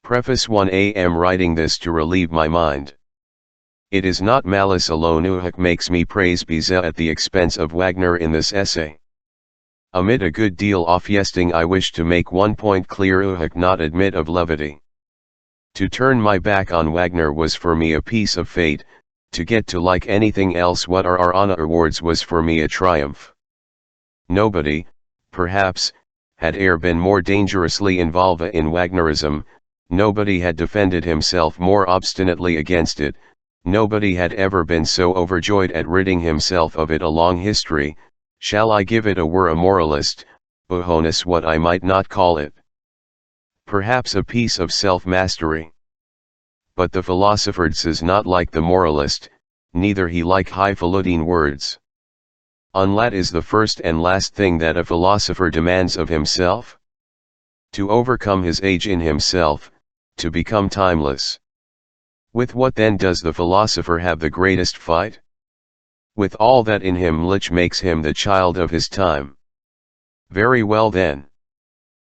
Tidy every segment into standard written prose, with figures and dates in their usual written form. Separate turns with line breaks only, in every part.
Preface 1 am writing this to relieve my mind. It is not malice alone which makes me praise Bizet at the expense of Wagner in this essay. Amid a good deal of jesting, I wish to make one point clear which not admit of levity. To turn my back on Wagner was for me a piece of fate, to get to like anything else what are honor awards was for me a triumph. Nobody, perhaps, had e'er been more dangerously involved in Wagnerism, nobody had defended himself more obstinately against it, nobody had ever been so overjoyed at ridding himself of it. A long history, shall I give it, were a moralist, honest what I might not call it. Perhaps a piece of self-mastery. But the philosopher is not like the moralist, neither he like highfalutin words. Unlat is the first and last thing that a philosopher demands of himself. To overcome his age in himself, to become timeless. With what then does the philosopher have the greatest fight? With all that in him which makes him the child of his time. Very well then.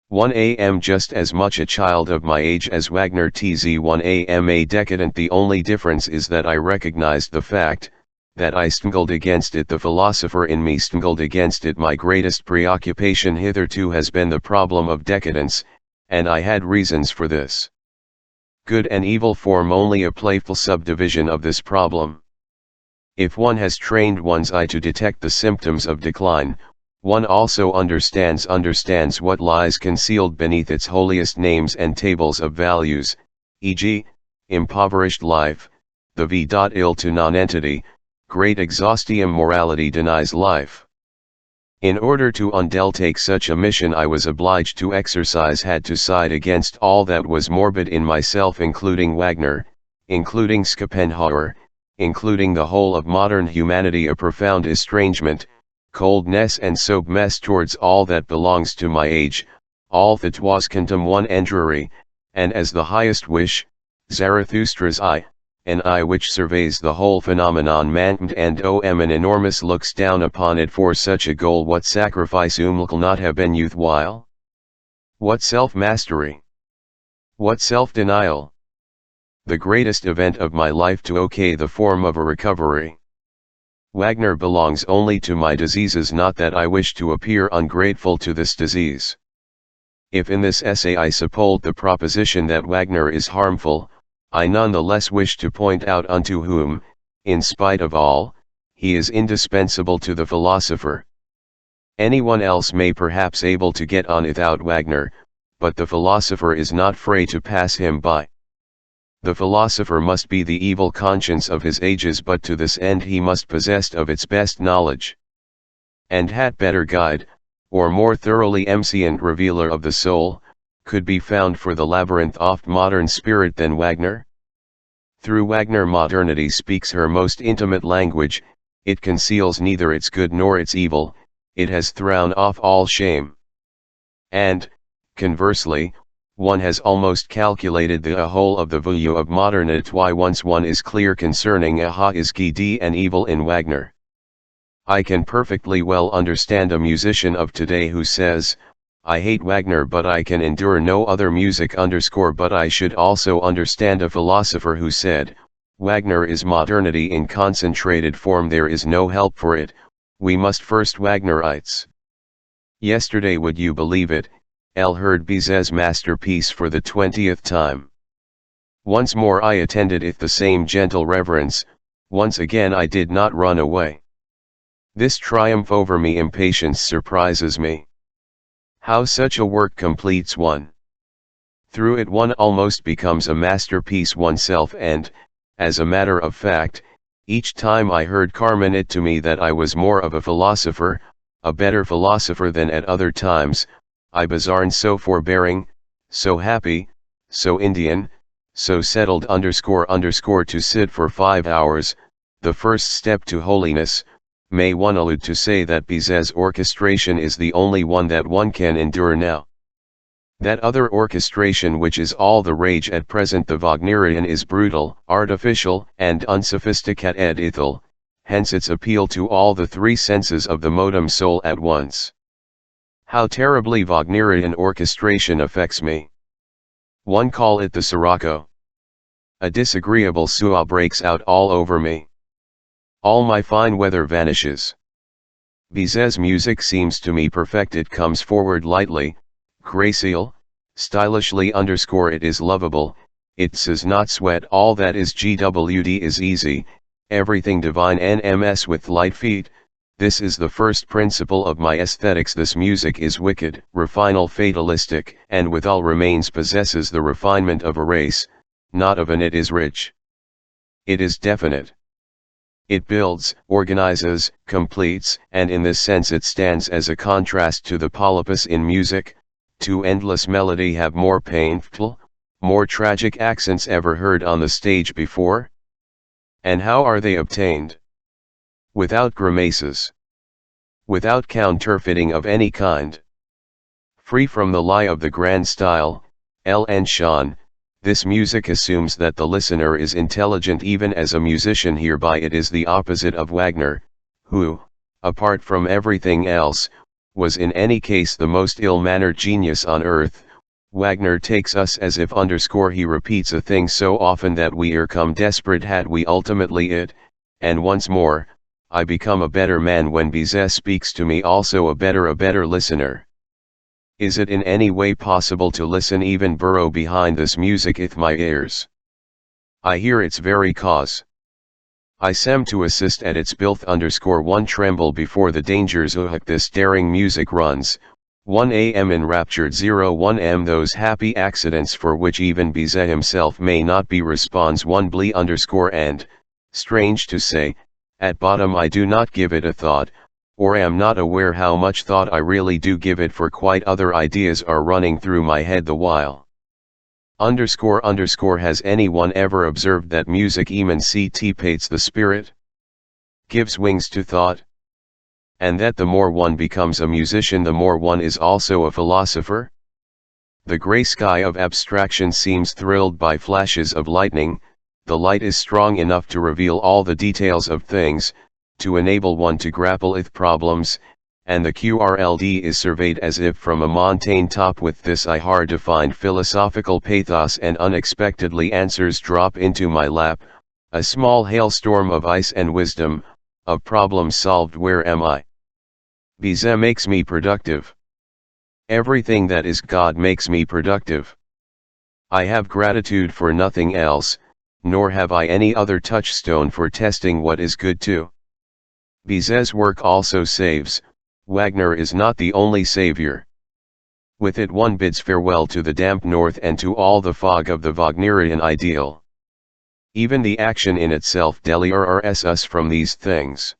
1 am just as much a child of my age as Wagner. Tz 1 am a decadent. The only difference is that I recognized the fact, that I struggled against it. The philosopher in me struggled against it. My greatest preoccupation hitherto has been the problem of decadence, and I had reasons for this. Good and evil form only a playful subdivision of this problem. If one has trained one's eye to detect the symptoms of decline, one also understands what lies concealed beneath its holiest names and tables of values, e.g., impoverished life, the v.ill to nonentity, great exhaustium. Morality denies life. In order to undertake such a mission I was obliged to exercise, had to side against all that was morbid in myself, including Wagner, including Schopenhauer, including the whole of modern humanity, a profound estrangement, coldness and soberness towards all that belongs to my age, all that was contum one endury, and as the highest wish, Zarathustra's eye, an eye which surveys the whole phenomenon mankind and an enormous looks down upon it. For such a goal what sacrifice will not have been youthwhile? What self-mastery? What self-denial? The greatest event of my life to the form of a recovery. Wagner belongs only to my diseases, not that I wish to appear ungrateful to this disease. If in this essay I support the proposition that Wagner is harmful, I none the less wish to point out unto whom, in spite of all, he is indispensable to the philosopher. Anyone else may perhaps able to get on without Wagner, but the philosopher is not free to pass him by. The philosopher must be the evil conscience of his ages, but to this end he must possess of its best knowledge. And had better guide, or more thoroughly emscient revealer of the soul, could be found for the labyrinth oft modern spirit than Wagner? Through Wagner modernity speaks her most intimate language, it conceals neither its good nor its evil, it has thrown off all shame. And, conversely, one has almost calculated the whole of the value of modernity once one is clear concerning is good and evil in Wagner. I can perfectly well understand a musician of today who says, I hate Wagner but I can endure no other music. But I should also understand a philosopher who said, Wagner is modernity in concentrated form. There is no help for it, we must first Wagnerites. Yesterday, would you believe it, heard Bizet's masterpiece for the 20th time. Once more I attended it the same gentle reverence, once again I did not run away. This triumph over me impatience surprises me. How such a work completes one. Through it one almost becomes a masterpiece oneself, and, as a matter of fact, each time I heard Carmen it to me that I was more of a philosopher, a better philosopher than at other times, I bizarre so forbearing, so happy, so Indian, so settled to sit for 5 hours, the first step to holiness. May one allude to say that Bizet's orchestration is the only one that one can endure now. That other orchestration which is all the rage at present, the Wagnerian, is brutal, artificial, and unsophisticated ethel, hence its appeal to all the three senses of the modem soul at once. How terribly Wagnerian orchestration affects me. One call it the sirocco. A disagreeable suah breaks out all over me. All my fine weather vanishes. Bizet's music seems to me perfect. It comes forward lightly, graceful, stylishly underscore it is lovable, it says not sweat all that is GWD is easy, everything divine NMS with light feet. This is the first principle of my aesthetics. This music is wicked, refinal, fatalistic, and withal remains possesses the refinement of a race, not of an. It is rich. It is definite. It builds, organizes, completes, and in this sense it stands as a contrast to the polypus in music. To endless melody have more painful, more tragic accents ever heard on the stage before? And how are they obtained? Without grimaces. Without counterfeiting of any kind. Free from the lie of the grand style, L. and Sean. This music assumes that the listener is intelligent even as a musician. Hereby it is the opposite of Wagner, who, apart from everything else, was in any case the most ill-mannered genius on earth. Wagner takes us as if underscore he repeats a thing so often that we come desperate had we ultimately it, and once more, I become a better man when Bizet speaks to me, also a better listener. Is it in any way possible to listen even burrow behind this music ith my ears? I hear its very cause. I sem to assist at its built underscore one tremble before the dangers this daring music runs, 1 am enraptured 01 m those happy accidents for which even Bizet himself may not be responds 1 blee underscore and, strange to say, at bottom I do not give it a thought, or am not aware how much thought I really do give it, for quite other ideas are running through my head the while. Has anyone ever observed that music emancipates the spirit? Gives wings to thought? And that the more one becomes a musician the more one is also a philosopher? The grey sky of abstraction seems thrilled by flashes of lightning, the light is strong enough to reveal all the details of things, to enable one to grapple with problems, and the QRLD is surveyed as if from a mountain top. With this I hard to find philosophical pathos, and unexpectedly answers drop into my lap, a small hailstorm of ice and wisdom, of problems solved. Where am I? Bizet makes me productive. Everything that is God makes me productive. I have gratitude for nothing else, nor have I any other touchstone for testing what is good too. Bizet's work also saves. Wagner is not the only savior. With it one bids farewell to the damp north and to all the fog of the Wagnerian ideal. Even the action in itself delivers us from these things.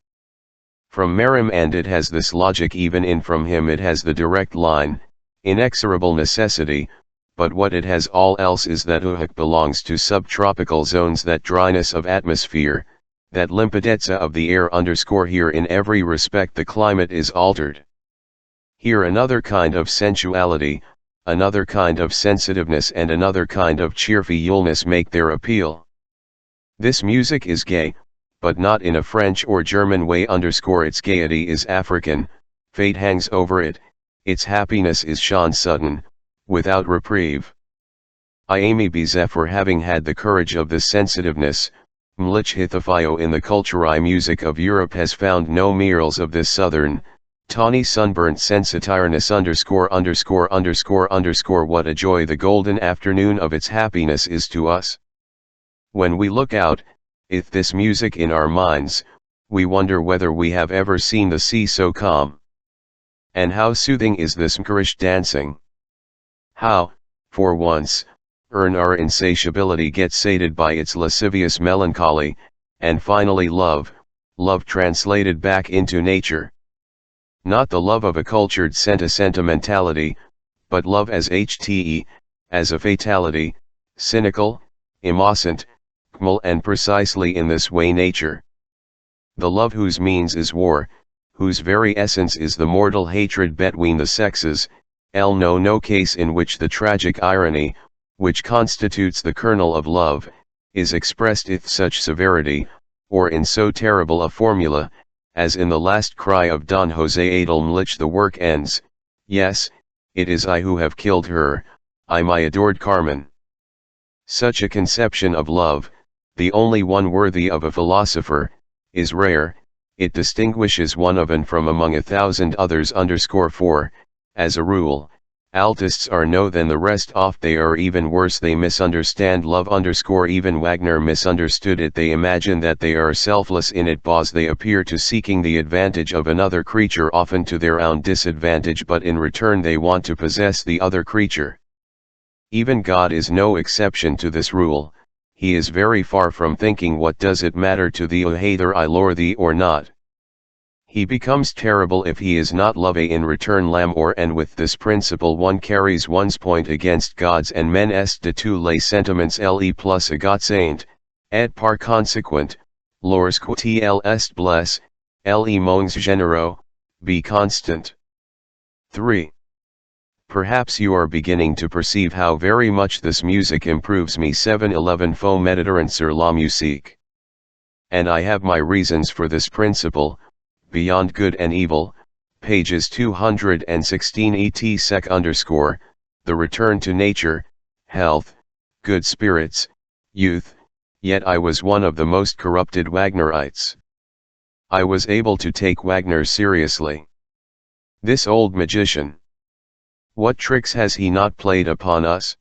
From Merim, and it has this logic, even in from him it has the direct line, inexorable necessity, but what it has all else is that belongs to subtropical zones, that dryness of atmosphere, that limpidezza of the air underscore. Here in every respect the climate is altered. Here another kind of sensuality, another kind of sensitiveness, and another kind of cheerfulness make their appeal. This music is gay, but not in a French or German way underscore. Its gaiety is African, fate hangs over it, its happiness is Sean Sutton, without reprieve. I amy Bizet for having had the courage of this sensitiveness. Mlich Hithafio in the culturae music of Europe has found no mirals of this southern, tawny sunburnt sensitiveness underscore. What a joy the golden afternoon of its happiness is to us. When we look out, if this music in our minds, we wonder whether we have ever seen the sea so calm. And how soothing is this mkerish dancing. How, for once, our insatiability gets sated by its lascivious melancholy, and finally love translated back into nature. Not the love of a cultured sentimentality, but love as as a fatality, cynical, innocent, and precisely in this way nature. The love whose means is war, whose very essence is the mortal hatred between the sexes, no case in which the tragic irony, which constitutes the kernel of love, is expressed with such severity, or in so terrible a formula, as in the last cry of Don Jose Adelmlich. The work ends, yes, it is I who have killed her, I, my adored Carmen. Such a conception of love, the only one worthy of a philosopher, is rare. It distinguishes one of and from among 1,000 others. For, as a rule, altists are no than the rest oft. They are even worse, they misunderstand love. Even Wagner misunderstood it. They imagine that they are selfless in it, because they appear to seeking the advantage of another creature, often to their own disadvantage, but in return they want to possess the other creature. Even God is no exception to this rule. He is very far from thinking, what does it matter to thee, either I lure thee or not? He becomes terrible if he is not love in return lamb or. And with this principle one carries one's point against God's and men est de tous les sentiments le plus agatsant, et par consequent, lorsque il est blesse, le mons généraux, be constant. 3. Perhaps you are beginning to perceive how very much this music improves me. 711 Faux Méditerrane sur la musique. And I have my reasons for this principle. Beyond Good and Evil, pages 216 et sec. The return to nature, health, good spirits, youth. Yet I was one of the most corrupted Wagnerites. I was able to take Wagner seriously. This old magician. What tricks has he not played upon us?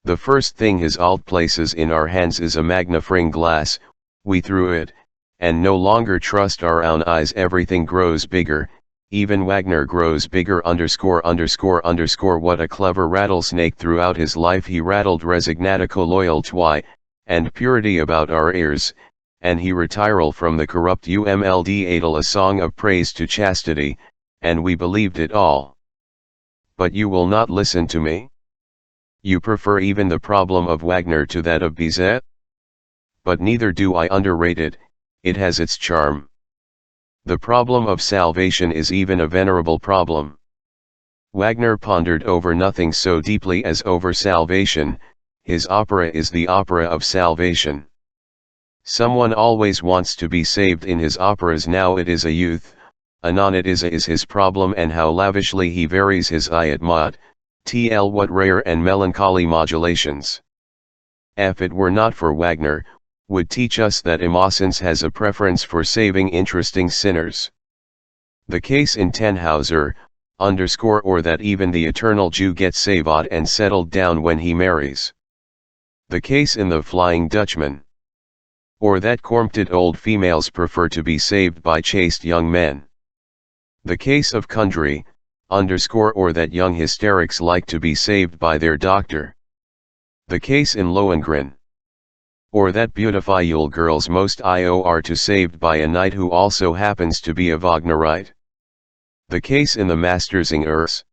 The first thing his alt places in our hands is a magnifying glass. We threw it, and no longer trust our own eyes. Everything grows bigger, even Wagner grows bigger. What a clever rattlesnake. Throughout his life he rattled resignatico loyalty, and purity about our ears, and he retiral from the corrupt umld adel, a song of praise to chastity, and we believed it all. But you will not listen to me? You prefer even the problem of Wagner to that of Bizet? But neither do I underrate it. It has its charm. The problem of salvation is even a venerable problem. Wagner pondered over nothing so deeply as over salvation. His opera is the opera of salvation. Someone always wants to be saved in his operas. Now it is a youth, anon it is his problem, and how lavishly he varies his iat mot, tl what rare and melancholy modulations. If it were not for Wagner, would teach us that Innocence has a preference for saving interesting sinners. The case in Tannhauser, or that even the eternal Jew gets saved and settled down when he marries. The case in The Flying Dutchman. Or that corrupted old females prefer to be saved by chaste young men. The case of Kundry, or that young hysterics like to be saved by their doctor. The case in Lohengrin. Or that beautiful girls most are to saved by a knight who also happens to be a Wagnerite. The case in the Mastersingers.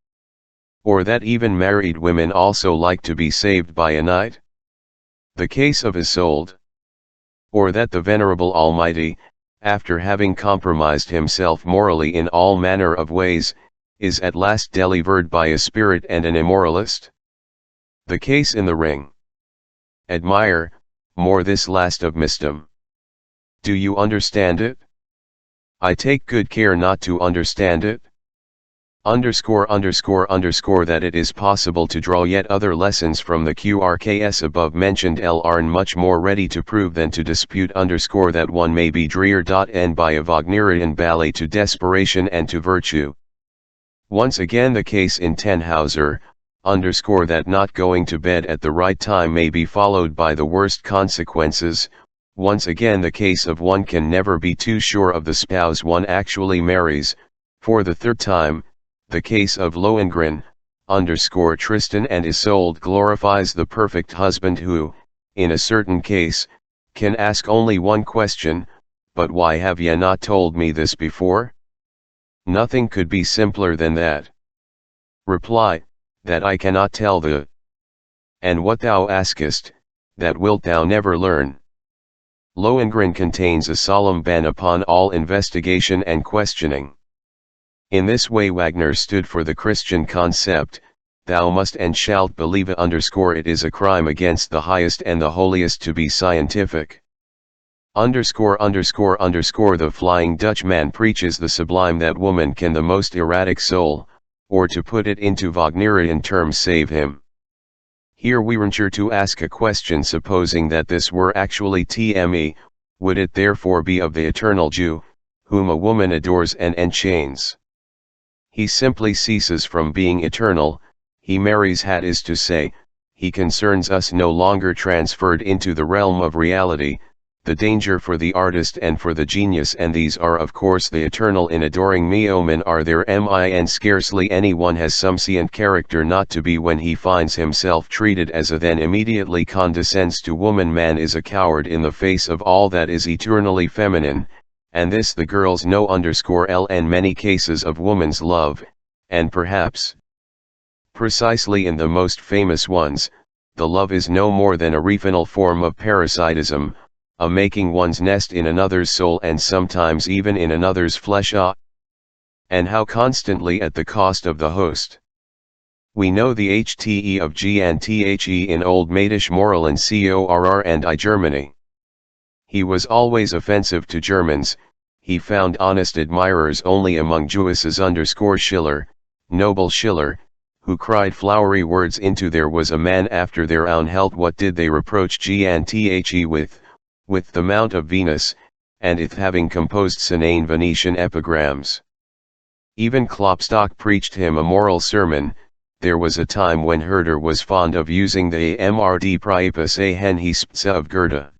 Or that even married women also like to be saved by a knight. The case of Isolde. Or that the venerable Almighty, after having compromised himself morally in all manner of ways, is at last delivered by a spirit and an immoralist. The case in The Ring. Admire more this last of Mistum. Do you understand it? I take good care not to understand it. That it is possible to draw yet other lessons from the QRKS above mentioned are much more ready to prove than to dispute. That one may be dreared by a Wagnerian ballet to desperation and to virtue. Once again the case in Tannhauser, that not going to bed at the right time may be followed by the worst consequences. Once again the case of one can never be too sure of the spouse one actually marries. For the third time, the case of Lohengrin, Tristan and Isolde glorifies the perfect husband who, in a certain case, can ask only one question, but why have ye not told me this before? Nothing could be simpler than that. Reply, that I cannot tell thee. And what thou askest, that wilt thou never learn. Lohengrin contains a solemn ban upon all investigation and questioning. In this way Wagner stood for the Christian concept, thou must and shalt believe. It is a crime against the highest and the holiest to be scientific. The Flying Dutchman preaches the sublime that woman can the most erratic soul, or to put it into Wagnerian terms, save him. Here we venture to ask a question: supposing that this were actually TME, would it therefore be of the eternal Jew, whom a woman adores and enchains? He simply ceases from being eternal, he marries, that is to say, he concerns us no longer, transferred into the realm of reality. The danger for the artist and for the genius, and these are of course the eternal in adoring me. Omen are there min, scarcely anyone has some sentient character not to be when he finds himself treated as a, then immediately condescends to woman. Man is a coward in the face of all that is eternally feminine, and this the girls know. Ln many cases of woman's love, and perhaps precisely in the most famous ones, the love is no more than a refinal form of parasitism, a making one's nest in another's soul and sometimes even in another's flesh. And how constantly at the cost of the host. We know the hte of G and the in Old Maidish moral in Corr and I Germany. He was always offensive to Germans, he found honest admirers only among Jewesses. Schiller, noble Schiller, who cried flowery words into there was a man after their own health. What did they reproach G and the with the Mount of Venus, and it having composed senane Venetian epigrams. Even Klopstock preached him a moral sermon. There was a time when Herder was fond of using the Amrd Priapus a hen he spza of Goethe.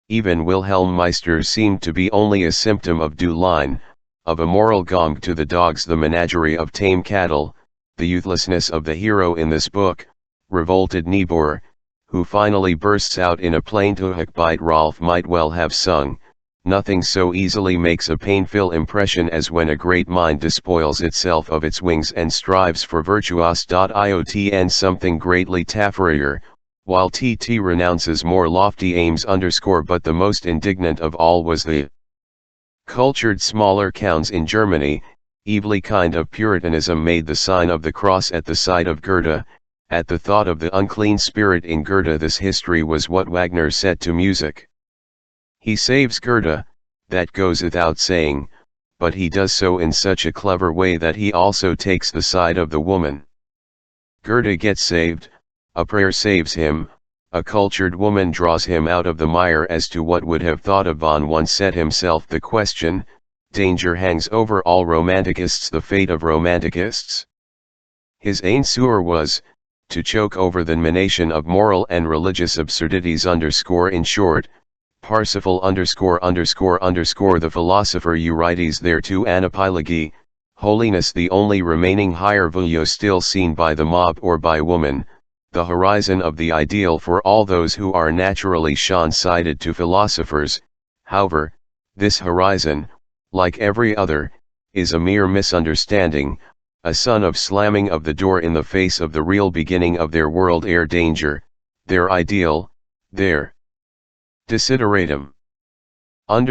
Even Wilhelm Meister seemed to be only a symptom of due line, of a moral gong to the dogs. The menagerie of tame cattle, the youthlessness of the hero in this book, revolted Niebuhr, who finally bursts out in a plaintive bite. Rolf might well have sung, nothing so easily makes a painful impression as when a great mind despoils itself of its wings and strives for virtuos. And something greatly tafferier, while TT renounces more lofty aims. But the most indignant of all was the cultured smaller counts in Germany. Evilly kind of Puritanism made the sign of the cross at the sight of Goethe. At the thought of the unclean spirit in Goethe. This history was what Wagner set to music. He saves Goethe, that goes without saying, but he does so in such a clever way that he also takes the side of the woman. Goethe gets saved, a prayer saves him, a cultured woman draws him out of the mire. As to what would have thought of von once set himself the question, danger hangs over all romanticists, the fate of romanticists. His answer was, to choke over the mination of moral and religious absurdities. In short, Parsifal _____ the philosopher Euripides thereto anapylogy, holiness the only remaining higher value still seen by the mob or by woman, the horizon of the ideal for all those who are naturally short-sighted to philosophers. However, this horizon, like every other, is a mere misunderstanding, a son of slamming of the door in the face of the real beginning of their world. Danger, their ideal, their desideratum. Ln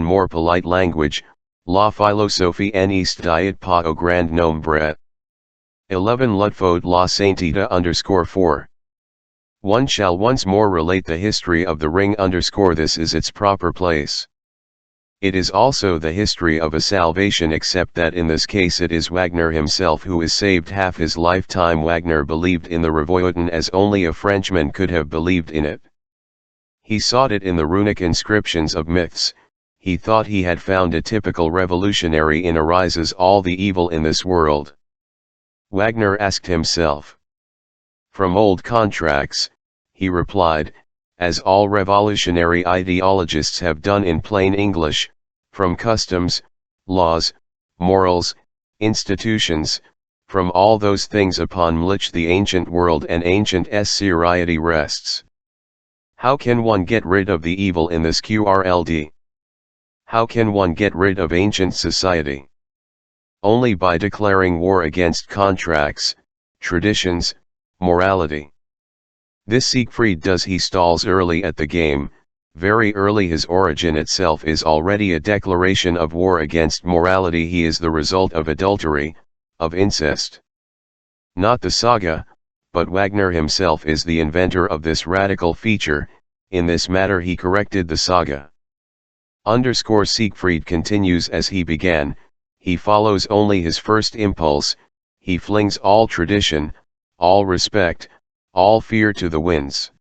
more polite language, la philosophie en est diet pas au grand nombre. 11 Ludfod la Saintita _4. One shall once more relate the history of the ring _. This is its proper place. It is also the history of a salvation, except that in this case it is Wagner himself who is saved. Half his lifetime Wagner believed in the Revoilton as only a Frenchman could have believed in it. He sought it in the runic inscriptions of myths. He thought he had found a typical revolutionary. In arises all the evil in this world. Wagner asked himself. From old contracts, he replied, as all revolutionary ideologists have done in plain English, from customs, laws, morals, institutions, from all those things upon which the ancient world and ancient society rests. How can one get rid of the evil in this QRLD? How can one get rid of ancient society? Only by declaring war against contracts, traditions, morality. This Siegfried does. He stalls early at the game, very early. His origin itself is already a declaration of war against morality. He is the result of adultery, of incest. Not the saga, but Wagner himself is the inventor of this radical feature. In this matter he corrected the saga. Siegfried continues as he began, he follows only his first impulse, he flings all tradition, all respect, all fear to the winds.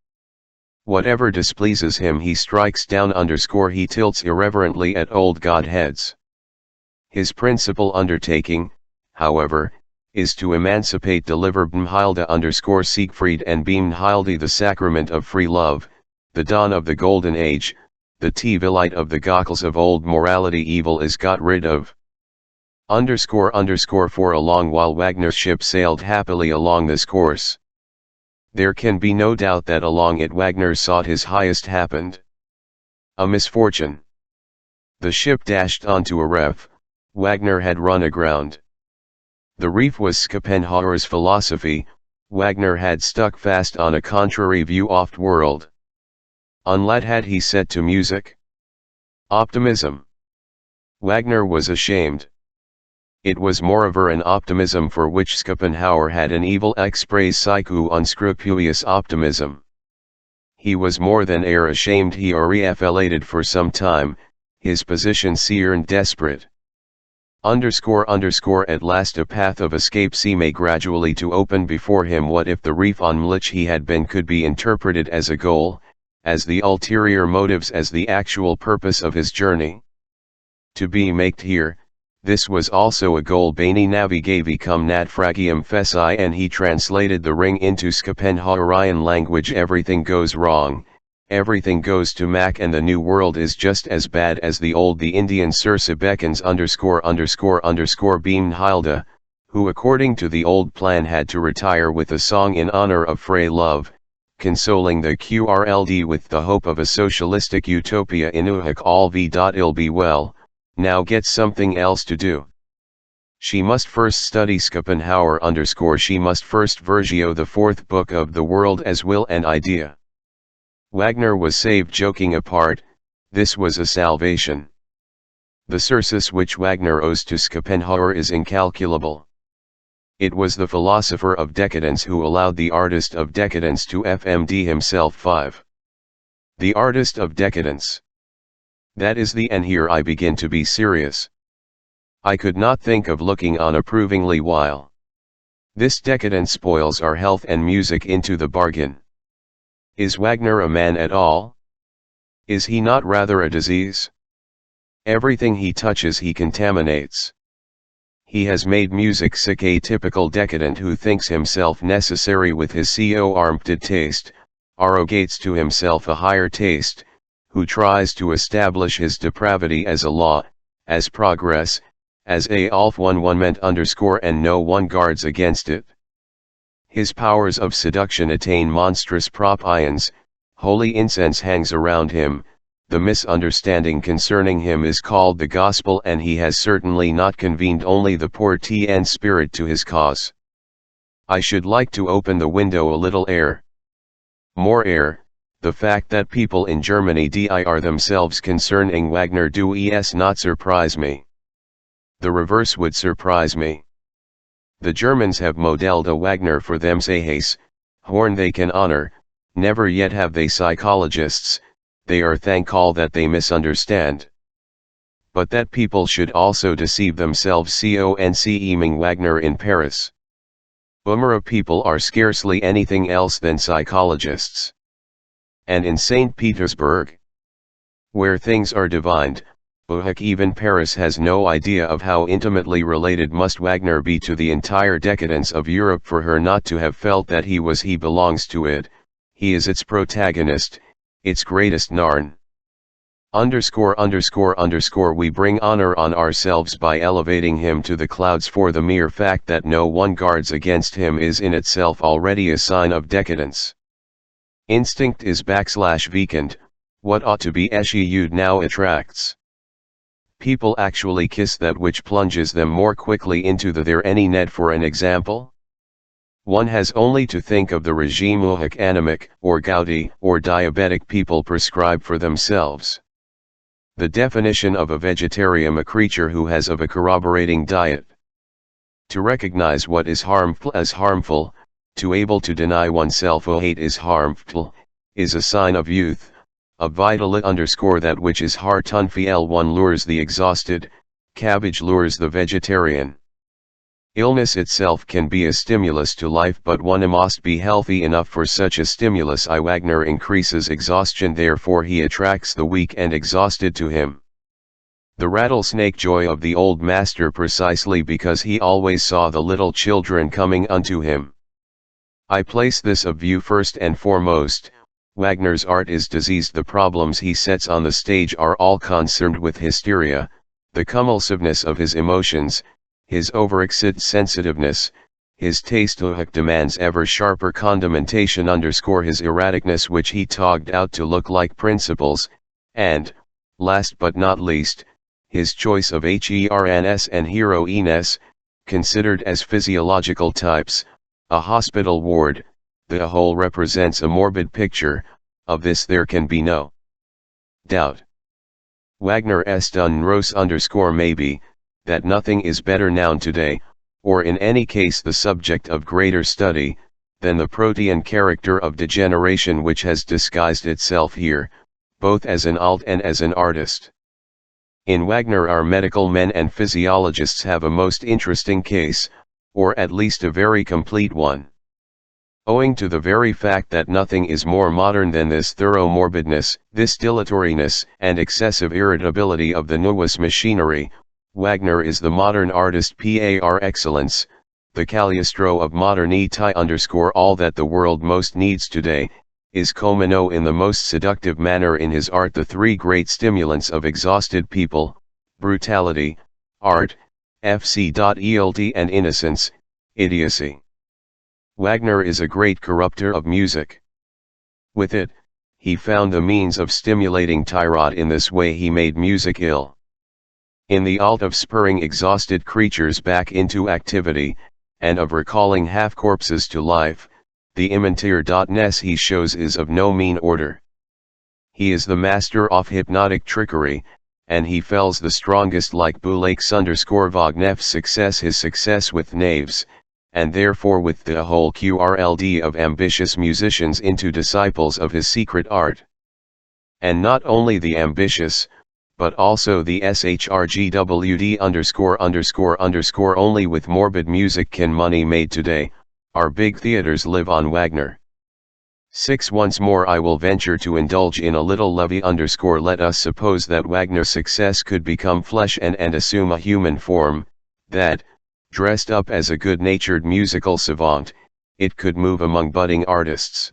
Whatever displeases him he strikes down _ he tilts irreverently at old godheads. His principal undertaking, however, is to emancipate deliver Bmhilde _ Siegfried and Bmhilde the sacrament of free love, the dawn of the golden age, the TV-light of the goggles of old morality evil is got rid of. For a long while Wagner's ship sailed happily along this course. There can be no doubt that along it Wagner sought his highest happened. A misfortune. The ship dashed onto a reef, Wagner had run aground. The reef was Schopenhauer's philosophy, Wagner had stuck fast on a contrary view oft-world. Unled had he set to music? Optimism. Wagner was ashamed. It was moreover an optimism for which Schopenhauer had an evil expres psycho unscrupulous optimism. He was more than e'er ashamed he reflated for some time, his position seared desperate. At last a path of escape seemed gradually to open before him. What if the reef on which he had been could be interpreted as a goal, as the ulterior motives as the actual purpose of his journey? To be maked here, this was also a goal. Bene navigavi cum naufragium feci, and he translated the ring into Schopenhauerian language. Everything goes wrong, everything goes to mac, and the new world is just as bad as the old. The Indian Circe beckons Bmhilde, who according to the old plan had to retire with a song in honor of Frey love, consoling the QRLD with the hope of a socialistic utopia in Uhak. All v.ill be well, now gets something else to do. She must first study Schopenhauer _ she must first vergio the fourth book of the world as will and idea. Wagner was saved. Joking apart, this was a salvation. The surcease which Wagner owes to Schopenhauer is incalculable. It was the philosopher of decadence who allowed the artist of decadence to FMD himself. 5. The artist of decadence. That is the and here I begin to be serious. I could not think of looking on approvingly while this decadence spoils our health and music into the bargain. Is Wagner a man at all? Is he not rather a disease? Everything he touches he contaminates. He has made music sick. A typical decadent who thinks himself necessary with his co-armed taste, arrogates to himself a higher taste, who tries to establish his depravity as a law, as progress, as a Alf 1 meant _ and no one guards against it. His powers of seduction attain monstrous proportions, holy incense hangs around him, the misunderstanding concerning him is called the gospel, and he has certainly not convened only the poor TN spirit to his cause. I should like to open the window a little air. More air. The fact that people in Germany dir themselves concerning Wagner does not surprise me. The reverse would surprise me. The Germans have modelled a Wagner for themselves, horn they can honor, never yet have they psychologists, they are thankful that they misunderstand. But that people should also deceive themselves conceiving Wagner in Paris. Umara people are scarcely anything else than psychologists. And in St. Petersburg, where things are divined, even Paris has no idea of how intimately related must Wagner be to the entire decadence of Europe for her not to have felt that he belongs to it, he is its protagonist, its greatest narn. We bring honor on ourselves by elevating him to the clouds, for the mere fact that no one guards against him is in itself already a sign of decadence. Instinct is /vacant, what ought to be eschewed now attracts. People actually kiss that which plunges them more quickly into there any net. For an example, one has only to think of the regime anemic, or gouty, or diabetic people prescribe for themselves. The definition of a vegetarian: a creature who has of a corroborating diet. To recognize what is harmful as harmful, to able to deny oneself hate is harmful, is a sign of youth, of vitality. That which is hartunfiel one lures the exhausted, cabbage lures the vegetarian. Illness itself can be a stimulus to life, but one must be healthy enough for such a stimulus. Wagner increases exhaustion, therefore he attracts the weak and exhausted to him. The rattlesnake joy of the old master, precisely because he always saw the little children coming unto him. I place this of view first and foremost. Wagner's art is diseased. The problems he sets on the stage are all concerned with hysteria, the convulsiveness of his emotions, his overexcited sensitiveness, his taste demands ever sharper condimentation his erraticness which he togged out to look like principles, and, last but not least, his choice of herns and heroines, considered as physiological types, a hospital ward. The whole represents a morbid picture, of this there can be no doubt. Wagner est un rose maybe, that nothing is better known today, or in any case the subject of greater study, than the protean character of degeneration which has disguised itself here, both as an alt and as an artist. In Wagner our medical men and physiologists have a most interesting case, or at least a very complete one. Owing to the very fact that nothing is more modern than this thorough morbidness, this dilatoriness and excessive irritability of the nervous machinery, Wagner is the modern artist par excellence, the Cagliostro of modernity. All that the world most needs today, is Comino in the most seductive manner in his art the three great stimulants of exhausted people, brutality, art, fc.elt and innocence, idiocy. Wagner is a great corrupter of music. With it, he found the means of stimulating tirade. In this way he made music ill. In the art of spurring exhausted creatures back into activity, and of recalling half-corpses to life, the immentere.ness he shows is of no mean order. He is the master of hypnotic trickery, and he fells the strongest like Boulakes_Wagneff's success, his success with knaves, and therefore with the whole QRLD of ambitious musicians into disciples of his secret art. And not only the ambitious, but also the shrgwd____. Only with morbid music can money made today. Our big theaters live on Wagner. 6. Once more I will venture to indulge in a little levy. Let us suppose that Wagner's success could become flesh and assume a human form, that, dressed up as a good-natured musical savant, it could move among budding artists.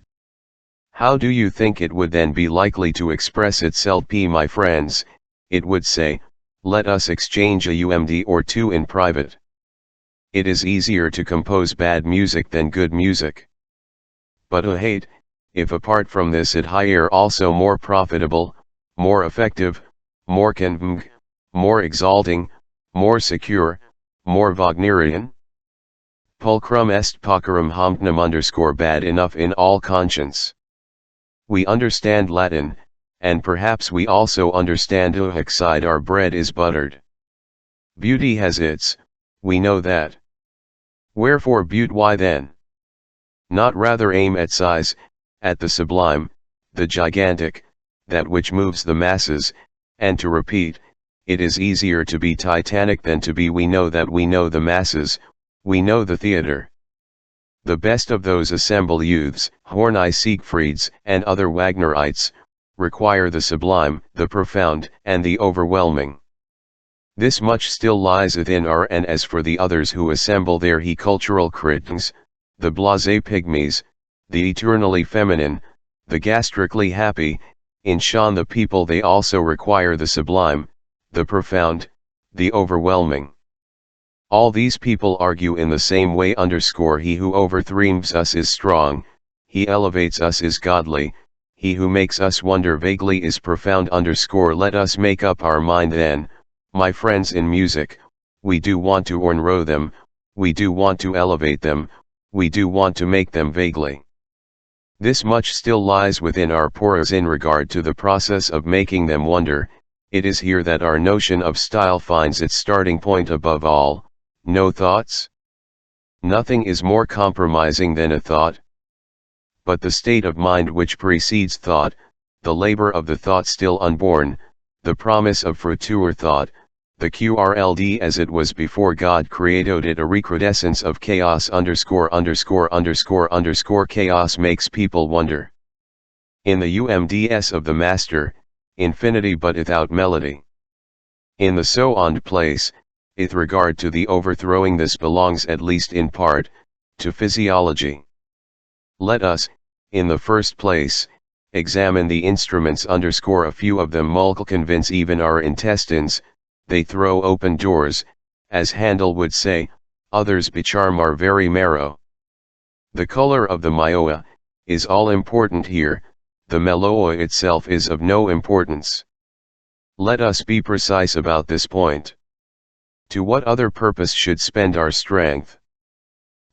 How do you think it would then be likely to express itself? My friends, it would say, let us exchange a UMD or two in private. It is easier to compose bad music than good music. But hate, if apart from this it higher also more profitable, more effective, more convincing, more exalting, more secure, more Wagnerian? Pulchrum est pocarum hompnum bad enough in all conscience. We understand Latin, and perhaps we also understand side our bread is buttered. Beauty has its, we know that. Wherefore beauty? Why then? Not rather aim at size, at the sublime, the gigantic, that which moves the masses, and to repeat, it is easier to be titanic than to be. We know that we know the masses, we know the theater. The best of those assemble youths, Horny Siegfrieds, and other Wagnerites, require the sublime, the profound, and the overwhelming. This much still lies within our, and as for the others who assemble there, he cultural critics, the blasé pygmies, the eternally feminine, the gastrically happy, in shon the people, they also require the sublime, the profound, the overwhelming. All these people argue in the same way. He who overthrows us is strong, he elevates us is godly, he who makes us wonder vaguely is profound. Let us make up our mind then, my friends. In music, we do want to ornrow them, we do want to elevate them, we do want to make them vaguely. This much still lies within our pores in regard to the process of making them wonder. It is here that our notion of style finds its starting point. Above all, no thoughts? Nothing is more compromising than a thought. But the state of mind which precedes thought, the labor of the thought still unborn, the promise of future thought, the QRLD as it was before God created it, a recrudescence of chaos _____ chaos makes people wonder. In the UMDS of the Master, infinity but without melody. In the so on place, with regard to the overthrowing, this belongs at least in part, to physiology. Let us, in the first place, examine the instruments a few of them mulk convince even our intestines, they throw open doors, as Handel would say, others becharm our very marrow. The color of the myoa, is all important here, the meloa itself is of no importance. Let us be precise about this point. To what other purpose should spend our strength?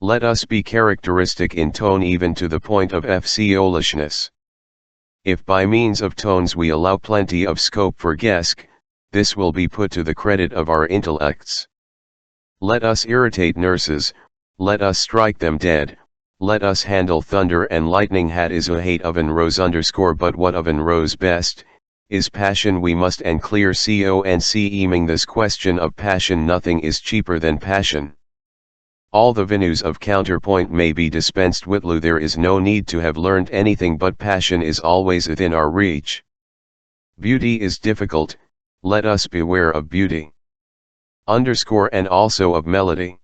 Let us be characteristic in tone even to the point of fcolishness. If by means of tones we allow plenty of scope for guesswork, this will be put to the credit of our intellects. Let us irritate nurses, let us strike them dead, let us handle thunder and lightning. Hat is a hate oven rose but what oven rose best, is passion. We must and clear conceiving this question of passion. Nothing is cheaper than passion. All the venues of counterpoint may be dispensed with. There is no need to have learned anything, but passion is always within our reach. Beauty is difficult, let us beware of beauty. And also of melody.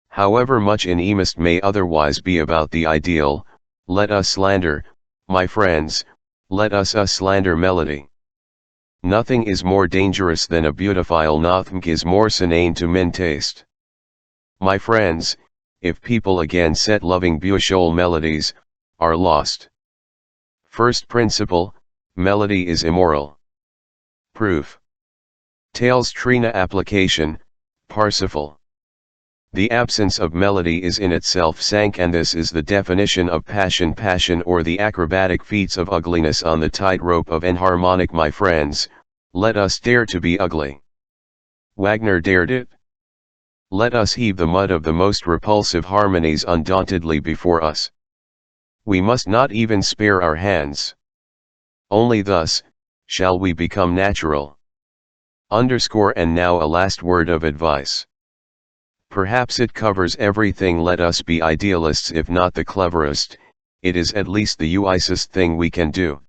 However much in earnest may otherwise be about the ideal, let us slander, my friends, let us slander melody. Nothing is more dangerous than a beautiful, nothing is more inane to men taste. My friends, if people again set loving beautiful melodies, are lost. First principle, melody is immoral. Proof. Tales Trina application, Parsifal. The absence of melody is in itself sank, and this is the definition of passion. Passion, or the acrobatic feats of ugliness on the tightrope of enharmonic. My friends, let us dare to be ugly. Wagner dared it. Let us heave the mud of the most repulsive harmonies undauntedly before us. We must not even spare our hands. Only thus, shall we become natural. And now a last word of advice. Perhaps it covers everything. Let us be idealists. If not the cleverest, it is at least the wisest thing we can do.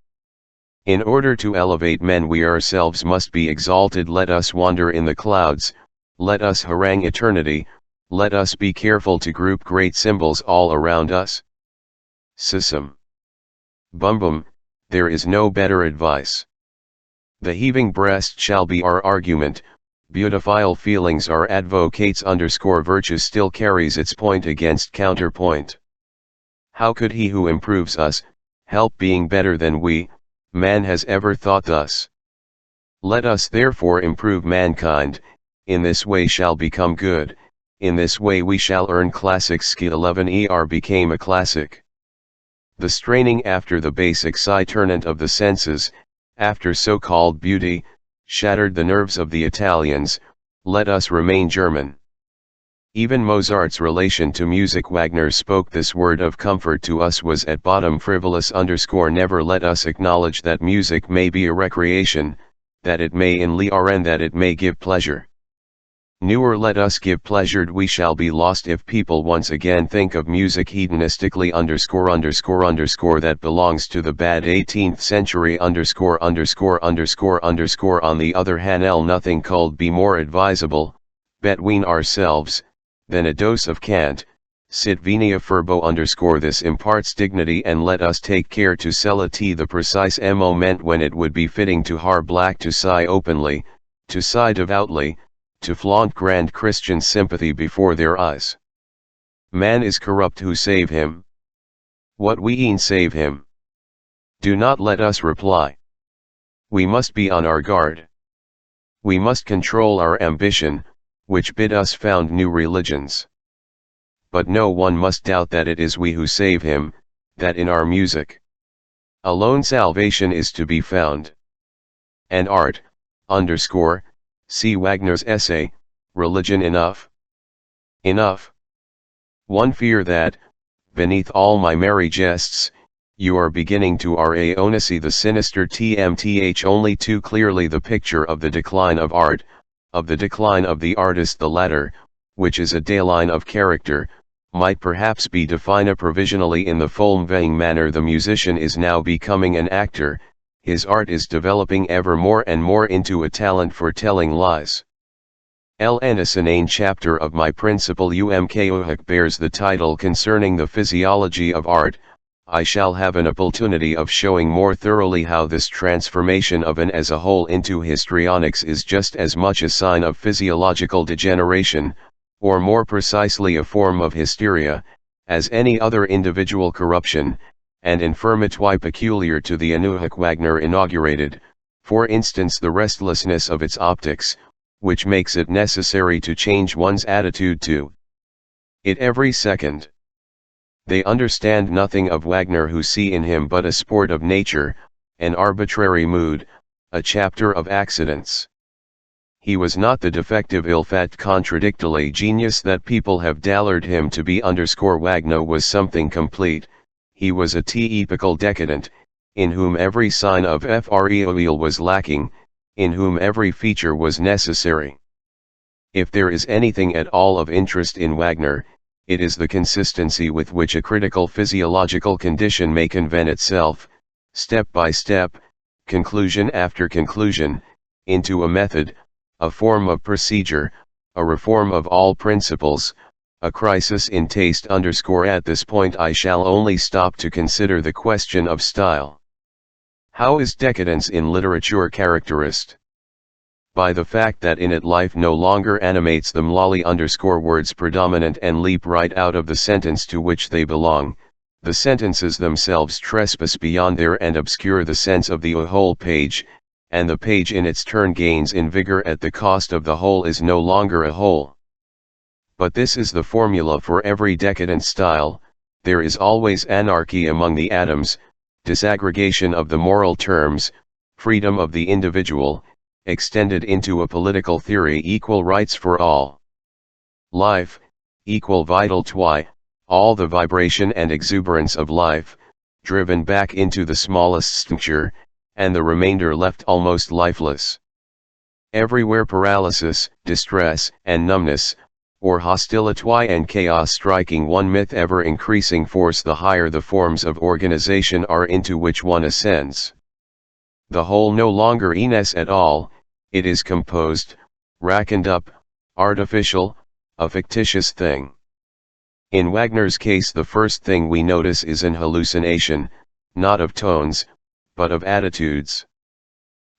In order to elevate men, we ourselves must be exalted. Let us wander in the clouds, let us harangue eternity, let us be careful to group great symbols all around us. Sisum. Bum, there is no better advice. The heaving breast shall be our argument, beautiful feelings our advocates. Virtue still carries its point against counterpoint. How could he who improves us, help being better than we, man, has ever thought thus? Let us therefore improve mankind, in this way shall become good, in this way we shall earn classics. Skill 11 became a classic. The straining after the basic turnant of the senses, after so-called beauty, shattered the nerves of the Italians. Let us remain German. Even Mozart's relation to music, Wagner spoke this word of comfort to us, was at bottom frivolous. Never let us acknowledge that music may be a recreation, that it may enlire and that it may give pleasure. Newer let us give pleasured. We shall be lost if people once again think of music hedonistically. That belongs to the bad 18th century. On the other hand, nothing could be more advisable, between ourselves, than a dose of cant, sit venia furbo. This imparts dignity, and let us take care to sell it the precise moment when it would be fitting to har black, to sigh openly, to sigh devoutly, to flaunt grand Christian sympathy before their eyes. Man is corrupt, who save him? What we e'en save him? Do not let us reply. We must be on our guard. We must control our ambition, which bid us found new religions. But no one must doubt that it is we who save him, that in our music alone salvation is to be found. And art, see Wagner's essay, Religion Enough? Enough? One fear that, beneath all my merry jests, you are beginning to only see the sinister TMTH only too clearly the picture of the decline of art, of the decline of the artist. The latter, which is a decline of character, might perhaps be defined provisionally in the following manner: the musician is now becoming an actor, his art is developing ever more and more into a talent for telling lies. And a Sinane chapter of my principal UMK bears the title Concerning the Physiology of Art. I shall have an opportunity of showing more thoroughly how this transformation of an as a whole into histrionics is just as much a sign of physiological degeneration, or more precisely a form of hysteria, as any other individual corruption, and infirmity peculiar to the Epoch Wagner inaugurated, for instance the restlessness of its optics, which makes it necessary to change one's attitude to it every second. They understand nothing of Wagner who see in him but a sport of nature, an arbitrary mood, a chapter of accidents. He was not the defective ill-fat contradictory genius that people have dollared him to be. Wagner was something complete, he was a typical decadent, in whom every sign of freel was lacking, in whom every feature was necessary. If there is anything at all of interest in Wagner, it is the consistency with which a critical physiological condition may convent itself, step by step, conclusion after conclusion, into a method, a form of procedure, a reform of all principles, a crisis in taste. At this point I shall only stop to consider the question of style. How is decadence in literature characterized? By the fact that in it life no longer animates them. Words predominant and leap right out of the sentence to which they belong, the sentences themselves trespass beyond there and obscure the sense of the whole page, and the page in its turn gains in vigor at the cost of the whole is no longer a whole. But this is the formula for every decadent style: there is always anarchy among the atoms, disaggregation of the moral terms, freedom of the individual, extended into a political theory: equal rights for all. Life, equal vital twi, all the vibration and exuberance of life, driven back into the smallest structure, and the remainder left almost lifeless. Everywhere paralysis, distress, and numbness, or hostility and chaos, striking one myth ever increasing force the higher the forms of organization are into which one ascends. The whole no longer ines at all, it is composed, reckoned up, artificial, a fictitious thing. In Wagner's case the first thing we notice is an hallucination, not of tones, but of attitudes.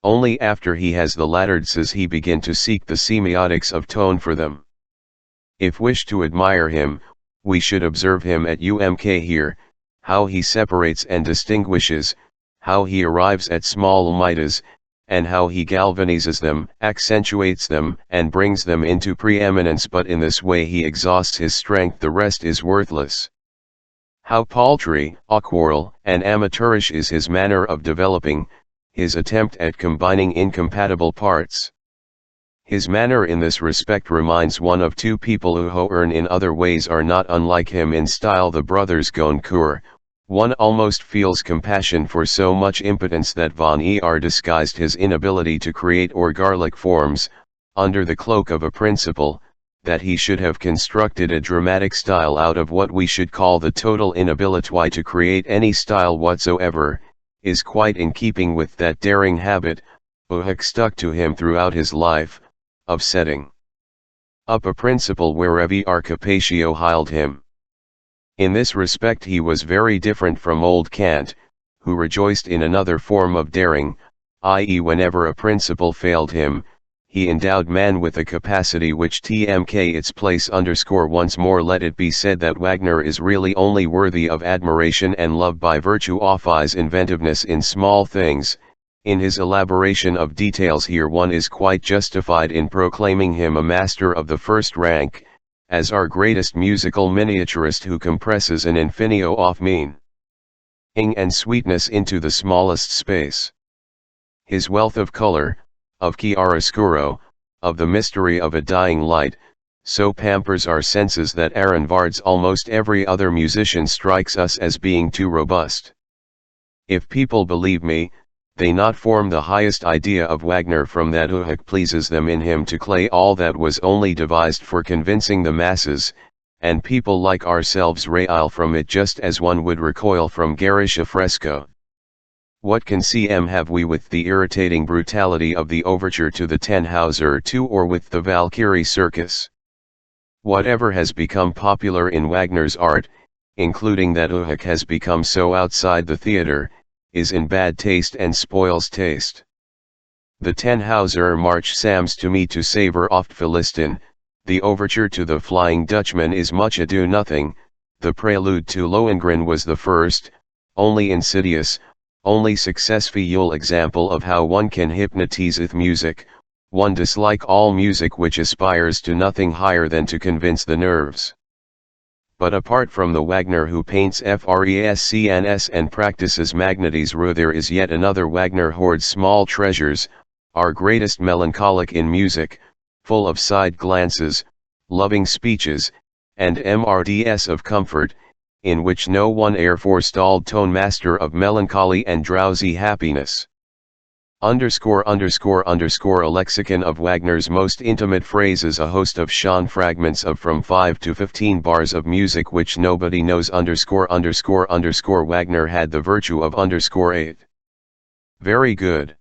Only after he has the latter does he begin to seek the semiotics of tone for them. If wish to admire him, we should observe him at UMK here, how he separates and distinguishes, how he arrives at small mitas, and how he galvanizes them, accentuates them, and brings them into preeminence. But in this way he exhausts his strength, the rest is worthless. How paltry, awkward, and amateurish is his manner of developing, his attempt at combining incompatible parts. His manner in this respect reminds one of two people who however in other ways are not unlike him in style: the brothers Goncourt. One almost feels compassion for so much impotence that Von Er disguised his inability to create organic forms, under the cloak of a principle, that he should have constructed a dramatic style out of what we should call the total inability to create any style whatsoever, is quite in keeping with that daring habit, which stuck to him throughout his life, of setting up a principle wherever Arcapatio hailed him. In this respect he was very different from old Kant, who rejoiced in another form of daring, i.e. whenever a principle failed him, he endowed man with a capacity which tmk its place. Once more let it be said that Wagner is really only worthy of admiration and love by virtue of his inventiveness in small things. In his elaboration of details here one is quite justified in proclaiming him a master of the first rank, as our greatest musical miniaturist who compresses an infinio of meaning and sweetness into the smallest space. His wealth of color, of chiaroscuro, of the mystery of a dying light, so pampers our senses that Aranvard's almost every other musician strikes us as being too robust. If people believe me, they not form the highest idea of Wagner from that it pleases them in him to clay all that was only devised for convincing the masses, and people like ourselves rail from it just as one would recoil from garish fresco. What concern have we with the irritating brutality of the overture to the Tannhauser II or with the Valkyrie Circus? Whatever has become popular in Wagner's art, including that has become so outside the theater, is in bad taste and spoils taste. The Tannhauser March seems to me to savor oft Philistine, the overture to the Flying Dutchman is Much Ado Nothing, the prelude to Lohengrin was the first, only insidious, only successful example of how one can hypnotize with music. One dislike all music which aspires to nothing higher than to convince the nerves. But apart from the Wagner who paints frescns and practices magnetisme, there is yet another Wagner hoards small treasures, our greatest melancholic in music, full of side glances, loving speeches, and mrds of comfort, in which no one e'er forestalled tone master of melancholy and drowsy happiness. ____ A lexicon of Wagner's most intimate phrases, a host of Schön fragments of from 5 to 15 bars of music which nobody knows _____. Wagner had the virtue of _8. Very good.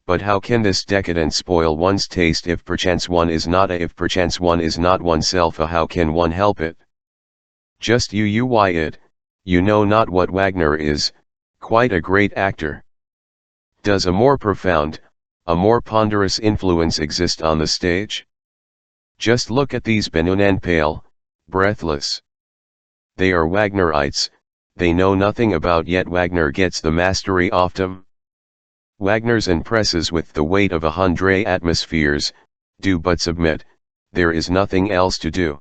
But how can this decadence spoil one's taste if perchance one is not oneself how can one help it? Just it, you know not what Wagner is, quite a great actor. Does a more profound, a more ponderous influence exist on the stage? Just look at these benign pale, breathless. They are Wagnerites, they know nothing about yet Wagner gets the mastery of them. Wagner's impresses with the weight of 100 atmospheres, do but submit, there is nothing else to do.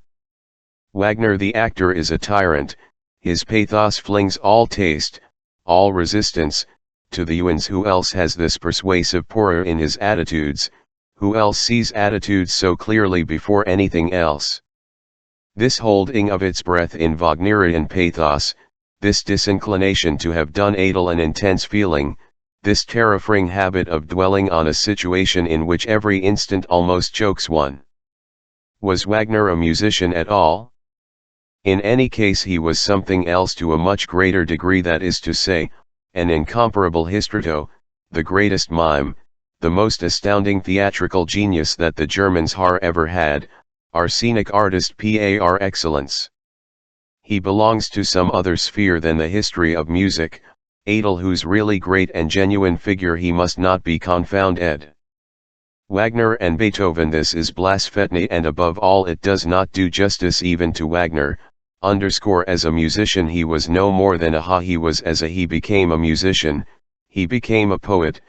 Wagner the actor is a tyrant, his pathos flings all taste, all resistance, to the Ewens. Who else has this persuasive power in his attitudes, who else sees attitudes so clearly before anything else? This holding of its breath in Wagnerian pathos, this disinclination to have done idle and intense feeling, this terrifying habit of dwelling on a situation in which every instant almost chokes one. Was Wagner a musician at all? In any case he was something else to a much greater degree, that is to say, an incomparable histrito, the greatest mime, the most astounding theatrical genius that the Germans ever had, our scenic artist par excellence. He belongs to some other sphere than the history of music, idle whose really great and genuine figure he must not be confounded. Wagner and Beethoven, this is blasphemy, and above all it does not do justice even to Wagner. As a musician he was no more than he became a musician, he became a poet,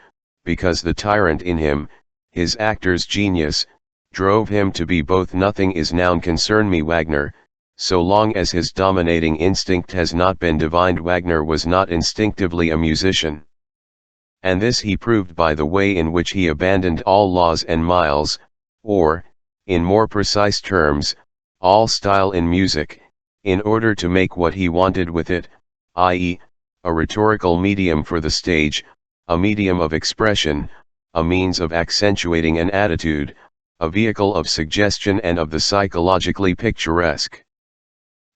because the tyrant in him, his actor's genius, drove him to be both. Nothing is noun concern me Wagner, so long as his dominating instinct has not been divined. Wagner was not instinctively a musician. And this he proved by the way in which he abandoned all laws and miles, or, in more precise terms, all style in music, in order to make what he wanted with it, i.e., a rhetorical medium for the stage, a medium of expression, a means of accentuating an attitude, a vehicle of suggestion and of the psychologically picturesque.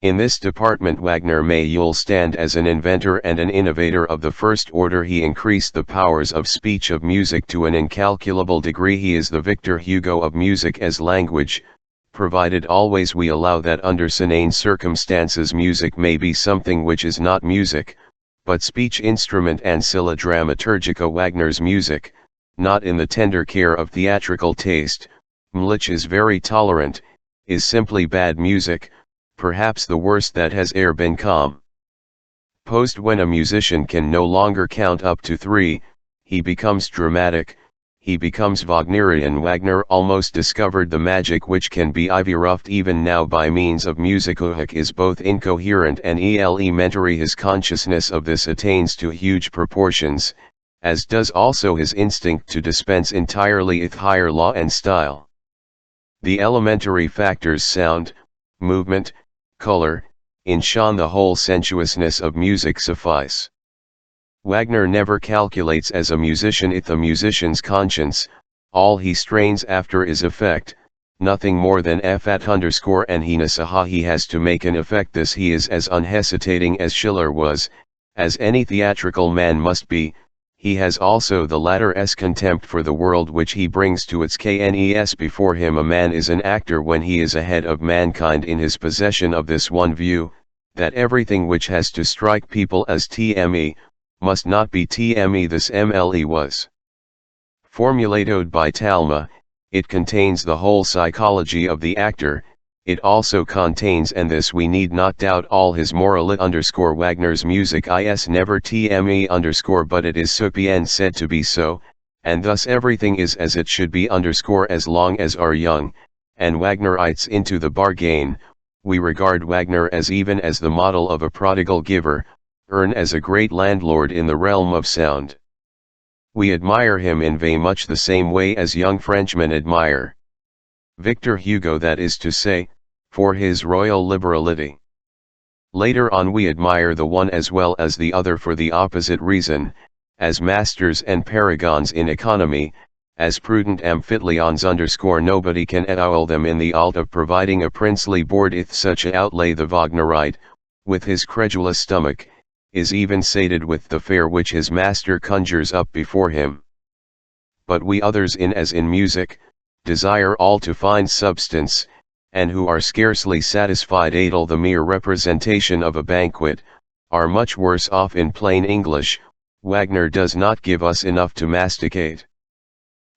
In this department Wagner may stand as an inventor and an innovator of the first order. He increased the powers of speech of music to an incalculable degree. He is the Victor Hugo of music as language, provided always we allow that under sane circumstances music may be something which is not music, but speech instrument and ancilla dramaturgica. Wagner's music, not in the tender care of theatrical taste, Mlich is very tolerant, is simply bad music, perhaps the worst that has e'er been composed. When a musician can no longer count up to 3, he becomes dramatic, he becomes Wagnerian. Wagner almost discovered the magic which can be evolved even now by means of music. Is both incoherent and elementary. His consciousness of this attains to huge proportions, as does also his instinct to dispense entirely with higher law and style. The elementary factors sound, movement, color, in shun the whole sensuousness of music suffice. Wagner never calculates as a musician if the musician's conscience, all he strains after is effect, nothing more than and he has to make an effect. This he is as unhesitating as Schiller was, as any theatrical man must be. He has also the latter's contempt for the world which he brings to its knes before him. A man is an actor when he is ahead of mankind in his possession of this one view, that everything which has to strike people as TME, must not be TME. This MLE was formulated by Talma. It contains the whole psychology of the actor. It also contains, and this we need not doubt, all his moralit. Wagner's music is never TME but it is supposed said to be so, and thus everything is as it should be as long as are young, and Wagnerites into the bargain. We regard Wagner as even as the model of a prodigal giver, as a great landlord in the realm of sound. We admire him in very much the same way as young Frenchmen admire Victor Hugo, that is to say, for his royal liberality. Later on we admire the one as well as the other for the opposite reason, as masters and paragons in economy, as prudent amphitrons. Nobody can equal them in the art of providing a princely board. If such a outlay the Wagnerite, with his credulous stomach, is even sated with the fare which his master conjures up before him. But we others, in as in music, desire all to find substance, and who are scarcely satisfied adle the mere representation of a banquet, are much worse off. In plain English, Wagner does not give us enough to masticate.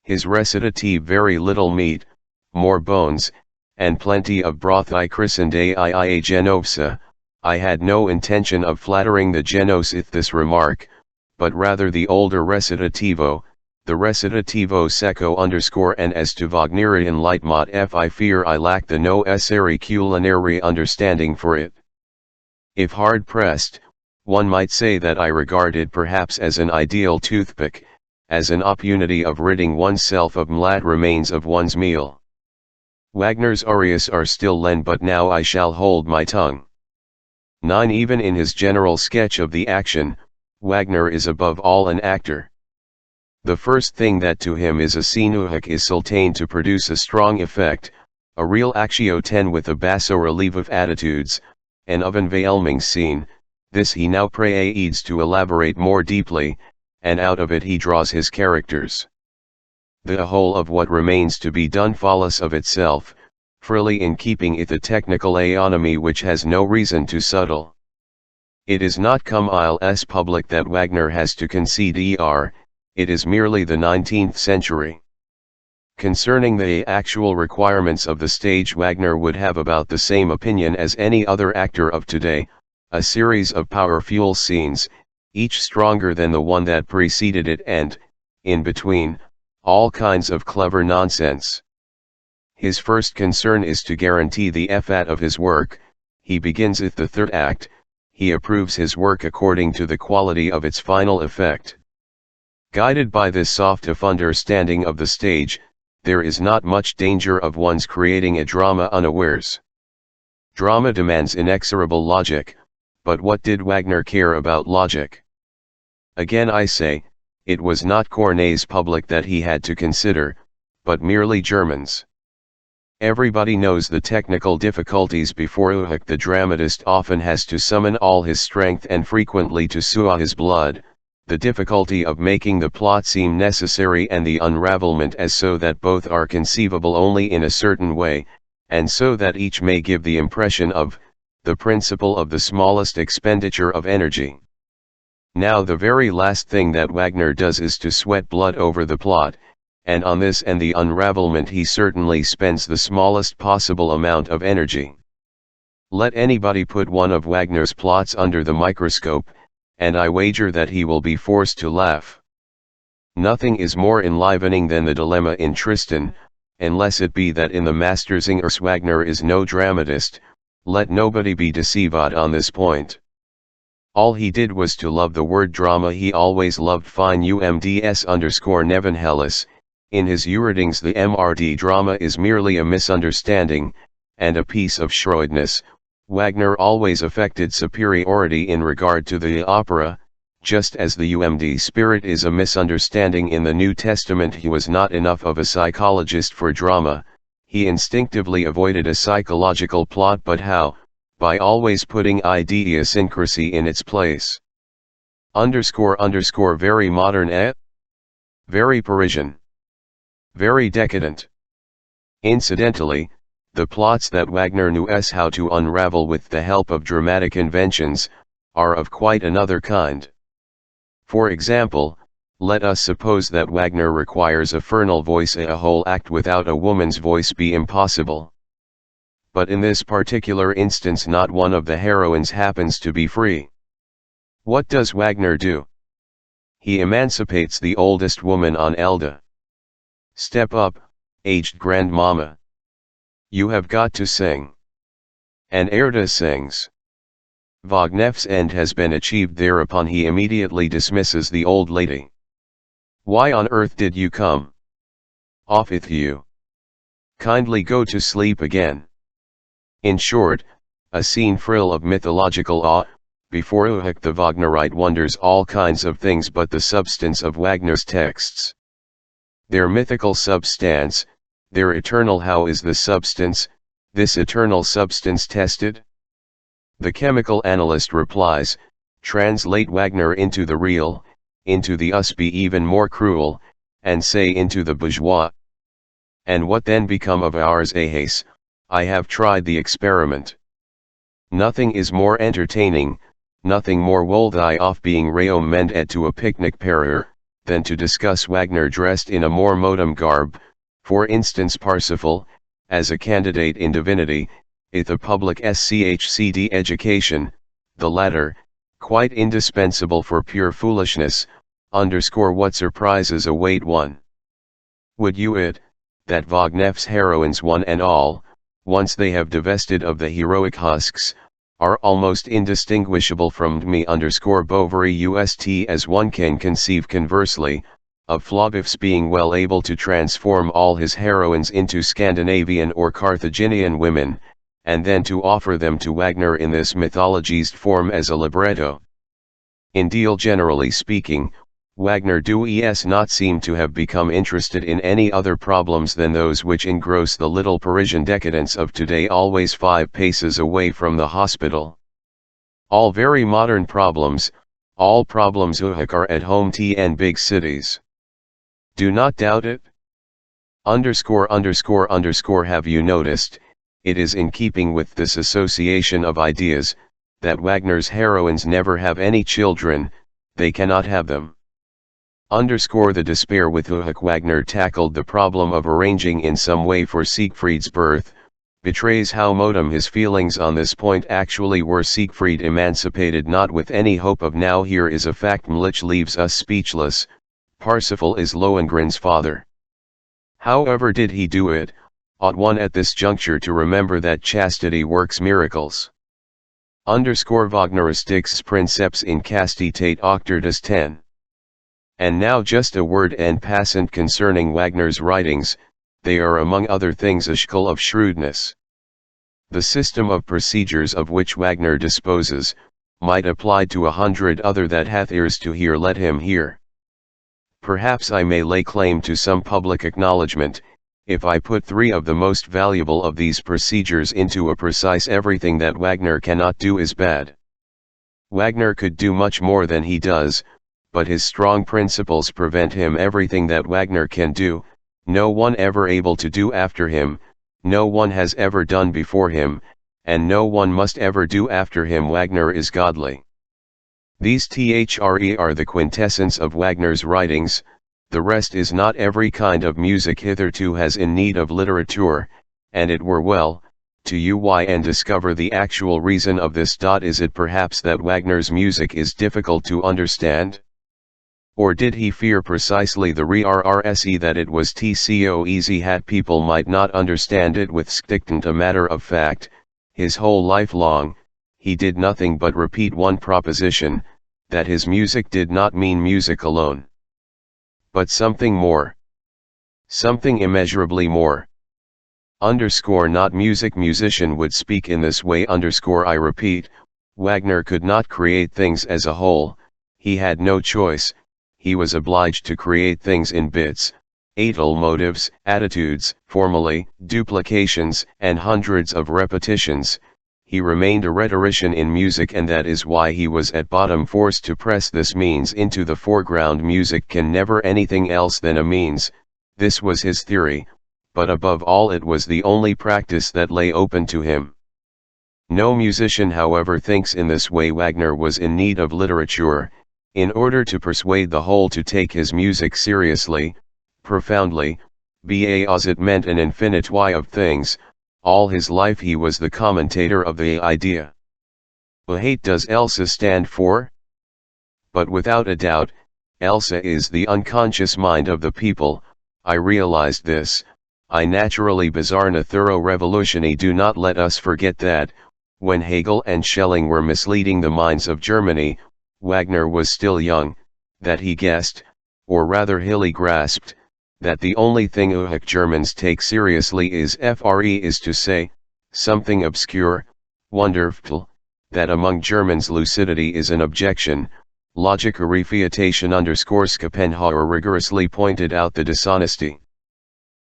His recitative very little meat, more bones, and plenty of broth. I christened Aia Genovsa. I had no intention of flattering the Genos with this remark, but rather the older recitativo, the recitativo secco and as to Wagnerian Leitmotiv I fear I lack the necessary culinary understanding for it. If hard pressed, one might say that I regard it perhaps as an ideal toothpick, as an opportunity of ridding oneself of mlat remains of one's meal. Wagner's arias are still lent, but now I shall hold my tongue. 9. Even in his general sketch of the action, Wagner is above all an actor. The first thing that to him is a scénique is sultane to produce a strong effect, a real actio 10 with a basso relief of attitudes, an unveilming scene. This he now proceeds to elaborate more deeply, and out of it he draws his characters. The whole of what remains to be done follows of itself, freely in keeping it the technical economy which has no reason to subtle. It is not comme il public that Wagner has to concede it is merely the 19th century. Concerning the actual requirements of the stage, Wagner would have about the same opinion as any other actor of today: a series of powerful scenes, each stronger than the one that preceded it, and, in between, all kinds of clever nonsense. His first concern is to guarantee the effect of his work. He begins with the third act. He approves his work according to the quality of its final effect. Guided by this soft understanding of the stage, there is not much danger of one's creating a drama unawares. Drama demands inexorable logic, but what did Wagner care about logic? Again I say, it was not Corneille's public that he had to consider, but merely Germans. Everybody knows the technical difficulties before the dramatist often has to summon all his strength and frequently to sew his blood, the difficulty of making the plot seem necessary and the unravelment as so that both are conceivable only in a certain way, and so that each may give the impression of the principle of the smallest expenditure of energy. Now the very last thing that Wagner does is to sweat blood over the plot, and on this and the unravelment he certainly spends the smallest possible amount of energy. Let anybody put one of Wagner's plots under the microscope, and I wager that he will be forced to laugh. Nothing is more enlivening than the dilemma in Tristan, unless it be that in the Mastersingers Wagner is no dramatist. Let nobody be deceived on this point. All he did was to love the word drama. He always loved fine umds_Nevenhellis. In his Eurydice the MRD drama is merely a misunderstanding, and a piece of shrewdness. Wagner always affected superiority in regard to the opera, just as the UMD spirit is a misunderstanding in the New Testament. He was not enough of a psychologist for drama, he instinctively avoided a psychological plot, but how? By always putting idiosyncrasy in its place. Very modern, very Parisian. Very decadent. Incidentally, the plots that Wagner knew how to unravel with the help of dramatic inventions, are of quite another kind. For example, let us suppose that Wagner requires a fernal voice. A whole act without a woman's voice be impossible. But in this particular instance not one of the heroines happens to be free. What does Wagner do? He emancipates the oldest woman on Elda. Step up, aged grandmama. You have got to sing. And Erda sings. Wagner's end has been achieved. Thereupon he immediately dismisses the old lady. Why on earth did you come? Off with you. Kindly go to sleep again. In short, a scene frill of mythological awe. Before Uhak the Wagnerite wonders all kinds of things but the substance of Wagner's texts. Their mythical substance, their eternal. How is the substance, this eternal substance tested? The chemical analyst replies, translate Wagner into the real, into the us, be even more cruel, and say into the bourgeois. And what then become of ours? Ahas, I have tried the experiment. Nothing is more entertaining, nothing more worthy of being recommended to a picnic parlor, than to discuss Wagner dressed in a more modern garb, for instance Parsifal, as a candidate in divinity, if a public SCHCD education, the latter, quite indispensable for pure foolishness, what surprises await one. Would you it, that Wagner's heroines one and all, once they have divested of the heroic husks, are almost indistinguishable from me_Bovary ust as one can conceive conversely, of Flobif's being well able to transform all his heroines into Scandinavian or Carthaginian women, and then to offer them to Wagner in this mythologized form as a libretto. Indeed, generally speaking, Wagner does not seem to have become interested in any other problems than those which engross the little Parisian decadents of today, always 5 paces away from the hospital. All very modern problems, all problems are at home in big cities. Do not doubt it. Have you noticed, it is in keeping with this association of ideas, that Wagner's heroines never have any children, they cannot have them. The despair with which Wagner tackled the problem of arranging in some way for Siegfried's birth, betrays how modern his feelings on this point actually were. Siegfried emancipated not with any hope of. Now here is a fact which leaves us speechless, Parsifal is Lohengrin's father. However did he do it? Ought one at this juncture to remember that chastity works miracles. Wagneristics princeps in castitate octortus 10. And now just a word en passant concerning Wagner's writings, they are among other things a school of shrewdness. The system of procedures of which Wagner disposes, might apply to 100 other that hath ears to hear let him hear. Perhaps I may lay claim to some public acknowledgement, if I put 3 of the most valuable of these procedures into a precise. Everything that Wagner cannot do is bad. Wagner could do much more than he does, but his strong principles prevent him. Everything that Wagner can do, no one ever able to do after him, no one has ever done before him, and no one must ever do after him. Wagner is godly. These are the quintessence of Wagner's writings, the rest is not. Every kind of music hitherto has in need of literature, and it were well, to try and discover the actual reason of this. Is it perhaps that Wagner's music is difficult to understand? Or did he fear precisely the RRSE that it was too easy that people might not understand it? With Stickton, a matter of fact, his whole life long, he did nothing but repeat one proposition, that his music did not mean music alone, but something more. Something immeasurably more. Not music. Musician would speak in this way. I repeat, Wagner could not create things as a whole, He had no choice, he was obliged to create things in bits, atal motives, attitudes, formulae, duplications, and hundreds of repetitions. He remained a rhetorician in music, and that is why he was at bottom forced to press this means into the foreground. Music can never anything else than a means, this was his theory, but above all it was the only practice that lay open to him. No musician, however, thinks in this way. Wagner was in need of literature, in order to persuade the whole to take his music seriously, profoundly, as it meant an infinite way of things. All his life he was the commentator of the idea. What hate does Elsa stand for? But without a doubt, Elsa is the unconscious mind of the people. I realized this. I naturally bizarre a thorough revolution. Do not let us forget that, when Hegel and Schelling were misleading the minds of Germany, Wagner was still young, that he guessed, or rather Hilly grasped, that the only thing Germans take seriously is to say, something obscure, wonderful, that among Germans lucidity is an objection. Logic refutation Schopenhauer rigorously pointed out the dishonesty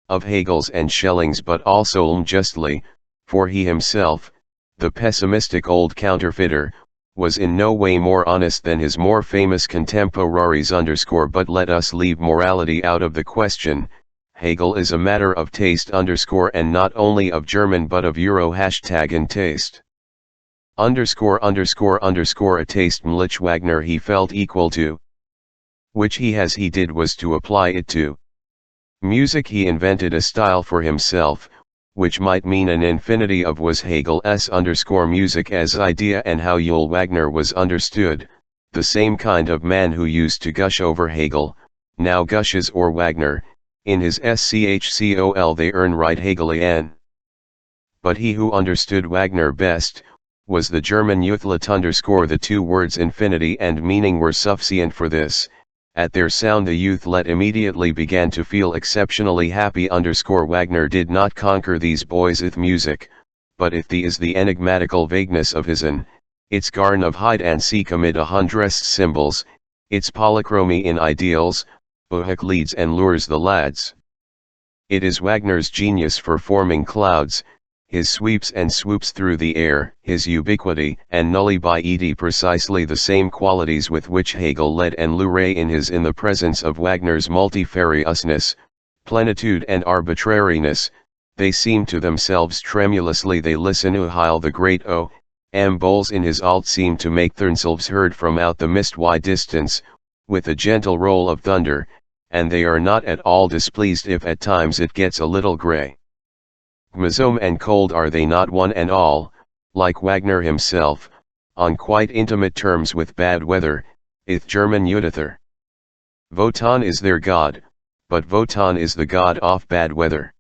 of Hegel's and Schelling's, but also justly, for he himself, the pessimistic old counterfeiter, was in no way more honest than his more famous contemporaries. But let us leave morality out of the question. Hegel is a matter of taste and not only of German but of Euro #and taste. A taste which Wagner he felt equal to. Which he did was to apply it to music. He invented a style for himself, which might mean an infinity of was Hegel's music as idea, and how Wagner was understood. The same kind of man who used to gush over Hegel, now gushes o'er Wagner, in his schcol they earn right Hegelian. But he who understood Wagner best, was the German youthlet. The two words infinity and meaning were sufficient for this. At their sound the youthlet immediately began to feel exceptionally happy. Wagner did not conquer these boys with music, but if the is the enigmatical vagueness of his its garn of hide and seek amid hundreds symbols, its polychromy in ideals, leads and lures the lads. It is Wagner's genius for forming clouds, his sweeps and swoops through the air, his ubiquity and nullibiety, precisely the same qualities with which Hegel led and lured in the presence of Wagner's multifariousness, plenitude and arbitrariness. They seem to themselves tremulously they listen while the great bowls in his alt seem to make themselves heard from out the mist-wide distance, with a gentle roll of thunder, and they are not at all displeased if at times it gets a little grey. Gmazome and cold are they not one and all, like Wagner himself, on quite intimate terms with bad weather, ith German Judither. Wotan is their god, but Wotan is the god of bad weather.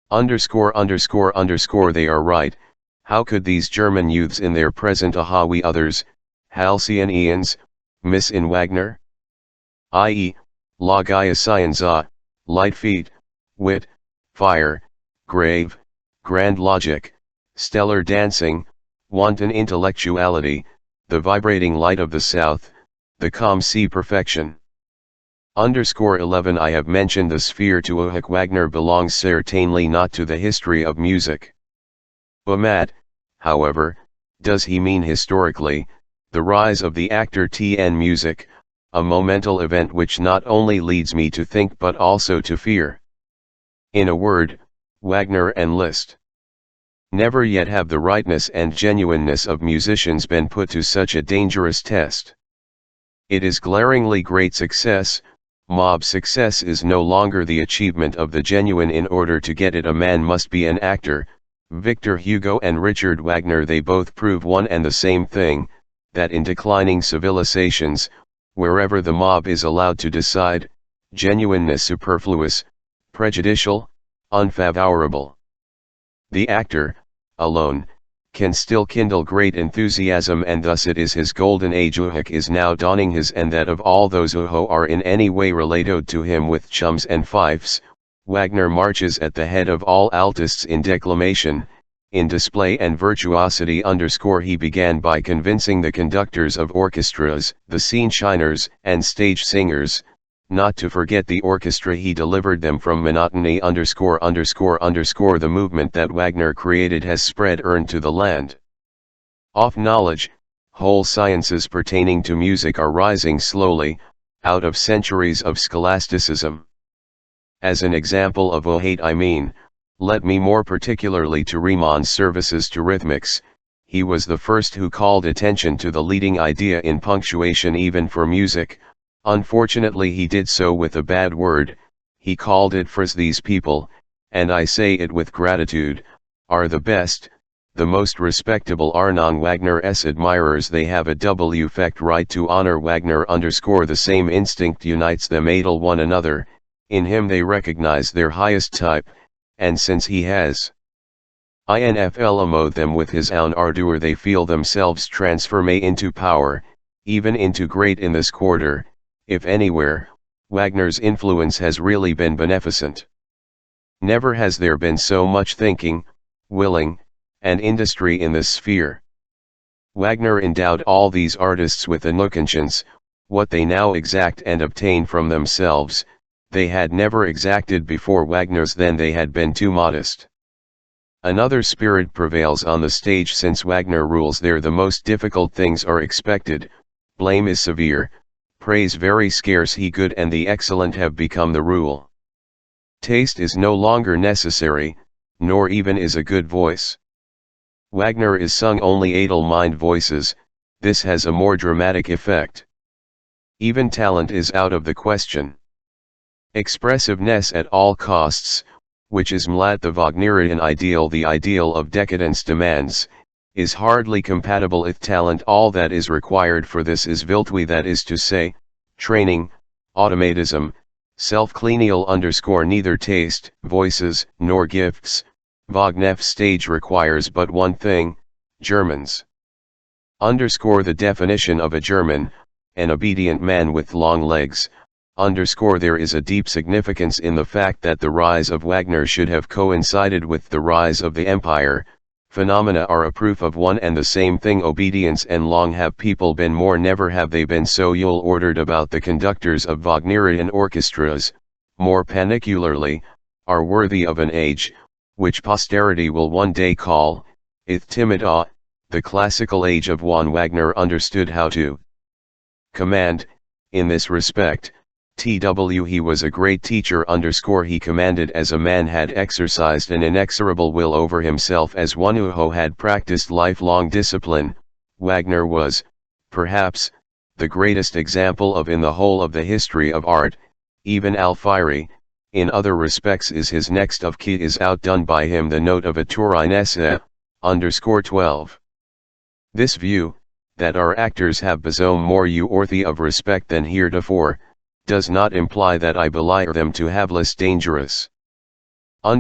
They are right. How could these German youths in their present we others, halcyon Ians, miss in Wagner? I.e., la Gaia Scienza, light feet, wit, fire, grave, grand logic, stellar dancing, wanton intellectuality, the vibrating light of the south, the calm sea perfection. 11 I have mentioned the sphere to Wagner belongs certainly not to the history of music. However, does he mean historically, the rise of the actor TN music, a momental event which not only leads me to think but also to fear. In a word, Wagner and Liszt. Never yet have the rightness and genuineness of musicians been put to such a dangerous test. It is glaringly great success. Mob success is no longer the achievement of the genuine. In order to get it a man must be an actor. Victor Hugo and Richard Wagner, they both prove one and the same thing, that in declining civilizations, wherever the mob is allowed to decide, genuineness superfluous, prejudicial, unfavorable. The actor, alone, can still kindle great enthusiasm, and thus it is his golden age is now dawning, his and that of all those who are in any way related to him with chums and fifes. Wagner marches at the head of all altists in declamation, in display and virtuosity. He began by convincing the conductors of orchestras, the scene shiners, and stage singers, not to forget the orchestra. He delivered them from monotony. The movement that Wagner created has spread to the land. Off knowledge, whole sciences pertaining to music are rising slowly, out of centuries of scholasticism. As an example of hate let me more particularly to Riemann's services to rhythmics. He was the first who called attention to the leading idea in punctuation even for music. Unfortunately he did so with a bad word. He called it phrase. These people, and I say it with gratitude, are the best, the most respectable among Wagner's admirers. They have a double effect right to honor Wagner. The same instinct unites them. Adel one another, in him they recognize their highest type, and since he has inflamed them with his own ardor, they feel themselves transformed into power, even into great. In this quarter, if anywhere, Wagner's influence has really been beneficent. Never has there been so much thinking, willing, and industry in this sphere. Wagner endowed all these artists with a conscience. What they now exact and obtain from themselves, they had never exacted before Wagner's. Then they had been too modest. Another spirit prevails on the stage since Wagner rules there. The most difficult things are expected, blame is severe, praise very scarce. He good and the excellent have become the rule. Taste is no longer necessary, nor even is a good voice. Wagner is sung only idle mind voices. This has a more dramatic effect. Even talent is out of the question. Expressiveness at all costs, which is the Wagnerian ideal, the ideal of decadence demands, is hardly compatible with talent. All that is required for this is Wildtwe, that is to say, training, automatism, self-cleanial. Neither taste, voices, nor gifts. Wagner's stage requires but one thing, Germans. The definition of a German, an obedient man with long legs. There is a deep significance in the fact that the rise of Wagner should have coincided with the rise of the empire. Phenomena are a proof of one and the same thing. Obedience and long have people been more, never have they been so ill ordered about. The conductors of Wagnerian orchestras, more particularly, are worthy of an age, which posterity will one day call, ith timid awe, the classical age of Johann Wagner. Understood how to command, in this respect. He was a great teacher. He commanded as a man had exercised an inexorable will over himself, as one who had practiced lifelong discipline. Wagner was, perhaps, the greatest example of in the whole of the history of art. Even Alfieri, in other respects, is his next of kin, is outdone by him. The note of a Turinese, _12. This view, that our actors have become more worthy of respect than heretofore, does not imply that I belie them to have less dangerous. But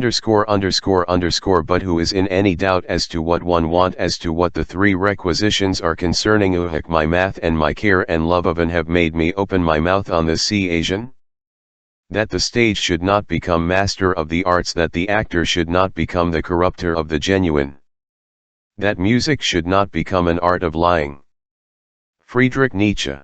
who is in any doubt as to what one want, as to what the three requisitions are concerning my math and my care and love of, and have made me open my mouth on this occasion? That the stage should not become master of the arts, that the actor should not become the corrupter of the genuine. That music should not become an art of lying. Friedrich Nietzsche.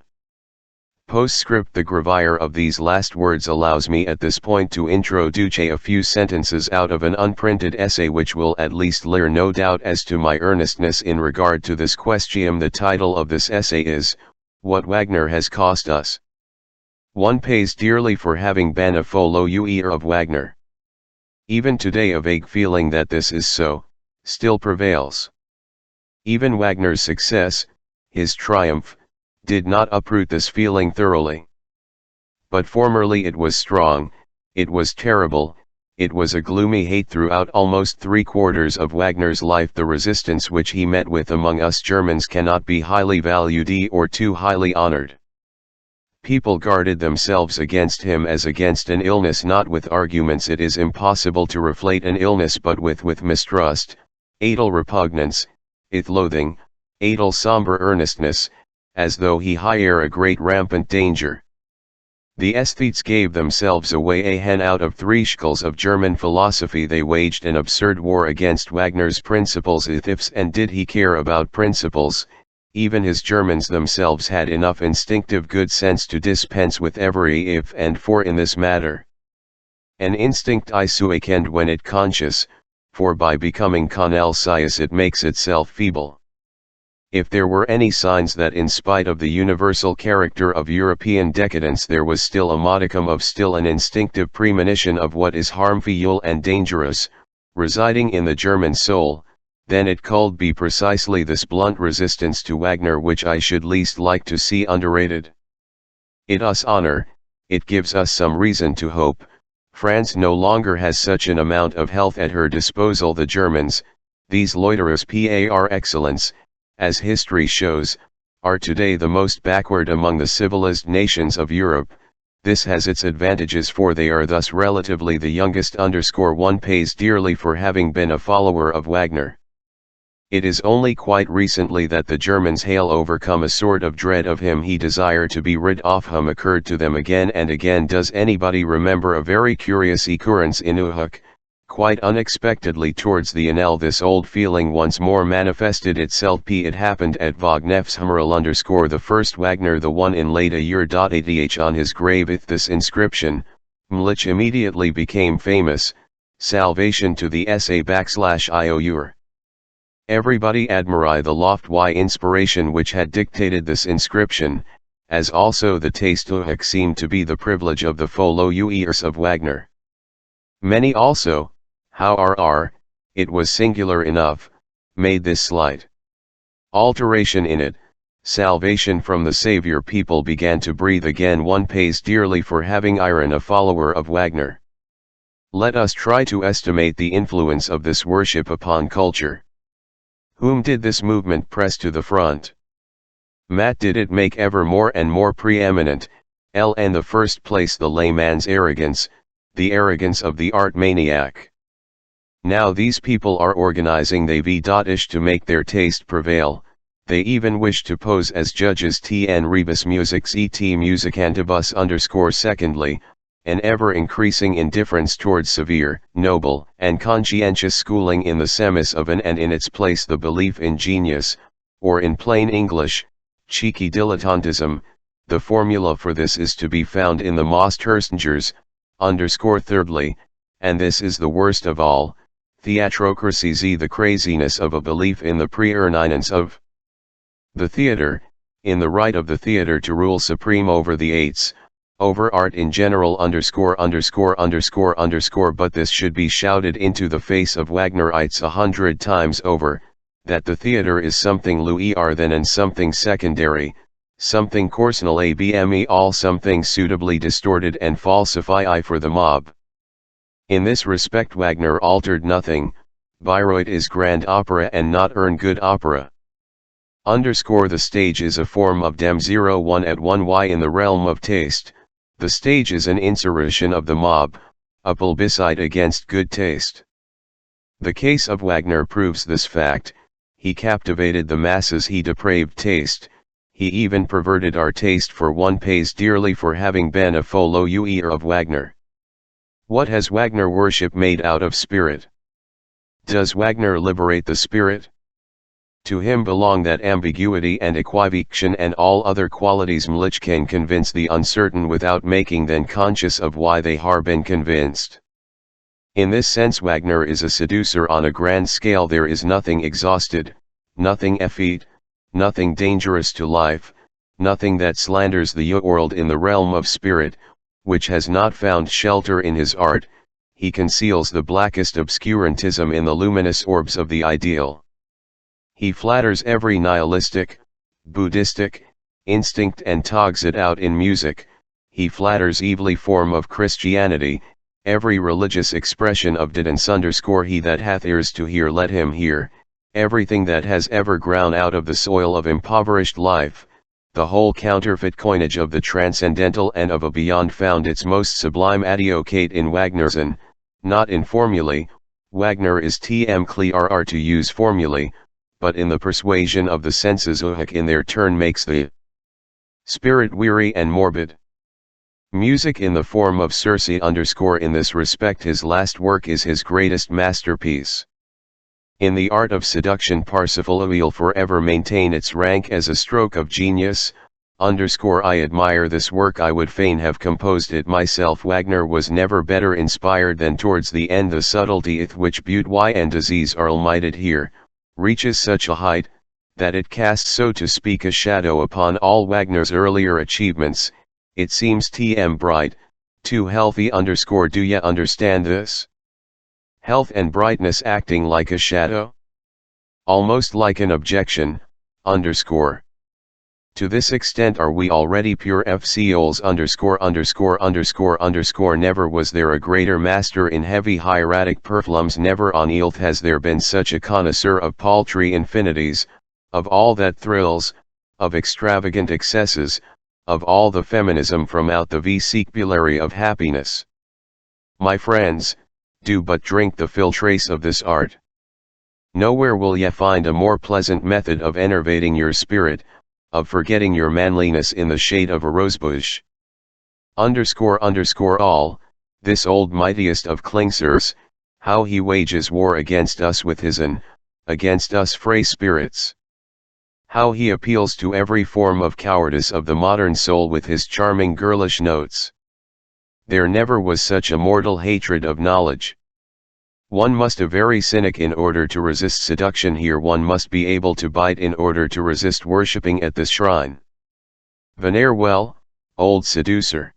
Postscript. The gravure of these last words allows me at this point to introduce a few sentences out of an unprinted essay which will at least lay no doubt as to my earnestness in regard to this question. The title of this essay is, What Wagner Has Cost Us. One pays dearly for having been a follower of Wagner. Even today a vague feeling that this is so, still prevails. Even Wagner's success, his triumph, did not uproot this feeling thoroughly. But formerly it was strong, it was terrible, it was a gloomy hate throughout almost 3/4 of Wagner's life. The resistance which he met with among us Germans cannot be highly valued or too highly honored. People guarded themselves against him as against an illness, not with arguments. It is impossible to reflate an illness but with mistrust, idle repugnance, ith loathing, idle somber earnestness, as though he hiere a great rampant danger. The aesthetes gave themselves away a hen out of 3 schools of German philosophy. They waged an absurd war against Wagner's principles. Ifs and did he care about principles? Even his Germans themselves had enough instinctive good sense to dispense with every if and for in this matter. An instinct is awakened when it conscious, for by becoming conscious it makes itself feeble. If there were any signs that in spite of the universal character of European decadence there was still a modicum of still an instinctive premonition of what is harmful and dangerous, residing in the German soul, then it could be precisely this blunt resistance to Wagner which I should least like to see underrated. It us honor, it gives us some reason to hope. France no longer has such an amount of health at her disposal. The Germans, these loiterers par excellence, as history shows, are today the most backward among the civilized nations of Europe. This has its advantages, for they are thus relatively the youngest. One pays dearly for having been a follower of Wagner. It is only quite recently that the Germans hail overcome a sort of dread of him. He desire to be rid of him occurred to them again and again. Does anybody remember a very curious occurrence in Uhuk? Quite unexpectedly towards the end this old feeling once more manifested itself. It happened at Wagnef's Hummerl the first Wagner the one in late a year. Ath on his grave if this inscription, Mlich immediately became famous, salvation to the SA /IOUR. Everybody admire the lofty inspiration which had dictated this inscription, as also the taste Uhuk seemed to be the privilege of the followers of Wagner. Many also, however, it was singular enough, made this slight alteration in it, salvation from the Saviour. People began to breathe again. One pays dearly for having been a follower of Wagner. Let us try to estimate the influence of this worship upon culture. Whom did this movement press to the front? Matt did it make ever more and more preeminent. In the first place the layman's arrogance, the arrogance of the art maniac. Now these people are organizing they wish to make their taste prevail, they even wish to pose as judges. Tn rebus musics et musicantibus. Secondly, an ever-increasing indifference towards severe, noble, and conscientious schooling in the semis of and in its place the belief in genius, or in plain English, cheeky dilettantism. The formula for this is to be found in the Mosthurstengers. Thirdly, and this is the worst of all, theatrocracy, the craziness of a belief in the preeminence of the theater, in the right of the theater to rule supreme over the eights, over art in general. But this should be shouted into the face of Wagnerites 100 times over, that the theater is something lower than and something secondary, something coarsenal abme all something suitably distorted and falsify for the mob. In this respect Wagner altered nothing. Bayreuth is grand opera and not good opera. The stage is a form of dem 01 at 1y in the realm of taste. The stage is an insurrection of the mob, a plebiscite against good taste. The case of Wagner proves this fact. He captivated the masses, he depraved taste, he even perverted our taste, for one pays dearly for having been a follower of Wagner. What has Wagner worship made out of spirit? Does Wagner liberate the spirit? To him belong that ambiguity and equivocation and all other qualities Mlich can convince the uncertain without making them conscious of why they have been convinced. In this sense Wagner is a seducer on a grand scale. There is nothing exhausted, nothing effete, nothing dangerous to life, nothing that slanders the world in the realm of spirit, which has not found shelter in his art. He conceals the blackest obscurantism in the luminous orbs of the ideal. He flatters every nihilistic, Buddhistic, instinct and togs it out in music. He flatters every form of Christianity, every religious expression of didn't. He that hath ears to hear let him hear. Everything that has ever grown out of the soil of impoverished life, the whole counterfeit coinage of the transcendental and of a beyond found its most sublime advocate in Wagnerism, not in formulae. Wagner is clear to use formulae, but in the persuasion of the senses. Uhuk in their turn makes the spirit weary and morbid. Music in the form of Circe _ in this respect his last work is his greatest masterpiece. In the art of seduction Parsifal will forever maintain its rank as a stroke of genius, I admire this work, I would fain have composed it myself. Wagner was never better inspired than towards the end. The subtlety with which beauty and disease are almighted here, reaches such a height, that it casts so to speak a shadow upon all Wagner's earlier achievements. It seems too bright, too healthy _ do ya understand this? Health and brightness acting like a shadow? Almost like an objection, _ To this extent are we already pure FCOs _ Never was there a greater master in heavy hieratic perfumes, never on earth has there been such a connoisseur of paltry infinities, of all that thrills, of extravagant excesses, of all the feminism from out the vesiculary of happiness. My friends, do but drink the filtrace of this art. Nowhere will ye find a more pleasant method of enervating your spirit, of forgetting your manliness in the shade of a rosebush. All, this old mightiest of Klingsers, how he wages war against us with his against us frey spirits. How he appeals to every form of cowardice of the modern soul with his charming girlish notes. There never was such a mortal hatred of knowledge. One must be a very cynic in order to resist seduction here, one must be able to bite in order to resist worshipping at this shrine. Veneer well, old seducer.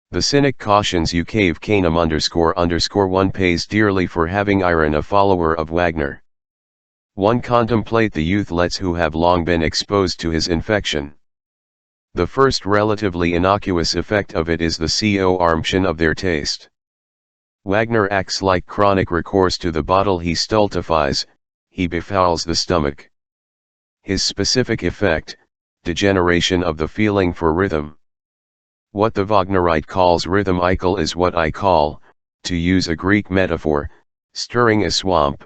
The cynic cautions you cave canum _ one pays dearly for having iron a follower of Wagner. One contemplate the youthlets who have long been exposed to his infection. The first relatively innocuous effect of it is the coarmtion of their taste. Wagner acts like chronic recourse to the bottle, he stultifies, he befouls the stomach. His specific effect, degeneration of the feeling for rhythm. What the Wagnerite calls rhythmical is what I call, to use a Greek metaphor, stirring a swamp.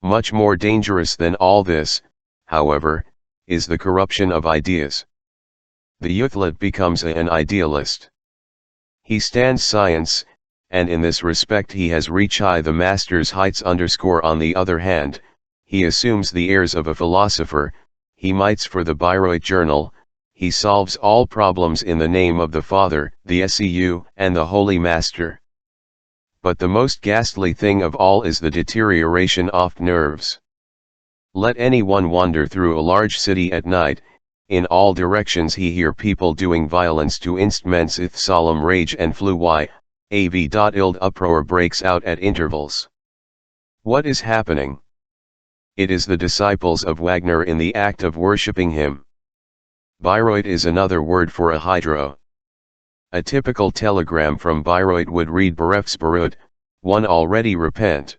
Much more dangerous than all this, however, is the corruption of ideas. The youthlet becomes an idealist. He stands science, and in this respect he has reached the master's heights _ on the other hand, he assumes the airs of a philosopher, he mites for the Bayreuth Journal, he solves all problems in the name of the Father, the SEU, and the Holy Master. But the most ghastly thing of all is the deterioration of nerves. Let anyone wander through a large city at night, in all directions he hear people doing violence to instruments with solemn rage and flew AV. Uproar breaks out at intervals. What is happening? It is the disciples of Wagner in the act of worshipping him. Bayreuth is another word for a hydro. A typical telegram from Bayreuth would read Berufsverbot, one already repent.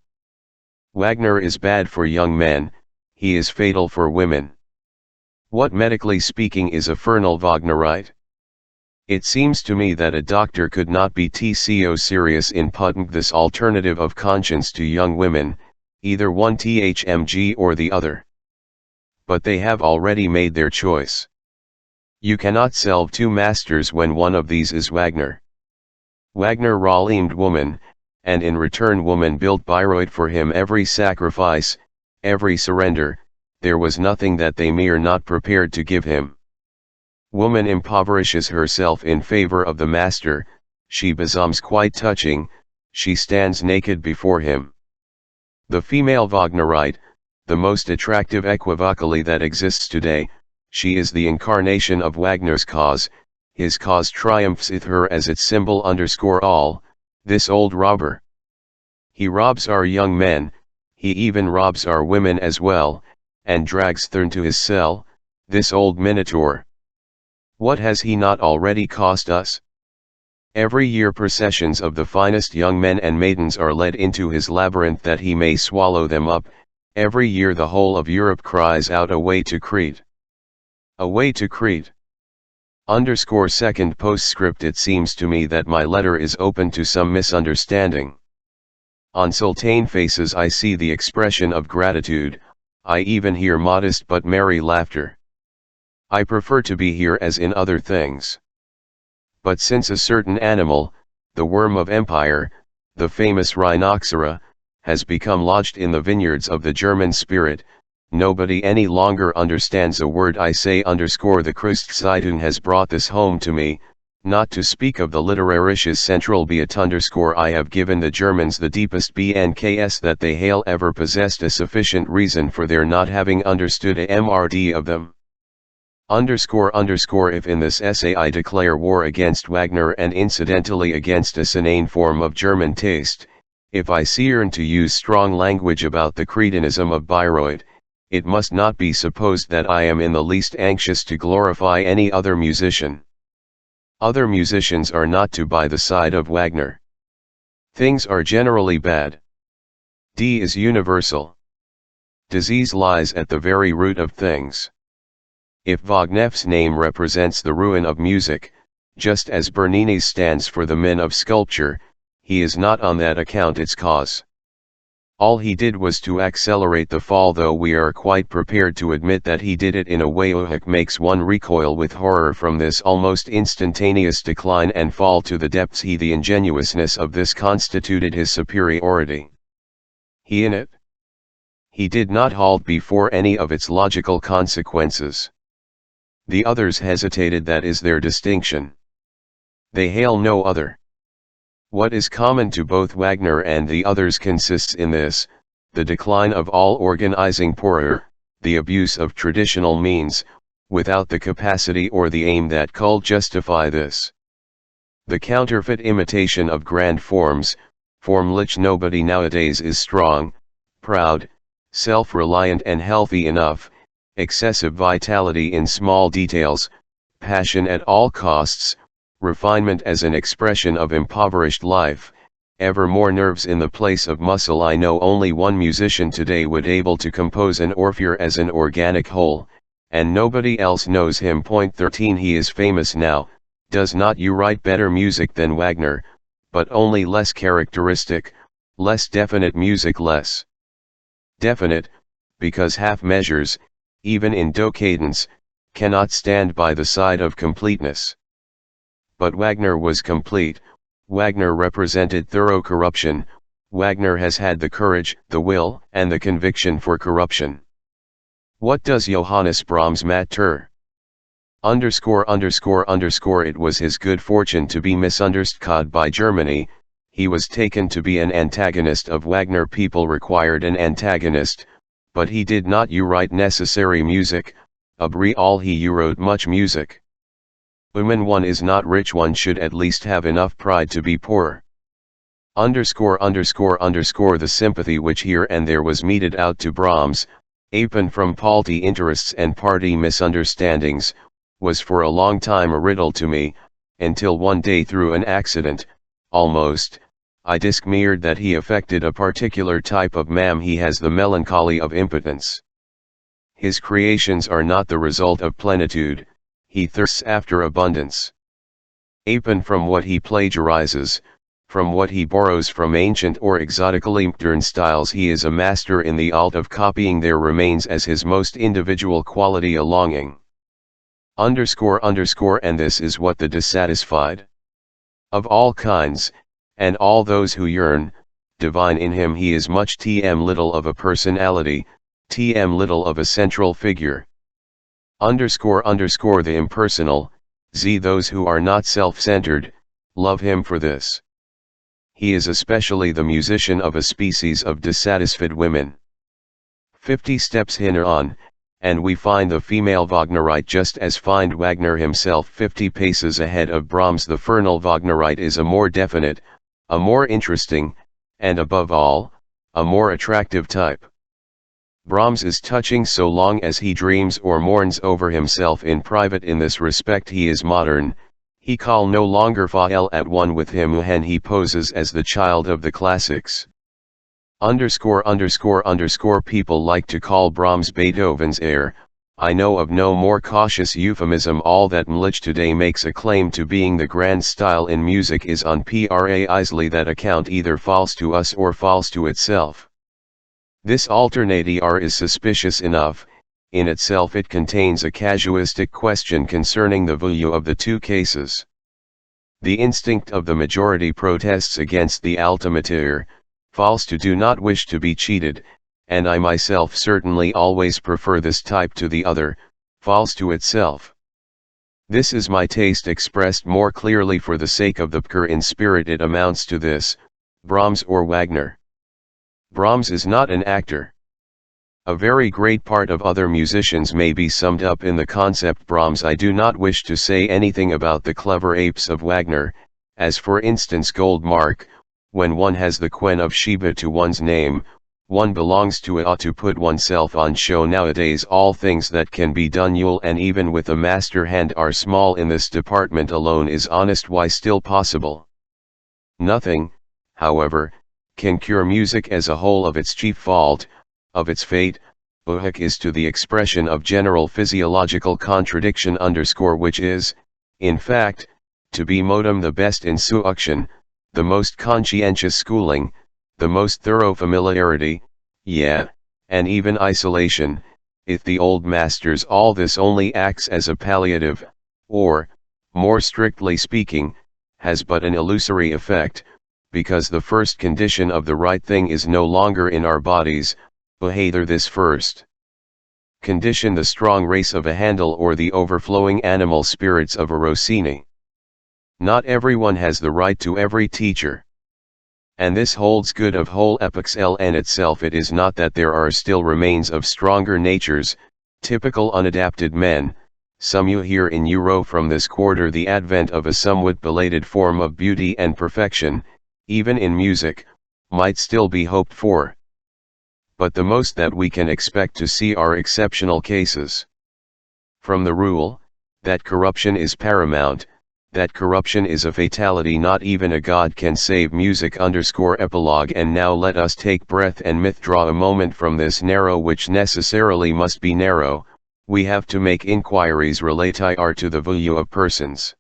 Wagner is bad for young men, he is fatal for women. What medically speaking is a fernal Wagnerite? It seems to me that a doctor could not be so serious in putting this alternative of conscience to young women, either one thmg or the other. But they have already made their choice. You cannot salve two masters when one of these is Wagner. Wagner redeemed woman, and in return woman built Bayreuth for him. Every sacrifice, every surrender, there was nothing that they were not prepared to give him. Woman impoverishes herself in favor of the master, she becomes quite touching, she stands naked before him. The female Wagnerite, the most attractive equivocally that exists today, she is the incarnation of Wagner's cause, his cause triumphs with her as its symbol _ all, this old robber. He robs our young men, he even robs our women as well, and drags them to his cell, this old minotaur. What has he not already cost us? Every year processions of the finest young men and maidens are led into his labyrinth that he may swallow them up. Every year the whole of Europe cries out, away to Crete. Away to Crete. Second postscript. It seems to me that my letter is open to some misunderstanding. On sultane faces I see the expression of gratitude, I even hear modest but merry laughter. I prefer to be here as in other things. But since a certain animal, the worm of empire, the famous Rhinoxera, has become lodged in the vineyards of the German spirit, nobody any longer understands a word I say. The Christzeitung has brought this home to me, not to speak of the Literarisches Zentralblatt. I have given the Germans the deepest BNKS that they hail ever possessed a sufficient reason for their not having understood a MRD of them. If in this essay I declare war against Wagner and incidentally against a sane form of German taste, if I yearn to use strong language about the cretinism of Bayreuth, it must not be supposed that I am in the least anxious to glorify any other musician. Other musicians are not to by the side of Wagner. Things are generally bad. D is universal. Disease lies at the very root of things. If Wagner's name represents the ruin of music, just as Bernini's stands for the men of sculpture, he is not on that account its cause. All he did was to accelerate the fall, though we are quite prepared to admit that he did it in a way that makes one recoil with horror from this almost instantaneous decline and fall to the depths. The ingenuousness of this constituted his superiority. He did not halt before any of its logical consequences. The others hesitated, that is their distinction. They hail no other. What is common to both Wagner and the others consists in this: the decline of all organizing power, the abuse of traditional means, without the capacity or the aim that could justify this. The counterfeit imitation of grand forms, from which nobody nowadays is strong, proud, self-reliant and healthy enough, excessive vitality in small details, passion at all costs, refinement as an expression of impoverished life, ever more nerves in the place of muscle. I know only one musician today would able to compose an Orpheus as an organic whole, and nobody else knows him. 13 He is famous now, does not you write better music than Wagner, but only less characteristic, less definite music, less definite, because half measures, even in do cadence, cannot stand by the side of completeness. But Wagner was complete. Wagner represented thorough corruption. Wagner has had the courage, the will, and the conviction for corruption. What does Johannes Brahms matter? It was his good fortune to be misunderstood by Germany. He was taken to be an antagonist of Wagner. People required an antagonist, but he did not write necessary music. Abri all he wrote much music. When one is not rich, one should at least have enough pride to be poor. The sympathy which here and there was meted out to Brahms, apart from party interests and party misunderstandings, was for a long time a riddle to me, until one day through an accident, almost, I discovered that he affected a particular type of man. He has the melancholy of impotence. His creations are not the result of plenitude, he thirsts after abundance. Apart from what he plagiarizes, from what he borrows from ancient or exotically modern styles, he is a master in the art of copying. There remains as his most individual quality a longing. And this is what the dissatisfied of all kinds, and all those who yearn, divine in him. He is much little of a personality, little of a central figure. The impersonal, those who are not self-centered, love him for this. He is especially the musician of a species of dissatisfied women. 50 steps on, and we find the female Wagnerite just as find Wagner himself 50 paces ahead of Brahms. The female Wagnerite is a more definite, a more interesting, and above all, a more attractive type. Brahms is touching so long as he dreams or mourns over himself in private. In this respect he is modern. He can no longer fall at one with him when he poses as the child of the classics. People like to call Brahms Beethoven's heir. I know of no more cautious euphemism. All that Mlich today makes a claim to being the grand style in music is on precisely that account either false to us or false to itself. This alternative is suspicious enough. In itself it contains a casuistic question concerning the value of the two cases. The instinct of the majority protests against the Altimeter, false to do not wish to be cheated, and I myself certainly always prefer this type to the other, false to itself. This is my taste expressed more clearly for the sake of the pure in spirit. It amounts to this: Brahms or Wagner. Brahms is not an actor. A very great part of other musicians may be summed up in the concept Brahms. I do not wish to say anything about the clever apes of Wagner, as for instance Goldmark. When one has the Queen of Sheba to one's name, one belongs to it. Ought to put oneself on show nowadays. All things that can be done you'll and even with a master hand are small in this department alone is honest. Why still possible? Nothing, however, can cure music as a whole of its chief fault, of its fate. Uhak is to the expression of general physiological contradiction which is, in fact, to be modem the best instruction, the most conscientious schooling, the most thorough familiarity, and even isolation. If the old masters, all this only acts as a palliative, or, more strictly speaking, has but an illusory effect, because the first condition of the right thing is no longer in our bodies, either this first condition the strong race of a Handel or the overflowing animal spirits of a Rossini. Not everyone has the right to every teacher. And this holds good of whole epochs. In itself it is not that there are still remains of stronger natures, typical unadapted men. Some you hear in Europe from this quarter the advent of a somewhat belated form of beauty and perfection, even in music, might still be hoped for. But the most that we can expect to see are exceptional cases. From the rule, that corruption is paramount, that corruption is a fatality, not even a god can save music. Epilogue. And now let us take breath and withdraw a moment from this narrow, which necessarily must be narrow. We have to make inquiries relative to the value of persons.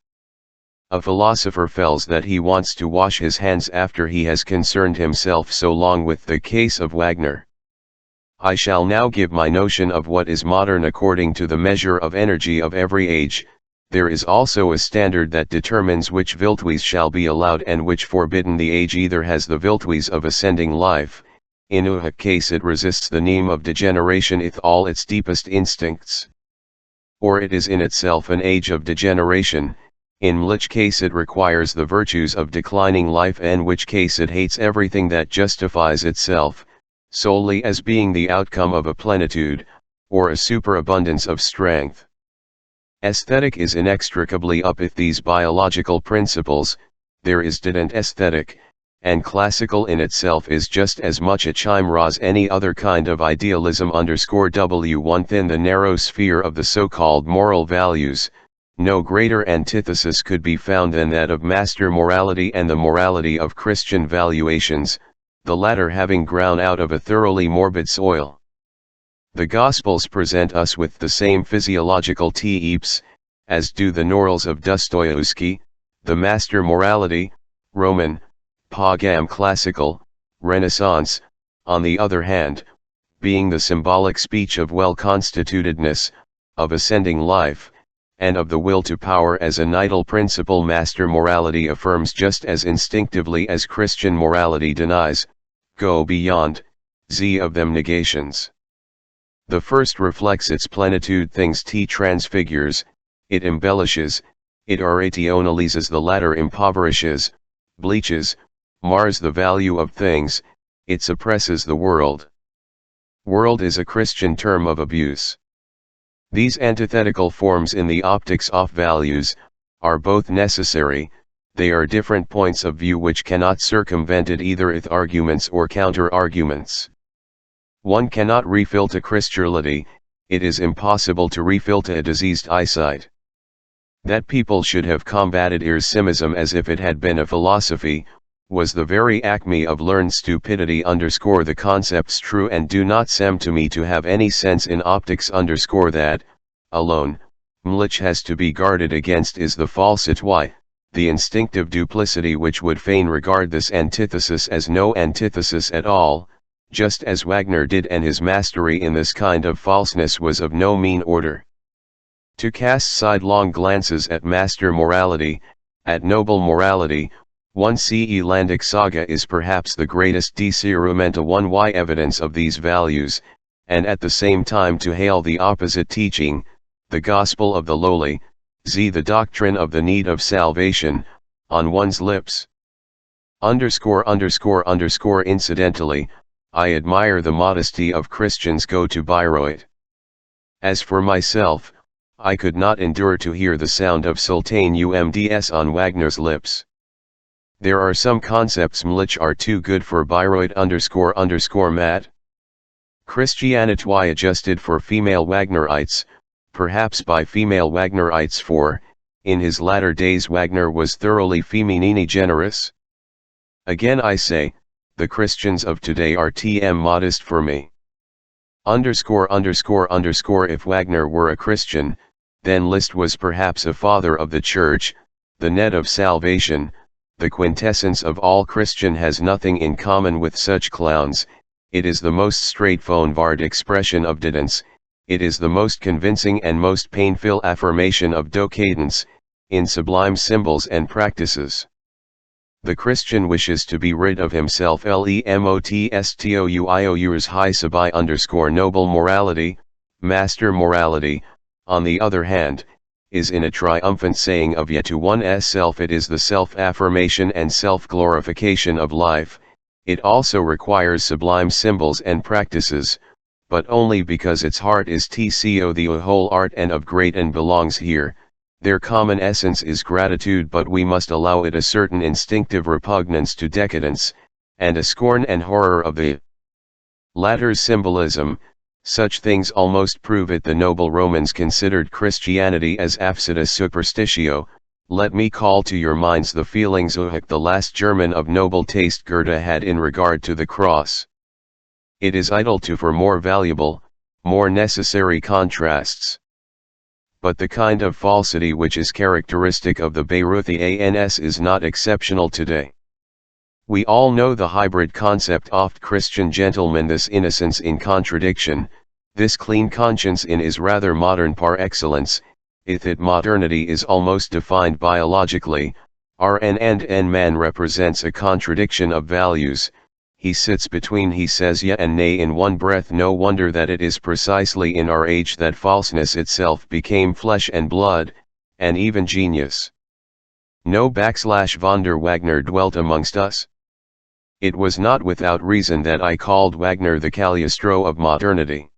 A philosopher feels that he wants to wash his hands after he has concerned himself so long with the case of Wagner. I shall now give my notion of what is modern according to the measure of energy of every age. There is also a standard that determines which Viltwis shall be allowed and which forbidden. The age either has the Viltwis of ascending life, in a case it resists the name of degeneration with all its deepest instincts, or it is in itself an age of degeneration, in which case it requires the virtues of declining life, in which case it hates everything that justifies itself, solely as being the outcome of a plenitude, or a superabundance of strength. Aesthetic is inextricably up with these biological principles. There is didn't aesthetic, and classical in itself is just as much a chimera as any other kind of idealism. W1 Within the narrow sphere of the so-called moral values, no greater antithesis could be found than that of master morality and the morality of Christian valuations, the latter having ground out of a thoroughly morbid soil. The Gospels present us with the same physiological types, as do the Norals of Dostoevsky, the master morality, Roman, Pogam classical, Renaissance, on the other hand, being the symbolic speech of well-constitutedness, of ascending life, and of the will to power as an idle principle. Master morality affirms just as instinctively as Christian morality denies, go beyond, of them negations. The first reflects its plenitude, things transfigures, it embellishes, it rationalizes. The latter impoverishes, bleaches, mars the value of things, it suppresses the world. World is a Christian term of abuse. These antithetical forms in the optics of values, are both necessary. They are different points of view which cannot circumvent it either with arguments or counter-arguments. One cannot refilter Christianity, it is impossible to refilter a diseased eyesight. That people should have combated irsimism as if it had been a philosophy, was the very acme of learned stupidity. The concepts true and do not seem to me to have any sense in optics. That, alone, which has to be guarded against is the falsity, the instinctive duplicity which would fain regard this antithesis as no antithesis at all, just as Wagner did, and his mastery in this kind of falseness was of no mean order. To cast sidelong glances at master morality, At noble morality, 1 CE Landic saga is perhaps the greatest discernimenta 1y evidence of these values, and at the same time to hail the opposite teaching, the gospel of the lowly, the doctrine of the need of salvation, on one's lips. Incidentally, I admire the modesty of Christians go to Bayreuth. As for myself, I could not endure to hear the sound of Sultan UMDS on Wagner's lips. There are some concepts which are too good for Bayreuth __Matt. Christianity adjusted for female Wagnerites, perhaps by female Wagnerites for, in his latter days Wagner was thoroughly feminine generous. Again I say, the Christians of today are modest for me. If Wagner were a Christian, then Liszt was perhaps a father of the Church, the net of salvation, the quintessence of all Christian has nothing in common with such clowns, it is the most straightforward expression of decadence, it is the most convincing and most painful affirmation of decadence, in sublime symbols and practices. The Christian wishes to be rid of himself lemotstoious high sabai _noble morality, master morality, on the other hand, is in a triumphant saying of yet to one's self it is the self-affirmation and self-glorification of life, it also requires sublime symbols and practices, but only because its heart is the whole art and of great and belongs here. Their common essence is gratitude, but we must allow it a certain instinctive repugnance to decadence, and a scorn and horror of the latter's symbolism. Such things almost prove it. The noble Romans considered Christianity as absurdus superstitio. Let me call to your minds the feelings the last German of noble taste Goethe had in regard to the cross. It is idle to for more valuable, more necessary contrasts. But the kind of falsity which is characteristic of the Bayreuthians is not exceptional today. We all know the hybrid concept oft Christian gentlemen, this innocence in contradiction, this clean conscience in is rather modern par excellence, that modernity is almost defined biologically, Rn and N man represents a contradiction of values, he sits between he says yea and nay in one breath. No wonder that it is precisely in our age that falseness itself became flesh and blood, and even genius. No /Wonder Wagner dwelt amongst us. It was not without reason that I called Wagner the Cagliostro of modernity.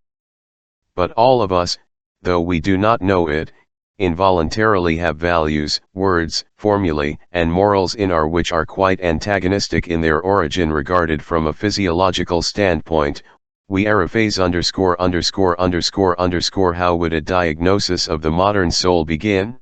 But all of us, though we do not know it, involuntarily have values, words, formulae, and morals in our which are quite antagonistic in their origin. Regarded from a physiological standpoint, we __ how would a diagnosis of the modern soul begin?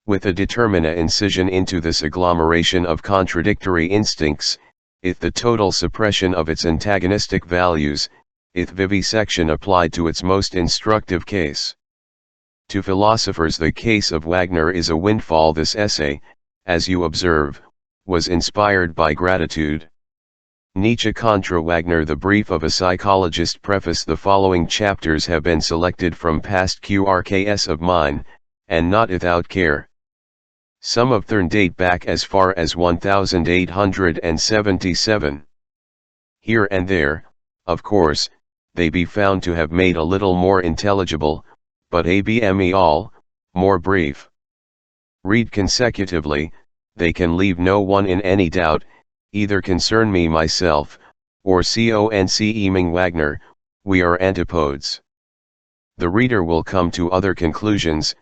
With a determinate incision into this agglomeration of contradictory instincts, the total suppression of its antagonistic values, vivisection applied to its most instructive case. To philosophers the case of Wagner is a windfall. This essay, as you observe, was inspired by gratitude. Nietzsche contra Wagner, the brief of a psychologist. Preface: the following chapters have been selected from past QRKs of mine, and not without care. Some of them date back as far as 1877. Here and there, of course, they be found to have made a little more intelligible, but abme all, more brief. Read consecutively, they can leave no one in any doubt, either concern me myself, or conce Ming Wagner, we are antipodes. The reader will come to other conclusions,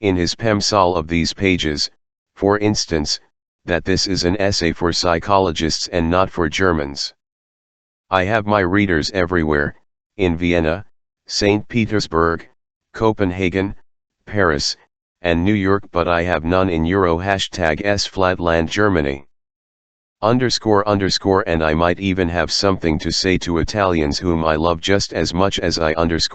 in his pemsal of these pages, for instance, that this is an essay for psychologists and not for Germans. I have my readers everywhere, in Vienna, St. Petersburg, Copenhagen, Paris, and New York, but I have none in #s flatland Germany. And I might even have something to say to Italians whom I love just as much as I quisque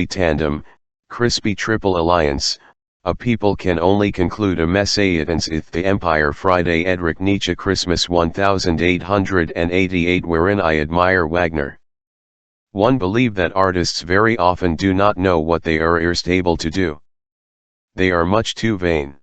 tandem, crispy triple alliance, a people can only conclude a messiatance if the Empire. Friday Friedrich Nietzsche Christmas 1888, wherein I admire Wagner. One believe that artists very often do not know what they are erst able to do. they are much too vain.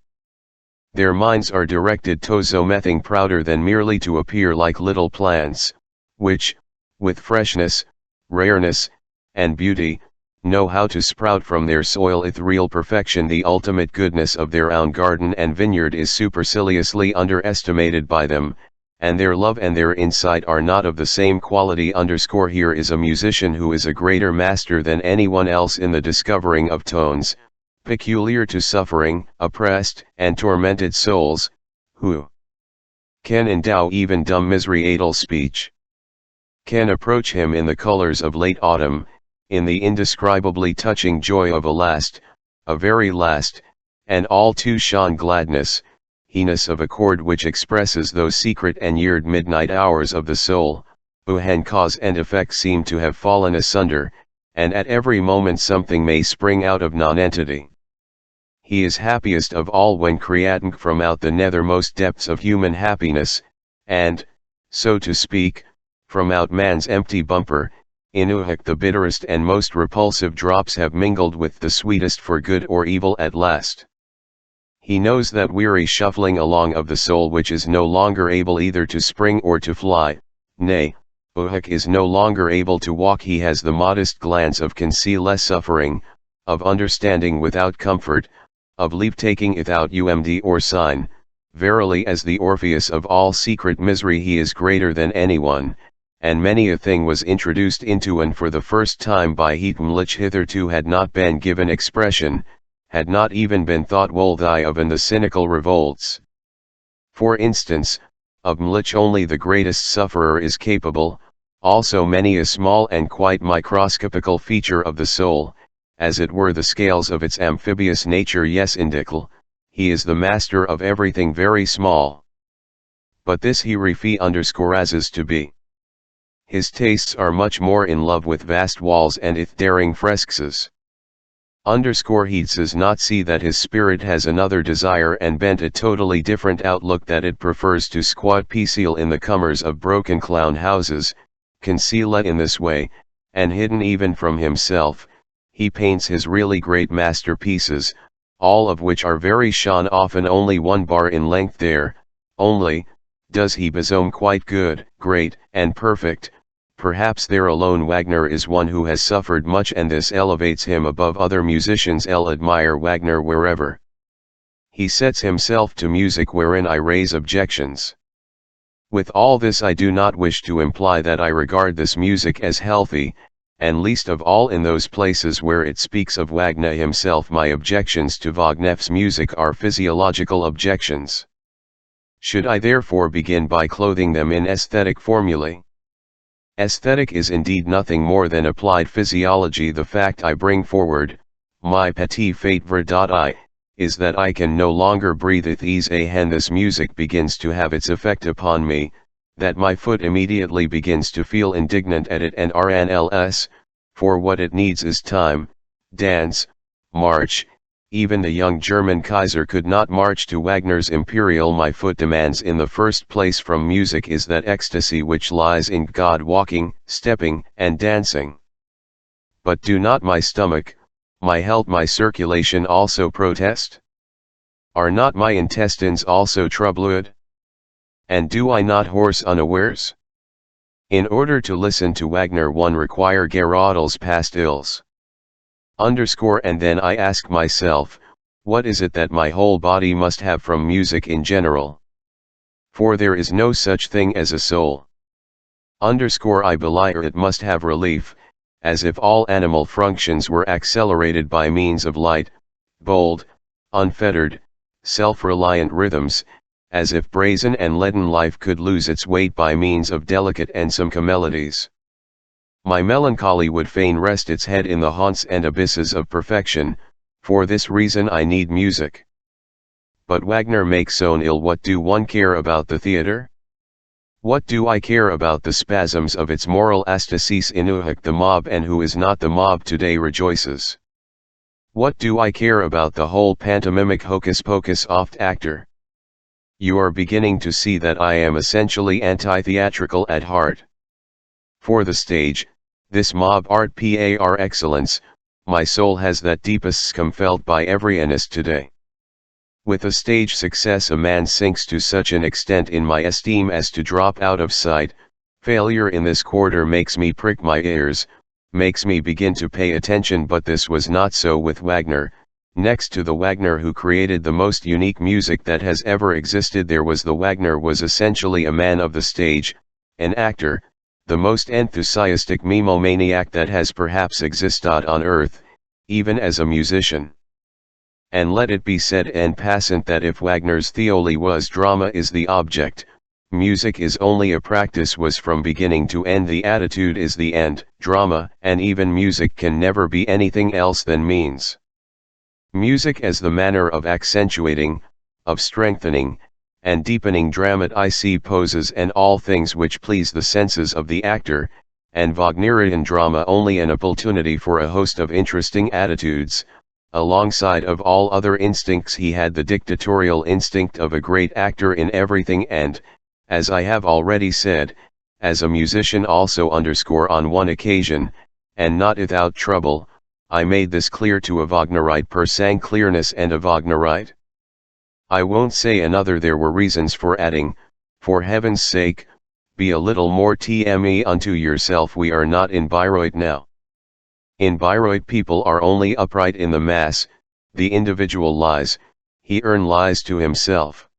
Their minds are directed to something prouder than merely to appear like little plants, which, with freshness, rareness, and beauty, know how to sprout from their soil ethereal perfection. The ultimate goodness of their own garden and vineyard is superciliously underestimated by them, and their love and their insight are not of the same quality. Here is a musician who is a greater master than anyone else in the discovering of tones, peculiar to suffering, oppressed, and tormented souls, who can endow even dumb misery idle speech, can approach him in the colors of late autumn, in the indescribably touching joy of a very last, and all too shone gladness, heeness of accord which expresses those secret and yeared midnight hours of the soul, when cause and effect seem to have fallen asunder, and at every moment something may spring out of nonentity. He is happiest of all when creating from out the nethermost depths of human happiness, and, so to speak, from out man's empty bumper, in the bitterest and most repulsive drops have mingled with the sweetest for good or evil at last. He knows that weary shuffling along of the soul which is no longer able either to spring or to fly, nay, is no longer able to walk. He has the modest glance of conceal suffering, of understanding without comfort, of leave-taking without umd or sign. Verily, as the Orpheus of all secret misery, he is greater than anyone, and many a thing was introduced into and for the first time by him which hitherto had not been given expression, had not even been thought worthy of in the cynical revolts. For instance, of which only the greatest sufferer is capable, also many a small and quite microscopical feature of the soul, as it were the scales of its amphibious nature. Yes, indical, he is the master of everything very small. But this he refi_as to be. His tastes are much more in love with vast walls and ith daring fresques. He does not see that his spirit has another desire and bent a totally different outlook, that it prefers to squat peaceable in the comers of broken clown houses, concealed in this way, and hidden even from himself. He paints his really great masterpieces, all of which are very shon, often only 1 bar in length. There, only, does he besown quite good, great, and perfect. Perhaps there alone Wagner is one who has suffered much, and this elevates him above other musicians. Admire Wagner wherever he sets himself to music wherein I raise objections. With all this I do not wish to imply that I regard this music as healthy, and least of all in those places where it speaks of Wagner himself. My objections to Wagner's music are physiological objections. Should I therefore begin by clothing them in aesthetic formulae? Aesthetic is indeed nothing more than applied physiology. The fact I bring forward, my petit fait verdad, is that I can no longer breathe at ease when this music begins to have its effect upon me, that my foot immediately begins to feel indignant at it and rnls, for what it needs is time, dance, march. Even the young German Kaiser could not march to Wagner's Imperial. My foot demands in the first place from music is that ecstasy which lies in God walking, stepping, and dancing. But do not my stomach, my health, my circulation also protest? Are not my intestines also troubled? And do I not hoarse unawares? In order to listen to Wagner one require Geraudel's past ills. And then I ask myself, what is it that my whole body must have from music in general? For there is no such thing as a soul. I belie it must have relief, as if all animal functions were accelerated by means of light, bold, unfettered, self-reliant rhythms, as if brazen and leaden life could lose its weight by means of delicate and some melodies. My melancholy would fain rest its head in the haunts and abysses of perfection. For this reason I need music. But Wagner makes so ill. What do one care about the theatre? What do I care about the spasms of its moral aesthesis in the mob, and who is not the mob today rejoices? What do I care about the whole pantomimic hocus-pocus oft actor? You are beginning to see that I am essentially anti-theatrical at heart. For the stage, this mob art par excellence, my soul has that deepest scum felt by every anist today. With a stage success a man sinks to such an extent in my esteem as to drop out of sight. Failure in this quarter makes me prick my ears, makes me begin to pay attention, but this was not so with Wagner. Next to the Wagner who created the most unique music that has ever existed, there was the Wagner was essentially a man of the stage, an actor, the most enthusiastic memomaniac that has perhaps existed on earth, even as a musician. And let it be said en passant that if Wagner's theory was drama is the object, music is only a practice, was from beginning to end the attitude is the end. Drama and even music can never be anything else than means. Music as the manner of accentuating, of strengthening, and deepening dramatic poses and all things which please the senses of the actor, and Wagnerian drama only an opportunity for a host of interesting attitudes. Alongside of all other instincts he had the dictatorial instinct of a great actor in everything, and, as I have already said, as a musician also underscore on one occasion, and not without trouble, I made this clear to a Wagnerite per sang clearness and a Wagnerite. I won't say another, there were reasons for adding, for heaven's sake, be a little more TME unto yourself, we are not in Bayreuth now. In Bayreuth people are only upright in the mass, the individual lies, he lies to himself.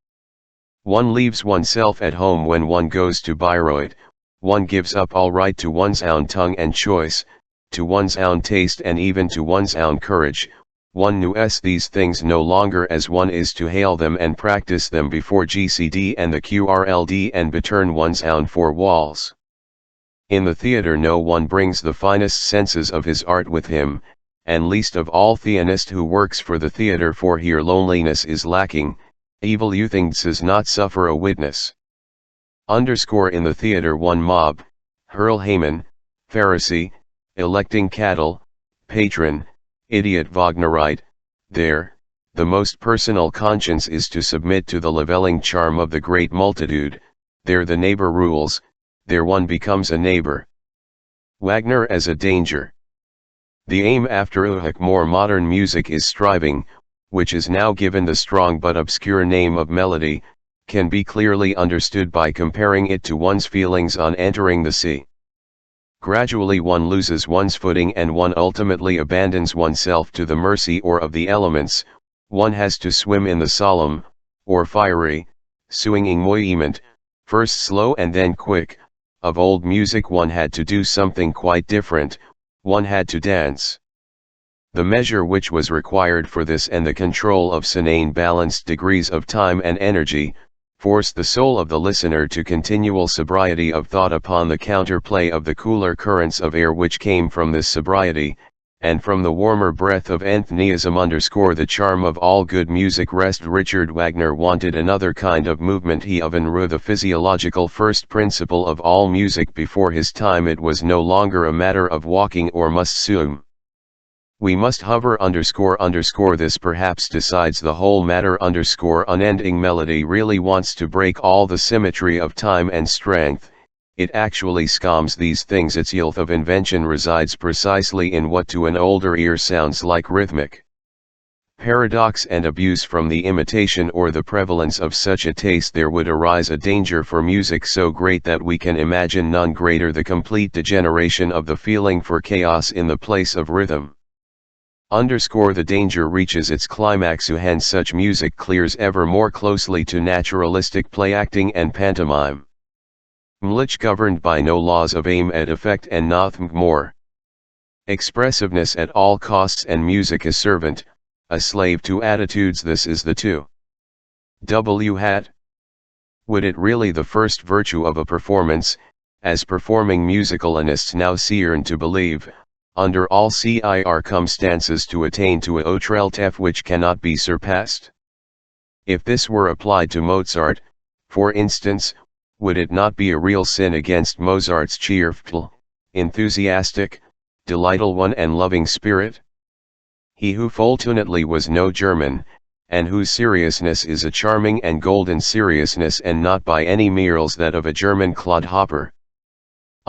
One leaves oneself at home when one goes to Bayreuth, one gives up all right to one's own tongue and choice, to one's own taste and even to one's own courage. One knows these things no longer as one is to hail them and practice them before GCD and the QRLD and beturn one's own four walls. In the theatre no one brings the finest senses of his art with him, and least of all theanist who works for the theatre, for here loneliness is lacking, evil youthings does not suffer a witness. Underscore in the theatre one mob, Hurl Haman, Pharisee, electing cattle, patron, idiot Wagnerite, there, the most personal conscience is to submit to the leveling charm of the great multitude, there the neighbor rules, there one becomes a neighbor. Wagner as a danger. The aim after more modern music is striving, which is now given the strong but obscure name of melody, can be clearly understood by comparing it to one's feelings on entering the sea. Gradually one loses one's footing and one ultimately abandons oneself to the mercy or of the elements. One has to swim in the solemn, or fiery, swinging movement, first slow and then quick. Of old music one had to do something quite different, one had to dance. The measure which was required for this and the control of sane balanced degrees of time and energy, forced the soul of the listener to continual sobriety of thought upon the counterplay of the cooler currents of air which came from this sobriety, and from the warmer breath of entheism. Underscore the charm of all good music. Rest Richard Wagner wanted another kind of movement. He knew the physiological first principle of all music before his time. It was no longer a matter of walking or must zoom. We must hover underscore this perhaps decides the whole matter. Underscore unending melody really wants to break all the symmetry of time and strength, it actually scums these things. Its youth of invention resides precisely in what to an older ear sounds like rhythmic paradox and abuse. From the imitation or the prevalence of such a taste there would arise a danger for music so great that we can imagine none greater, the complete degeneration of the feeling for chaos in the place of rhythm. Underscore the danger reaches its climax when such music clears ever more closely to naturalistic play acting and pantomime. Mlich governed by no laws of aim and effect and nothing more. Expressiveness at all costs and music a servant, a slave to attitudes. This is the 2W hat. Would it really the first virtue of a performance, as performing musicalists now yearn to believe, under all circumstances to attain to a autreltef which cannot be surpassed? If this were applied to Mozart, for instance, would it not be a real sin against Mozart's cheerful, enthusiastic, delightful one and loving spirit? He who fortunately was no German, and whose seriousness is a charming and golden seriousness and not by any means that of a German clodhopper.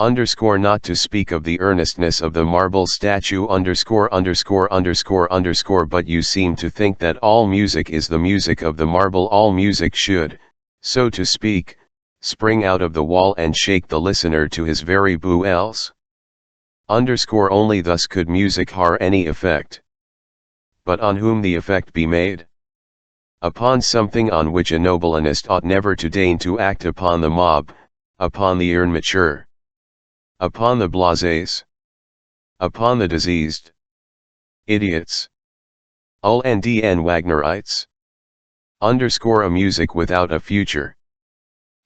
Underscore not to speak of the earnestness of the marble statue underscore underscore underscore underscore but you seem to think that all music is the music of the marble. All music should, so to speak, spring out of the wall and shake the listener to his very bowels. Underscore only thus could music har any effect. But on whom the effect be made? Upon something on which a nobleist ought never to deign to act, upon the mob, upon the immature, upon the blasés, upon the diseased, idiots, and Wagnerites. Underscore a music without a future.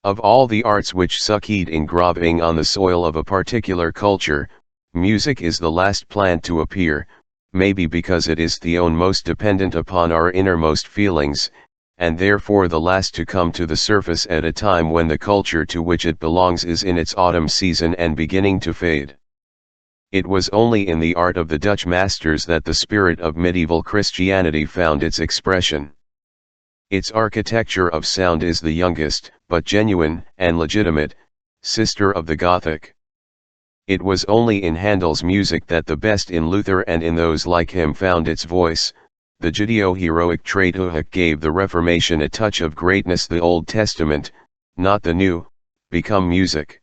Of all the arts which succeed in growing on the soil of a particular culture, music is the last plant to appear, maybe because it is the own most dependent upon our innermost feelings, and therefore the last to come to the surface at a time when the culture to which it belongs is in its autumn season and beginning to fade. It was only in the art of the Dutch masters that the spirit of medieval Christianity found its expression. Its architecture of sound is the youngest, but genuine and legitimate, sister of the Gothic. It was only in Handel's music that the best in Luther and in those like him found its voice. The Judeo-heroic trait gave the Reformation a touch of greatness. The Old Testament, not the New, become music.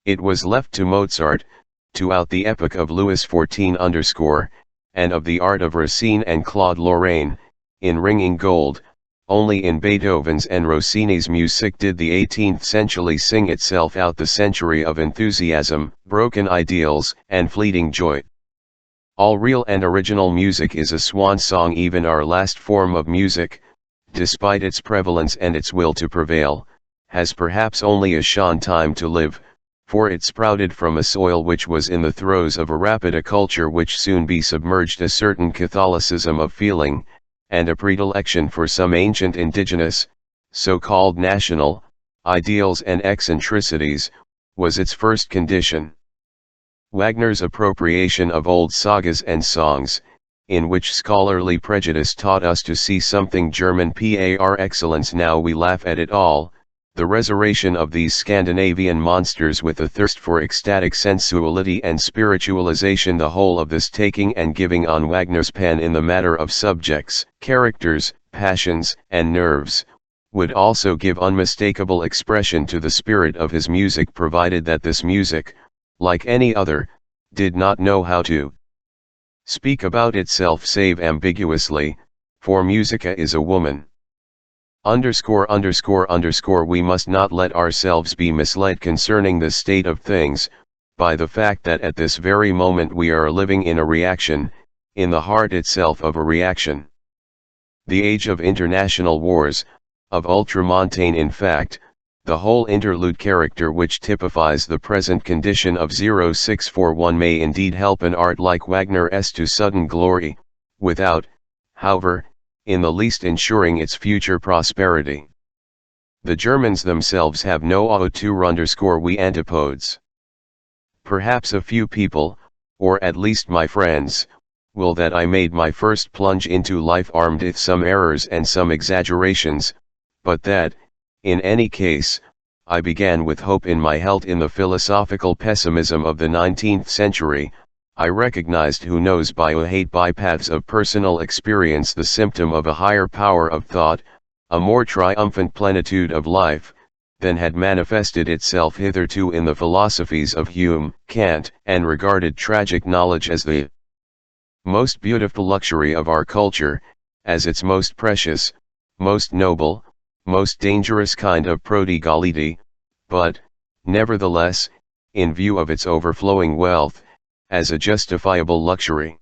It was left to Mozart, throughout the epoch of Louis XIV and of the art of Racine and Claude Lorraine, in ringing gold. Only in Beethoven's and Rossini's music did the 18th century sing itself out, the century of enthusiasm, broken ideals, and fleeting joy. All real and original music is a swan song. Even our last form of music, despite its prevalence and its will to prevail, has perhaps only a short time to live, for it sprouted from a soil which was in the throes of a rapid culture which soon be submerged. A certain Catholicism of feeling, and a predilection for some ancient indigenous, so-called national, ideals and eccentricities, was its first condition. Wagner's appropriation of old sagas and songs, in which scholarly prejudice taught us to see something German par excellence, now we laugh at it all. The resurrection of these Scandinavian monsters with a thirst for ecstatic sensuality and spiritualization, the whole of this taking and giving on Wagner's pen in the matter of subjects, characters, passions, and nerves, would also give unmistakable expression to the spirit of his music, provided that this music, like any other, did not know how to speak about itself save ambiguously, for musica is a woman. Underscore underscore underscore we must not let ourselves be misled concerning this state of things, by the fact that at this very moment we are living in a reaction, in the heart itself of a reaction. The age of international wars, of ultramontane in fact, the whole interlude character which typifies the present condition of 0641 may indeed help an art like Wagner's to sudden glory, without, however, in the least ensuring its future prosperity. The Germans themselves have no auteur underscore we antipodes. Perhaps a few people, or at least my friends, will that I made my first plunge into life armed with some errors and some exaggerations, but that, in any case, I began with hope in my health. In the philosophical pessimism of the 19th century, I recognized, who knows by a hate bypaths of personal experience, the symptom of a higher power of thought, a more triumphant plenitude of life, than had manifested itself hitherto in the philosophies of Hume, Kant, and regarded tragic knowledge as the most beautiful luxury of our culture, as its most precious, most noble, most dangerous kind of prodigality, but, nevertheless, in view of its overflowing wealth, as a justifiable luxury.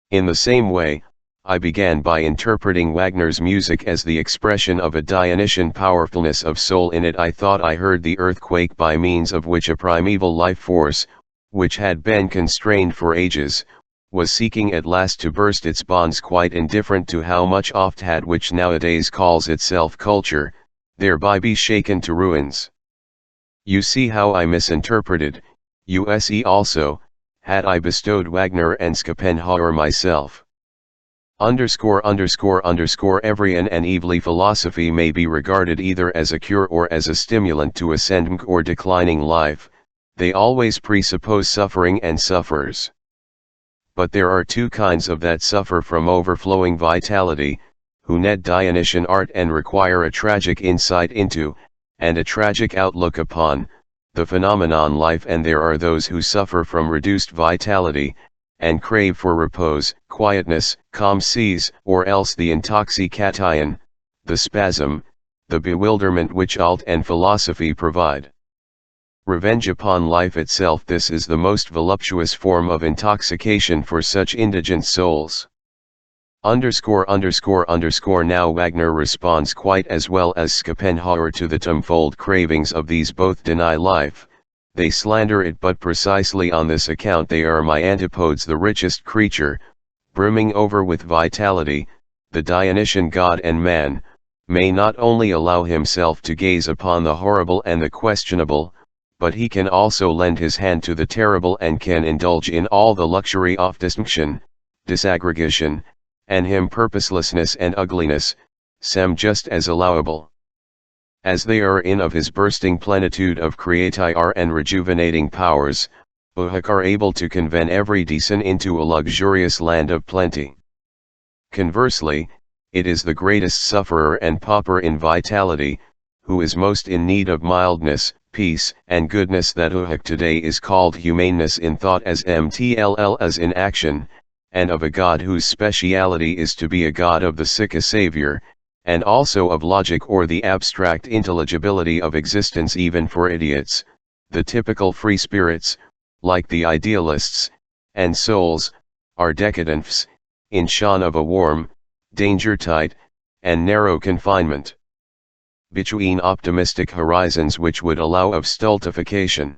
In the same way, I began by interpreting Wagner's music as the expression of a Dionysian powerfulness of soul. In it I thought I heard the earthquake by means of which a primeval life force, which had been constrained for ages, was seeking at last to burst its bonds, quite indifferent to how much oft had which nowadays calls itself culture, thereby be shaken to ruins. You see how I misinterpreted, use also, had I bestowed Wagner and Schopenhauer myself. Underscore underscore underscore every and evilly philosophy may be regarded either as a cure or as a stimulant to ascending or declining life. they always presuppose suffering and sufferers. But there are two kinds of that suffer from overflowing vitality, who need Dionysian art and require a tragic insight into, and a tragic outlook upon, the phenomenon life, and there are those who suffer from reduced vitality, and crave for repose, quietness, calm seas, or else the intoxication, the spasm, the bewilderment which art and philosophy provide. Revenge upon life itself, this is the most voluptuous form of intoxication for such indigent souls. Now Wagner responds quite as well as Schopenhauer to the twofold cravings of these. Both deny life, they slander it, but precisely on this account they are my antipodes. The richest creature, brimming over with vitality, the Dionysian god and man, may not only allow himself to gaze upon the horrible and the questionable, but he can also lend his hand to the terrible and can indulge in all the luxury of distinction, disaggregation, and him purposelessness and ugliness, sem just as allowable as they are in of his bursting plenitude of creative and rejuvenating powers. Uhak are able to convene every decent into a luxurious land of plenty. Conversely, it is the greatest sufferer and pauper in vitality, who is most in need of mildness, peace, and goodness, that Uhak today is called humaneness in thought as mtll as in action, and of a god whose speciality is to be a god of the sick, a savior, and also of logic or the abstract intelligibility of existence even for idiots, the typical free spirits, like the idealists, and souls, are decadents, in shun of a warm, danger-tight, and narrow confinement between optimistic horizons which would allow of stultification.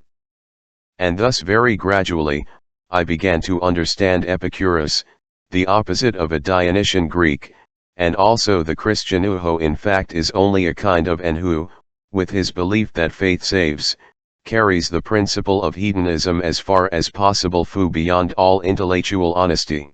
And thus very gradually, I began to understand Epicurus, the opposite of a Dionysian Greek, and also the Christian who in fact is only a kind of, and who, with his belief that faith saves, carries the principle of hedonism as far as possible beyond all intellectual honesty.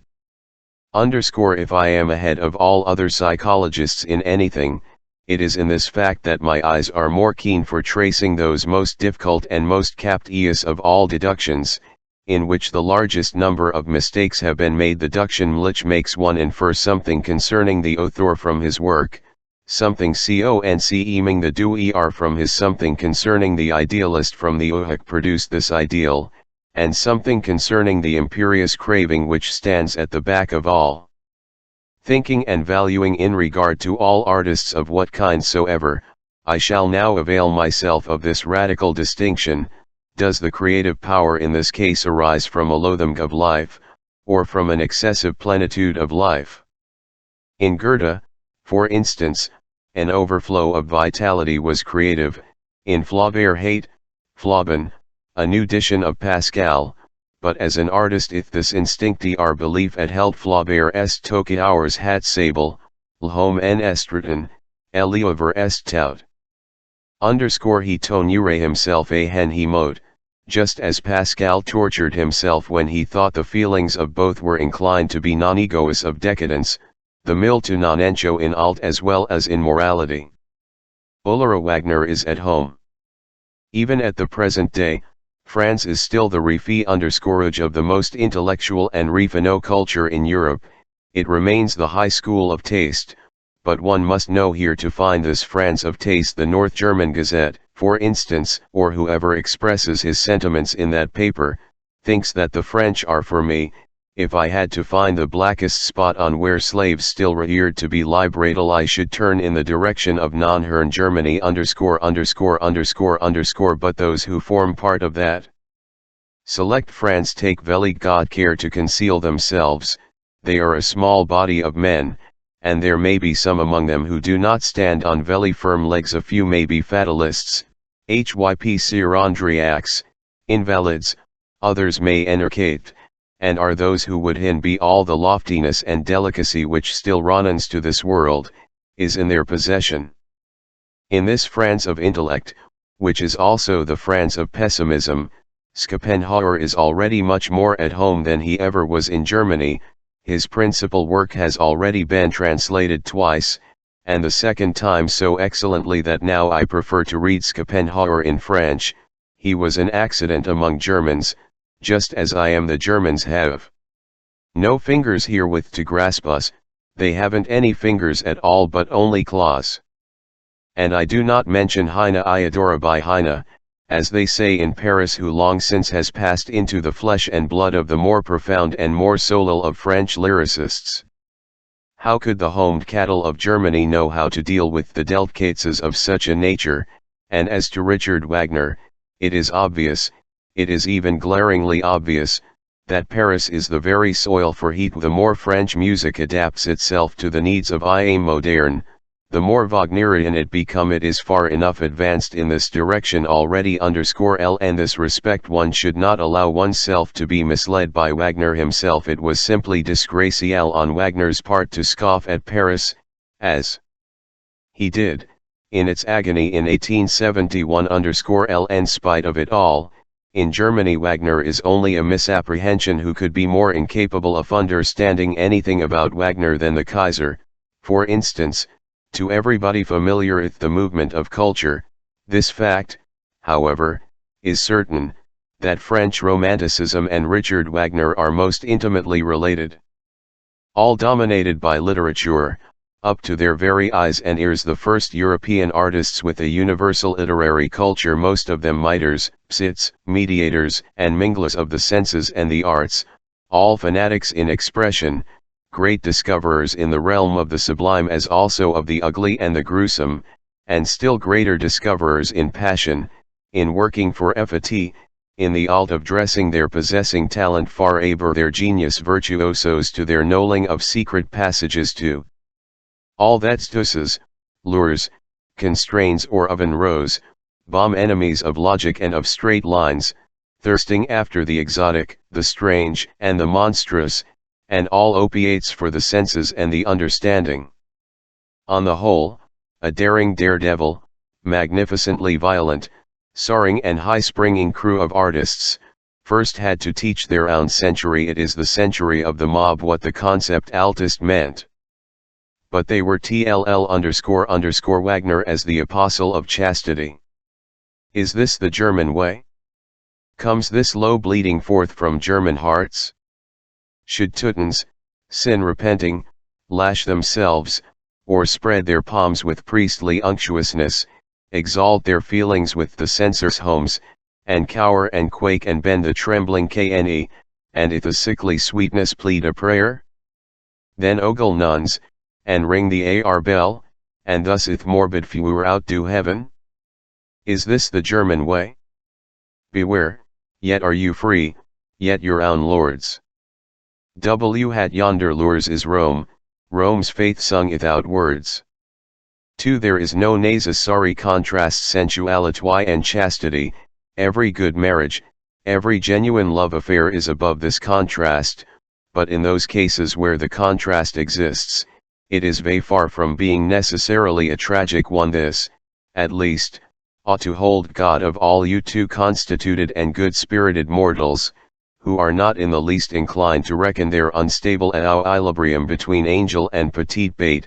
If I am ahead of all other psychologists in anything, it is in this fact that my eyes are more keen for tracing those most difficult and most captious of all deductions, in which the largest number of mistakes have been made. The deduction which makes one infer something concerning the author from his work, something conceiving the doer from his something concerning the idealist from the uhak produced this ideal, and something concerning the imperious craving which stands at the back of all thinking and valuing in regard to all artists of what kind soever. I shall now avail myself of this radical distinction. Does the creative power in this case arise from a loathing of life, or from an excessive plenitude of life? In Goethe, for instance, an overflow of vitality was creative. In Flaubert hate, Flaubin, a new edition of Pascal, but as an artist if this instincti our belief had held Flaubert est toque hours hat sable, l'homme en estraton, l'œuvre est tout. He torturait himself a hen he mote, just as Pascal tortured himself when he thought the feelings of both were inclined to be non-egoous of decadence, the mil to non-encho in alt as well as in morality. Ulrich Wagner is at home. Even at the present day, France is still the refuge of the most intellectual and refined culture in Europe. It remains the high school of taste, but one must know here to find this France of taste the North German Gazette, for instance, or whoever expresses his sentiments in that paper, thinks that the French are for me. If I had to find the blackest spot on where slaves still revered to be liberated, I should turn in the direction of non-Herne Germany ________, but those who form part of that select France take very good care to conceal themselves. They are a small body of men, and there may be some among them who do not stand on very firm legs. A few may be fatalists, hypochondriacs, invalids, others may enercate, and are those who would be all the loftiness and delicacy which still remains to this world, is in their possession. In this France of intellect, which is also the France of pessimism, Schopenhauer is already much more at home than he ever was in Germany. His principal work has already been translated twice, and the second time so excellently that now I prefer to read Schopenhauer in French. he was an accident among Germans, just as I am. The Germans have no fingers herewith to grasp us, they haven't any fingers at all but only claws. And I do not mention Heine Iodora by Heine, as they say in Paris, who long since has passed into the flesh and blood of the more profound and more solal of French lyricists. How could the homed cattle of Germany know how to deal with the delicacies of such a nature? And as to Richard Wagner, it is obvious, it is even glaringly obvious, that Paris is the very soil for heat. The more French music adapts itself to the needs of IA moderne, the more Wagnerian it become. It is far enough advanced in this direction already. _L In this respect one should not allow oneself to be misled by Wagner himself. It was simply disgracial on Wagner's part to scoff at Paris, as he did, in its agony in 1871. _L In spite of it all, in Germany Wagner is only a misapprehension. Who could be more incapable of understanding anything about Wagner than the Kaiser, for instance? To everybody familiar with the movement of culture, this fact, however, is certain, that French Romanticism and Richard Wagner are most intimately related. All dominated by literature, up to their very eyes and ears, the first European artists with a universal literary culture, most of them miters, psits, mediators, and minglers of the senses and the arts, all fanatics in expression, great discoverers in the realm of the sublime as also of the ugly and the gruesome, and still greater discoverers in passion, in working for effete, in the art of dressing, their possessing talent far above their genius virtuosos, to their knowing of secret passages, to all that stusses, lures, constrains or oven rows, bomb enemies of logic and of straight lines, thirsting after the exotic, the strange, and the monstrous, and all opiates for the senses and the understanding. On the whole, a daring daredevil, magnificently violent, soaring and high-springing crew of artists, first had to teach their own century, it is the century of the mob, what the concept altist meant. But they were _Wagner as the apostle of chastity. Is this the German way? Comes this low bleeding forth from German hearts? Should Teutons, sin repenting, lash themselves, or spread their palms with priestly unctuousness, exalt their feelings with the censor's homes, and cower and quake and bend the trembling kne, and if a sickly sweetness plead a prayer? Then ogle nuns, and ring the AR bell, and thus ith morbid furor outdo heaven? Is this the German way? Beware, yet are you free, yet your own lords. Hat yonder lures is Rome, Rome's faith sung without words. 2. There is no necessary contrast sensuality and chastity. Every good marriage, every genuine love affair is above this contrast, but in those cases where the contrast exists, it is very far from being necessarily a tragic one. This, at least, ought to hold God of all you too constituted and good-spirited mortals, who are not in the least inclined to reckon their unstable equilibrium between angel and petite bête,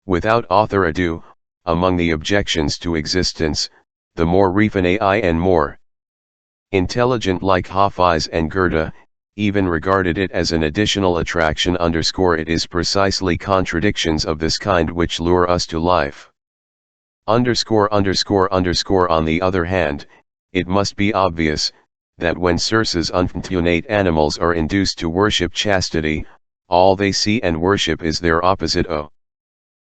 without author ado, among the objections to existence, the more refinée and more intelligent like Hafiz and Goethe, even regarded it as an additional attraction. It is precisely contradictions of this kind which lure us to life. On the other hand, it must be obvious, that when Circe's unfortunate animals are induced to worship chastity, all they see and worship is their opposite.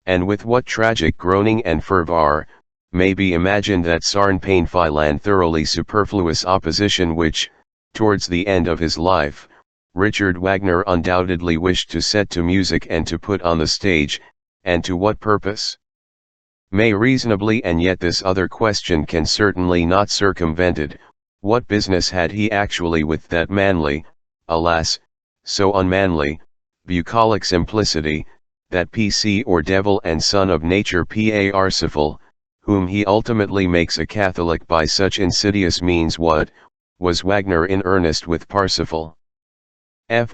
And with what tragic groaning and fervor, may be imagined that sarn painful and thoroughly superfluous opposition which, towards the end of his life, Richard Wagner undoubtedly wished to set to music and to put on the stage, and to what purpose? May reasonably, and yet this other question can certainly not circumvented, what business had he actually with that manly, alas, so unmanly, bucolic simplicity, that PC or devil and son of nature Parsifal, whom he ultimately makes a Catholic by such insidious means? What was Wagner in earnest with Parsifal?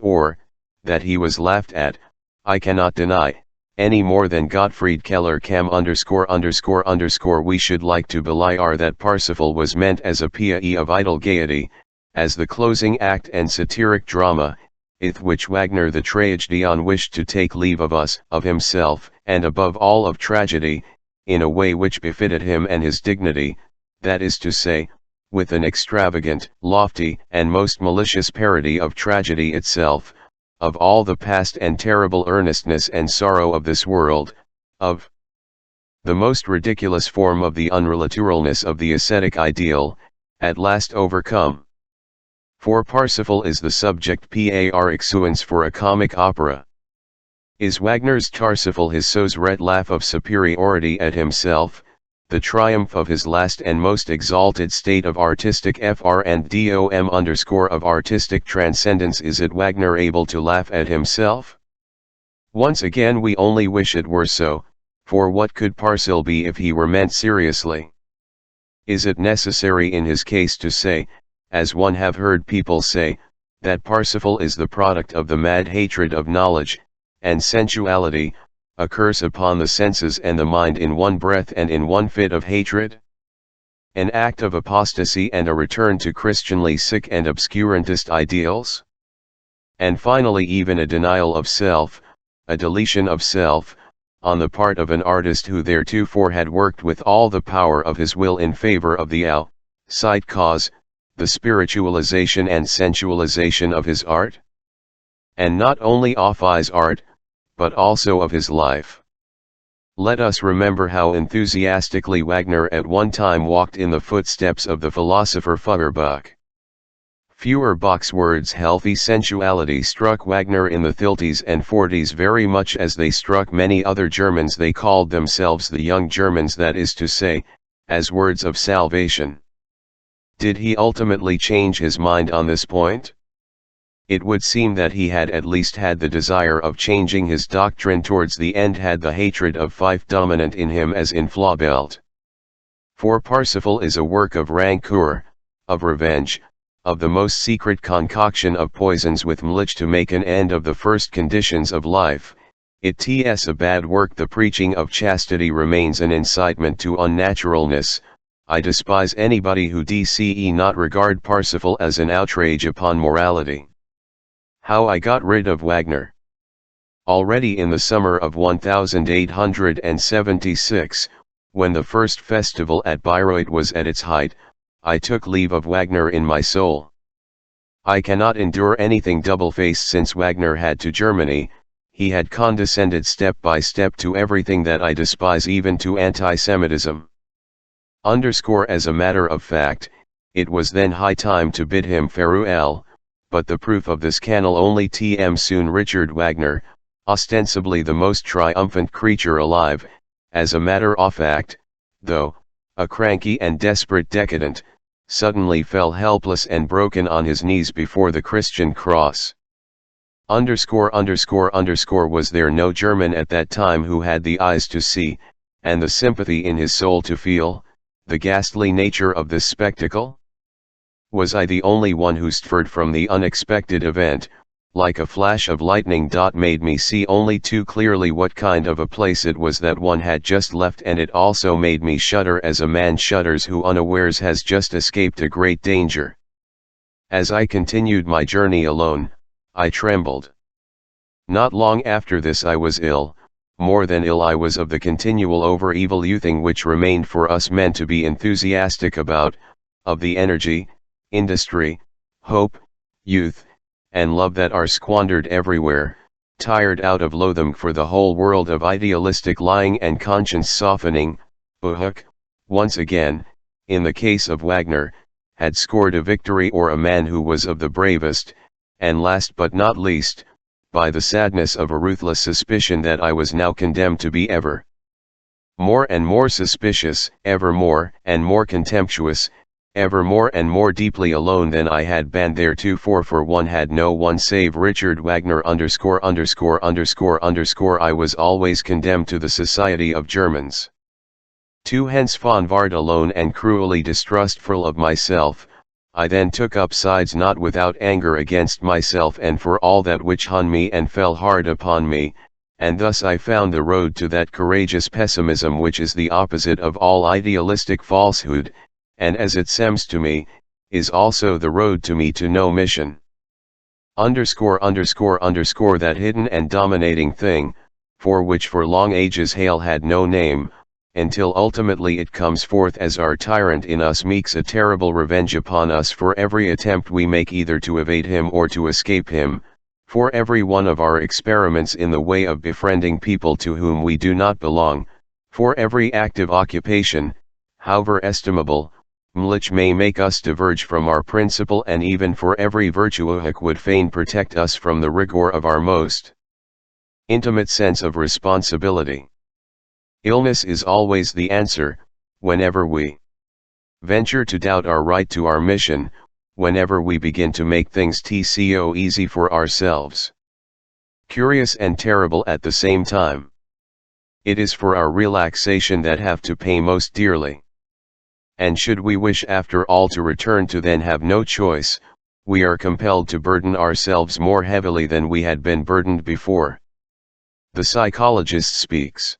Or, that he was laughed at, I cannot deny, any more than Gottfried Keller cam _____. We should like to belie our that Parsifal was meant as a piece of idle gaiety, as the closing act and satiric drama, with which Wagner the tragedian wished to take leave of us, of himself, and above all of tragedy, in a way which befitted him and his dignity, that is to say, with an extravagant, lofty, and most malicious parody of tragedy itself, of all the past and terrible earnestness and sorrow of this world, of the most ridiculous form of the unrealituralness of the ascetic ideal, at last overcome. For Parsifal is the subject par excellence for a comic opera. Is Wagner's Tarsifal his sozret laugh of superiority at himself, the triumph of his last and most exalted state of artistic frandom of artistic transcendence? Is it Wagner able to laugh at himself? Once again we only wish it were so, for what could Parsifal be if he were meant seriously? Is it necessary in his case to say, as one have heard people say, that Parsifal is the product of the mad hatred of knowledge, and sensuality, a curse upon the senses and the mind in one breath and in one fit of hatred? An act of apostasy and a return to Christianly sick and obscurantist ideals? And finally even a denial of self, a deletion of self, on the part of an artist who theretofore had worked with all the power of his will in favor of the outside cause, the spiritualization and sensualization of his art? And not only of his art, but also of his life. Let us remember how enthusiastically Wagner at one time walked in the footsteps of the philosopher Feuerbach. Feuerbach's words healthy sensuality struck Wagner in the 30s and 40s very much as they struck many other Germans. They called themselves the young Germans, that is to say, as words of salvation. Did he ultimately change his mind on this point? It would seem that he had at least had the desire of changing his doctrine towards the end, had the hatred of Fife dominant in him as in Flaubert. For Parsifal is a work of rancor, of revenge, of the most secret concoction of poisons with which to make an end of the first conditions of life. It's a bad work. The preaching of chastity remains an incitement to unnaturalness. I despise anybody who does not regard Parsifal as an outrage upon morality. How I got rid of Wagner. Already in the summer of 1876, when the first festival at Bayreuth was at its height, I took leave of Wagner in my soul. I cannot endure anything double-faced. Since Wagner had to Germany, he had condescended step by step to everything that I despise, even to anti-Semitism. As a matter of fact, it was then high time to bid him farewell. But the proof of this canal only soon Richard Wagner, ostensibly the most triumphant creature alive, as a matter of fact, though, a cranky and desperate decadent, suddenly fell helpless and broken on his knees before the Christian cross. Was there no German at that time who had the eyes to see, and the sympathy in his soul to feel, the ghastly nature of this spectacle? Was I the only one who suffered from the unexpected event, like a flash of lightning? Made me see only too clearly what kind of a place it was that one had just left, and it also made me shudder as a man shudders who unawares has just escaped a great danger. As I continued my journey alone, I trembled. Not long after this I was ill. More than ill, I was of the continual over-evil youthing which remained for us men to be enthusiastic about, of the energy, industry, hope, youth, and love that are squandered everywhere, tired out of loathing for the whole world of idealistic lying and conscience softening. Once again, in the case of Wagner, had scored a victory, or a man who was of the bravest, and last but not least, by the sadness of a ruthless suspicion that I was now condemned to be ever more and more suspicious, ever more and more contemptuous, ever more and more deeply alone than I had been theretofore, for one had no one save Richard Wagner I was always condemned to the society of Germans. To henceforward alone and cruelly distrustful of myself, I then took up sides, not without anger against myself and for all that which hung me and fell hard upon me, and thus I found the road to that courageous pessimism which is the opposite of all idealistic falsehood, and as it seems to me, is also the road to me to no mission. That hidden and dominating thing, for which for long ages Hale had no name, until ultimately it comes forth as our tyrant in us meeks a terrible revenge upon us for every attempt we make either to evade him or to escape him, for every one of our experiments in the way of befriending people to whom we do not belong, for every active occupation, however estimable, which may make us diverge from our principle, and even for every virtue which would fain protect us from the rigor of our most intimate sense of responsibility. Illness is always the answer, whenever we venture to doubt our right to our mission, whenever we begin to make things too easy for ourselves. Curious and terrible at the same time. It is for our relaxation that have to pay most dearly. And should we wish after all to return to then have no choice, we are compelled to burden ourselves more heavily than we had been burdened before. The psychologist speaks.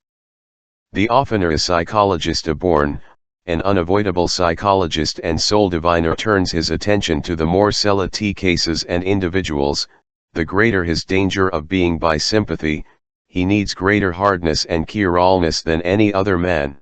The oftener a psychologist born, an unavoidable psychologist and soul diviner turns his attention to the more select cases and individuals, the greater his danger of being by sympathy, he needs greater hardness and chiralness than any other man.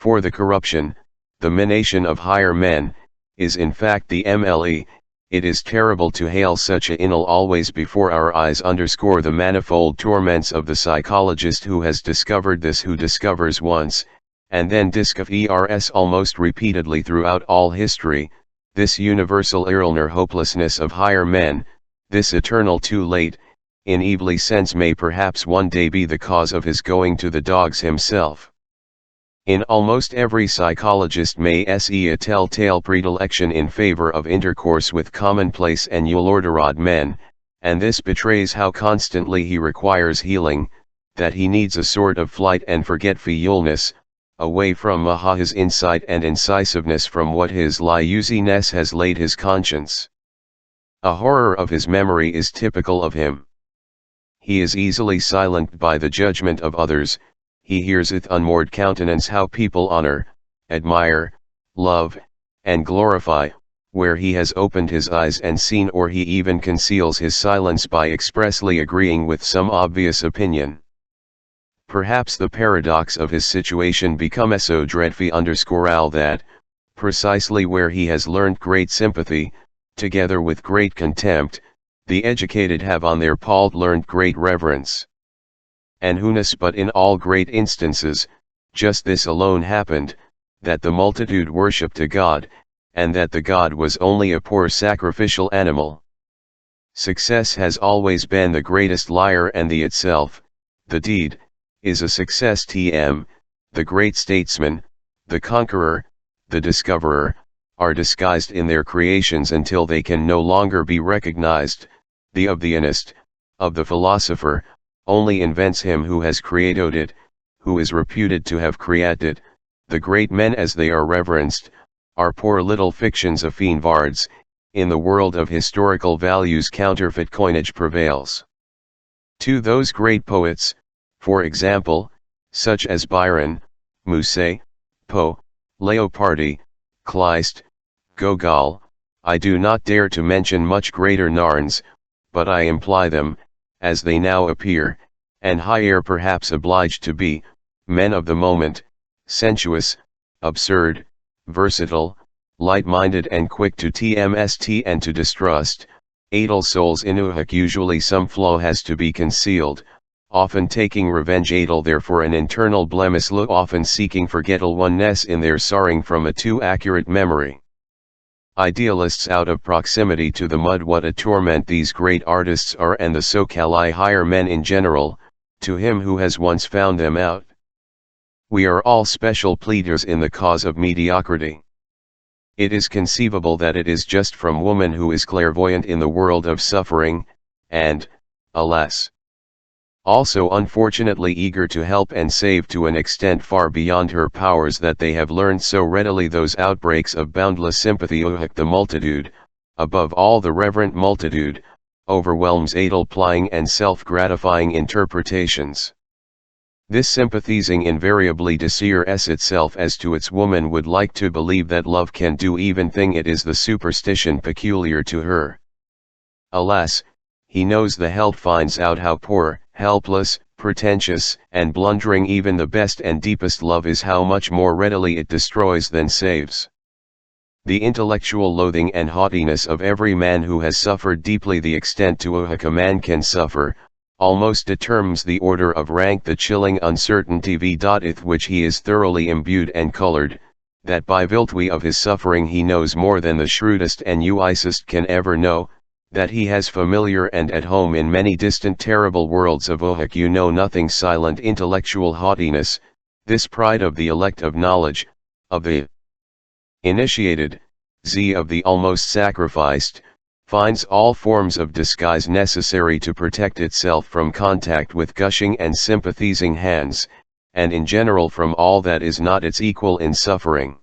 For the corruption, the mination of higher men, is in fact the MLE, it is terrible to hail such a ill always before our eyes underscore the manifold torments of the psychologist who has discovered this, who discovers once, and then discovers almost repeatedly throughout all history, this universal irrener hopelessness of higher men, this eternal too late, in evilly sense may perhaps one day be the cause of his going to the dogs himself. In almost every psychologist may see a telltale predilection in favor of intercourse with commonplace and Eulorderod men, and this betrays how constantly he requires healing, that he needs a sort of flight and forgetfulness, away from his insight and incisiveness, from what his liusiness has laid his conscience. A horror of his memory is typical of him. He is easily silenced by the judgment of others. He hears with unmoored countenance how people honor, admire, love, and glorify, where he has opened his eyes and seen, or he even conceals his silence by expressly agreeing with some obvious opinion. Perhaps the paradox of his situation become so dreadfully underscoral that, precisely where he has learned great sympathy, together with great contempt, the educated have on their part learned great reverence. And who but in all great instances, just this alone happened, that the multitude worshipped a God, and that the God was only a poor sacrificial animal. Success has always been the greatest liar, and the itself, the deed, is a success. The great statesman, the conqueror, the discoverer, are disguised in their creations until they can no longer be recognized. The obvianist, of the philosopher, only invents him who has created it, who is reputed to have created it. The great men, as they are reverenced, are poor little fictions of fiendvards. In the world of historical values counterfeit coinage prevails. To those great poets, for example, such as Byron, Musset, Poe, Leopardi, Kleist, Gogol, I do not dare to mention much greater narns, but I imply them, as they now appear, and higher perhaps obliged to be, men of the moment, sensuous, absurd, versatile, light-minded and quick to tmst and to distrust, adel souls in whom usually some flaw has to be concealed, often taking revenge adel therefore an internal blemish, often seeking forgetful oneness in their sorrowing from a too accurate memory. Idealists out of proximity to the mud, what a torment these great artists are, and the so-called higher men in general, to him who has once found them out. We are all special pleaders in the cause of mediocrity. It is conceivable that it is just from woman, who is clairvoyant in the world of suffering, and, alas, also unfortunately eager to help and save to an extent far beyond her powers, that they have learned so readily those outbreaks of boundless sympathy. The multitude, above all the reverent multitude, overwhelms adult-plying and self-gratifying interpretations. This sympathizing invariably desires itself as to its woman would like to believe that love can do even thing. It is the superstition peculiar to her. Alas, he knows the held finds out how poor, helpless, pretentious, and blundering even the best and deepest love is, how much more readily it destroys than saves. The intellectual loathing and haughtiness of every man who has suffered deeply the extent to which a man can suffer, almost determines the order of rank, the chilling uncertainty with which he is thoroughly imbued and colored, that by virtue of his suffering he knows more than the shrewdest and wisest can ever know, that he has familiar and at home in many distant terrible worlds of which you know nothing. Silent intellectual haughtiness, this pride of the elect of knowledge, of the initiated, of the almost sacrificed, finds all forms of disguise necessary to protect itself from contact with gushing and sympathizing hands, and in general from all that is not its equal in suffering.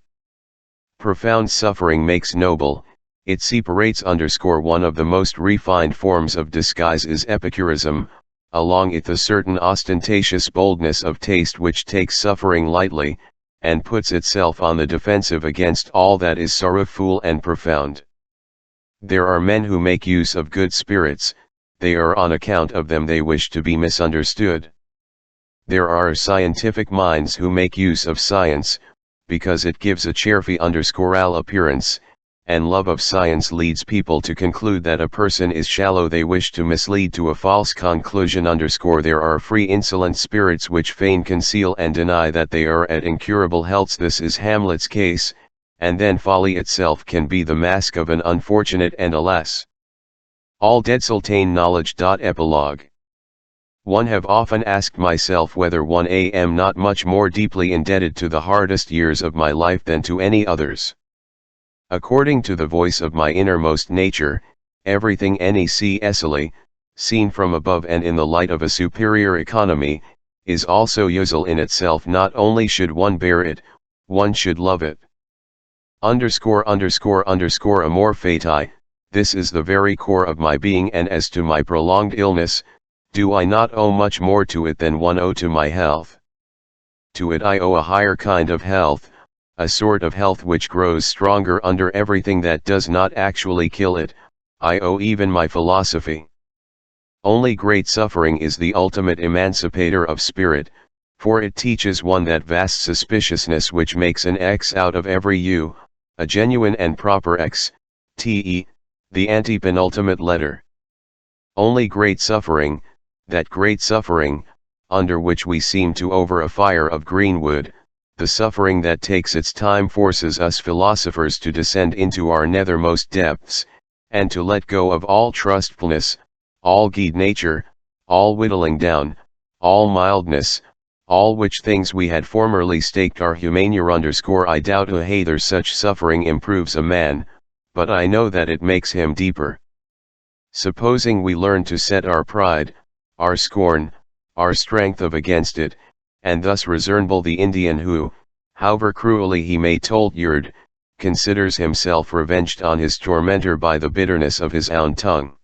Profound suffering makes noble, it separates. One of the most refined forms of disguise is epicurism, along with a certain ostentatious boldness of taste which takes suffering lightly, and puts itself on the defensive against all that is sorrowful and profound. There are men who make use of good spirits, they are on account of them they wish to be misunderstood. There are scientific minds who make use of science, because it gives a cheerful appearance, and love of science leads people to conclude that a person is shallow. They wish to mislead to a false conclusion. There are free insolent spirits which feign conceal and deny that they are at incurable healths. This is Hamlet's case, and then folly itself can be the mask of an unfortunate and alas, all dead sultane knowledge. Epilogue. One have often asked myself whether one am not much more deeply indebted to the hardest years of my life than to any others. According to the voice of my innermost nature, everything necessarily, seen from above and in the light of a superior economy, is also useful in itself. Not only should one bear it, one should love it. Amor fati, this is the very core of my being, and as to my prolonged illness, do I not owe much more to it than one owe to my health? To it I owe a higher kind of health, a sort of health which grows stronger under everything that does not actually kill it. I owe even my philosophy. Only great suffering is the ultimate emancipator of spirit, for it teaches one that vast suspiciousness which makes an X out of every U, a genuine and proper X, te, the antepenultimate letter. Only great suffering, that great suffering, under which we seem to over a fire of green wood, the suffering that takes its time, forces us philosophers to descend into our nethermost depths, and to let go of all trustfulness, all good nature, all whittling down, all mildness, all which things we had formerly staked our humanure. I doubt whether such suffering improves a man, but I know that it makes him deeper. Supposing we learn to set our pride, our scorn, our strength of against it, and thus resemble the Indian who, however cruelly he may torture, considers himself revenged on his tormentor by the bitterness of his own tongue.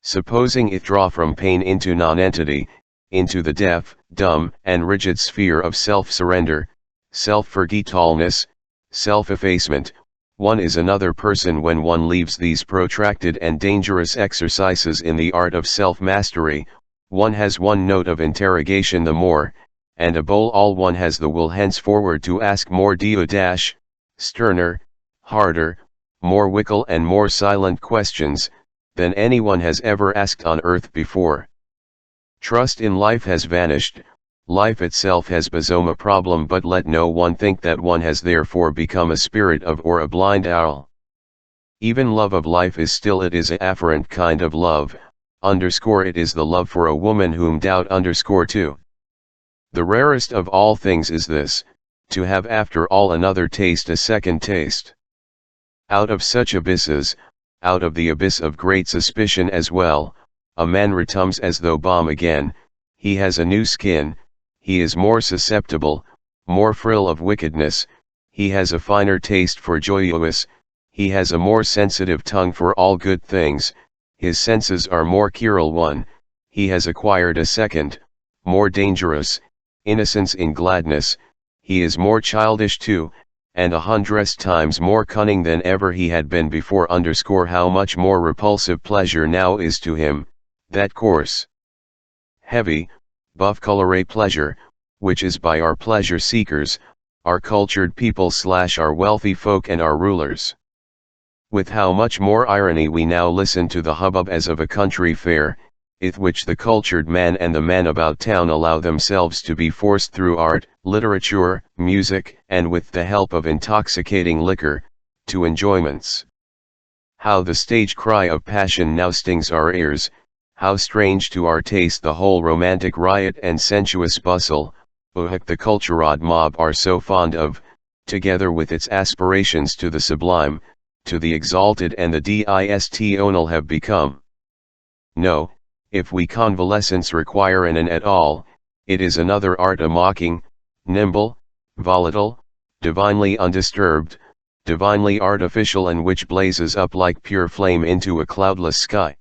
Supposing it draw from pain into nonentity, into the deaf, dumb, and rigid sphere of self-surrender, self-forgetfulness, self-effacement, one is another person when one leaves these protracted and dangerous exercises in the art of self-mastery. One has one note of interrogation the more, and above all one has the will henceforward to ask more sterner, harder, more wickle and more silent questions, than anyone has ever asked on earth before. Trust in life has vanished, life itself has become a problem, but let no one think that one has therefore become a spirit of or a blind owl. Even love of life is still, it is a afferent kind of love, it is the love for a woman whom doubt too. The rarest of all things is this, to have after all another taste, a second taste. Out of such abysses, out of the abyss of great suspicion as well, a man returns as though born again, he has a new skin, he is more susceptible, more frill of wickedness, he has a finer taste for joyous, he has a more sensitive tongue for all good things, his senses are more Kirill one, he has acquired a second, more dangerous, innocence in gladness, he is more childish too, and 100 times more cunning than ever he had been before. How much more repulsive pleasure now is to him, that coarse, heavy, buff colore pleasure, which is by our pleasure seekers, our cultured people / our wealthy folk and our rulers. With how much more irony we now listen to the hubbub as of a country fair, in which the cultured man and the man about town allow themselves to be forced through art, literature, music, and with the help of intoxicating liquor, to enjoyments. How the stage cry of passion now stings our ears, how strange to our taste the whole romantic riot and sensuous bustle, the culturad mob are so fond of, together with its aspirations to the sublime, to the exalted and the distonal have become. No, if we convalescents require an at all, it is another art, a mocking, nimble, volatile, divinely undisturbed, divinely artificial, and which blazes up like pure flame into a cloudless sky.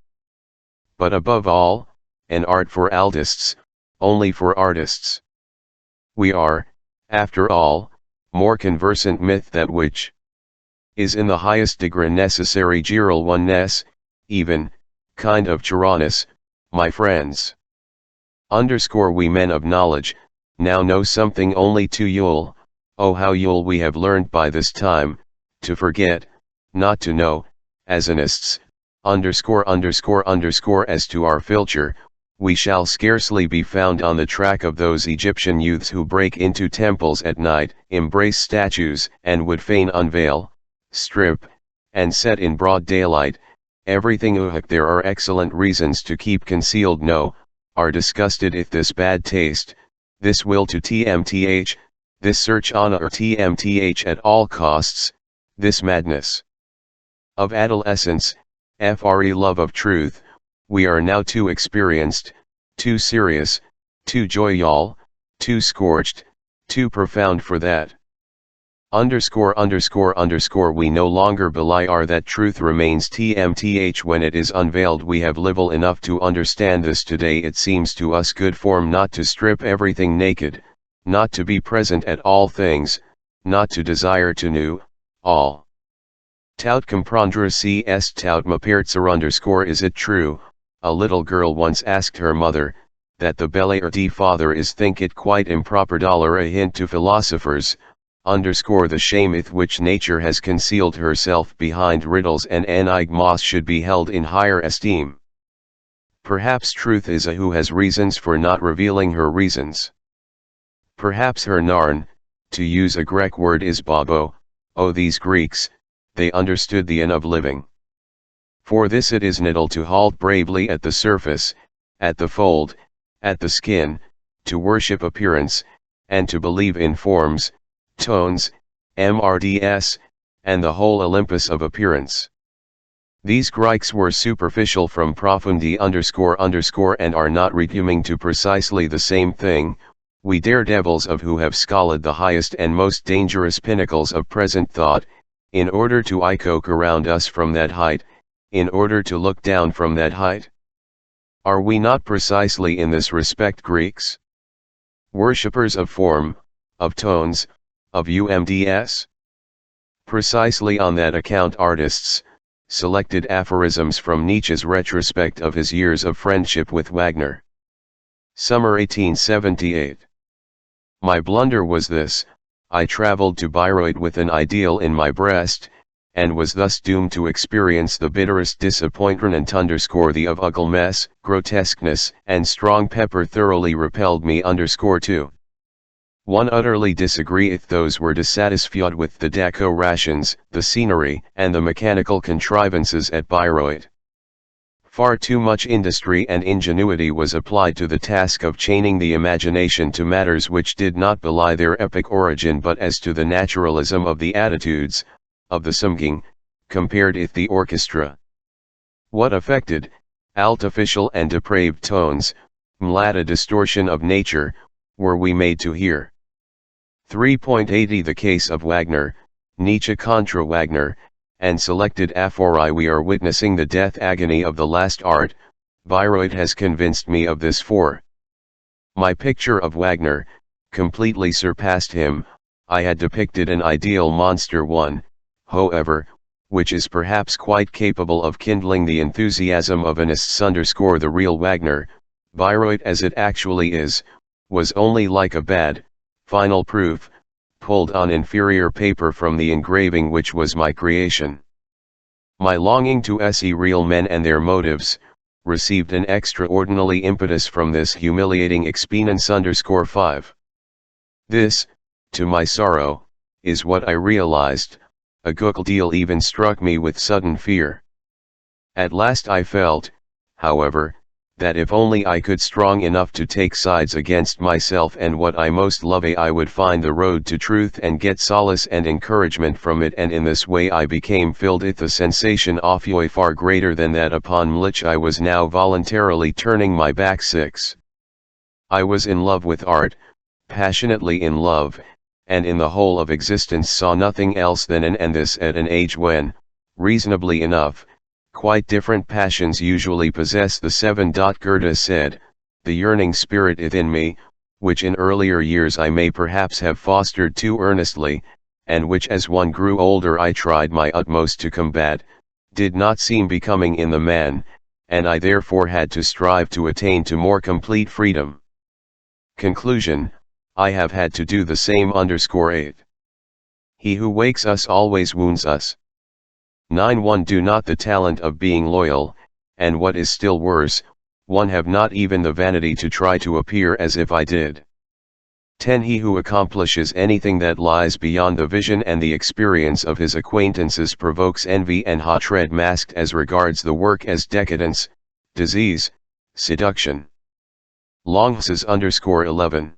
But above all, an art for artists, only for artists. We are, after all, more conversant myth that which is in the highest degree necessary geral oneness, even, kind of Tyrannus, my friends. We men of knowledge, now know something only too Yule, oh how Yule we have learned by this time, to forget, not to know, asinists, as to our filcher, we shall scarcely be found on the track of those Egyptian youths who break into temples at night, embrace statues, and would fain unveil, strip, and set in broad daylight, everything. There are excellent reasons to keep concealed, no, are disgusted if this bad taste, this will to tmth, this search honor tmth at all costs, this madness of adolescence, free love of truth, we are now too experienced, too serious, too joyal, too scorched, too profound for that. We no longer belie that truth remains tmth when it is unveiled. We have little enough to understand this today. It seems to us good form not to strip everything naked, not to be present at all things, not to desire to know all. Tout comprendre cs tout m'apercer Is it true, a little girl once asked her mother, that the belle de father is think it quite improper a hint to philosophers, the shame with which nature has concealed herself behind riddles and enigmas should be held in higher esteem. Perhaps truth is a who has reasons for not revealing her reasons. Perhaps her narn, to use a Greek word, is babo. Oh, these Greeks, they understood the end of living. For this it is needful to halt bravely at the surface, at the fold, at the skin, to worship appearance, and to believe in forms, tones, mrds, and the whole Olympus of appearance. These Greeks were superficial from profundi and are not resuming to precisely the same thing, we daredevils of who have scaled the highest and most dangerous pinnacles of present thought, in order to echoke around us from that height, in order to look down from that height. Are we not precisely in this respect Greeks? Worshippers of form, of tones, of umds? Precisely on that account artists, selected aphorisms from Nietzsche's retrospect of his years of friendship with Wagner. Summer 1878. My blunder was this, I traveled to Bayreuth with an ideal in my breast, and was thus doomed to experience the bitterest disappointment. The of ugliness, grotesqueness, and strong pepper thoroughly repelled me. 2. One utterly disagreeth those were dissatisfied with the decorations, the scenery, and the mechanical contrivances at Bayreuth. Far too much industry and ingenuity was applied to the task of chaining the imagination to matters which did not belie their epic origin, but as to the naturalism of the attitudes, of the singing, compared with the orchestra. What affected, artificial and depraved tones, mlada distortion of nature, were we made to hear. 3.80 The case of Wagner, Nietzsche contra Wagner, and selected aphori. We are witnessing the death agony of the last art. Bayreuth has convinced me of this, for my picture of Wagner completely surpassed him. I had depicted an ideal monster one, however, which is perhaps quite capable of kindling the enthusiasm of anists. The real Wagner, Bayreuth as it actually is, was only like a bad, final proof, pulled on inferior paper from the engraving which was my creation. My longing to see real men and their motives, received an extraordinary impetus from this humiliating experience. 5. This, to my sorrow, is what I realized. A good deal even struck me with sudden fear. At last I felt, however, that if only I could strong enough to take sides against myself and what I most love, I would find the road to truth and get solace and encouragement from it, and in this way I became filled with a sensation of joy far greater than that upon which I was now voluntarily turning my back. 6. I was in love with art, passionately in love, and in the whole of existence saw nothing else than and this at an age when, reasonably enough, quite different passions usually possess the 7. Goethe said, the yearning spirit within me, which in earlier years I may perhaps have fostered too earnestly, and which as one grew older I tried my utmost to combat, did not seem becoming in the man, and I therefore had to strive to attain to more complete freedom. Conclusion, I have had to do the same. 8. He who wakes us always wounds us. 9. One do not the talent of being loyal, and what is still worse, one have not even the vanity to try to appear as if I did. 10. He who accomplishes anything that lies beyond the vision and the experience of his acquaintances provokes envy and hatred, masked as regards the work as decadence, disease, seduction. Longses. 11.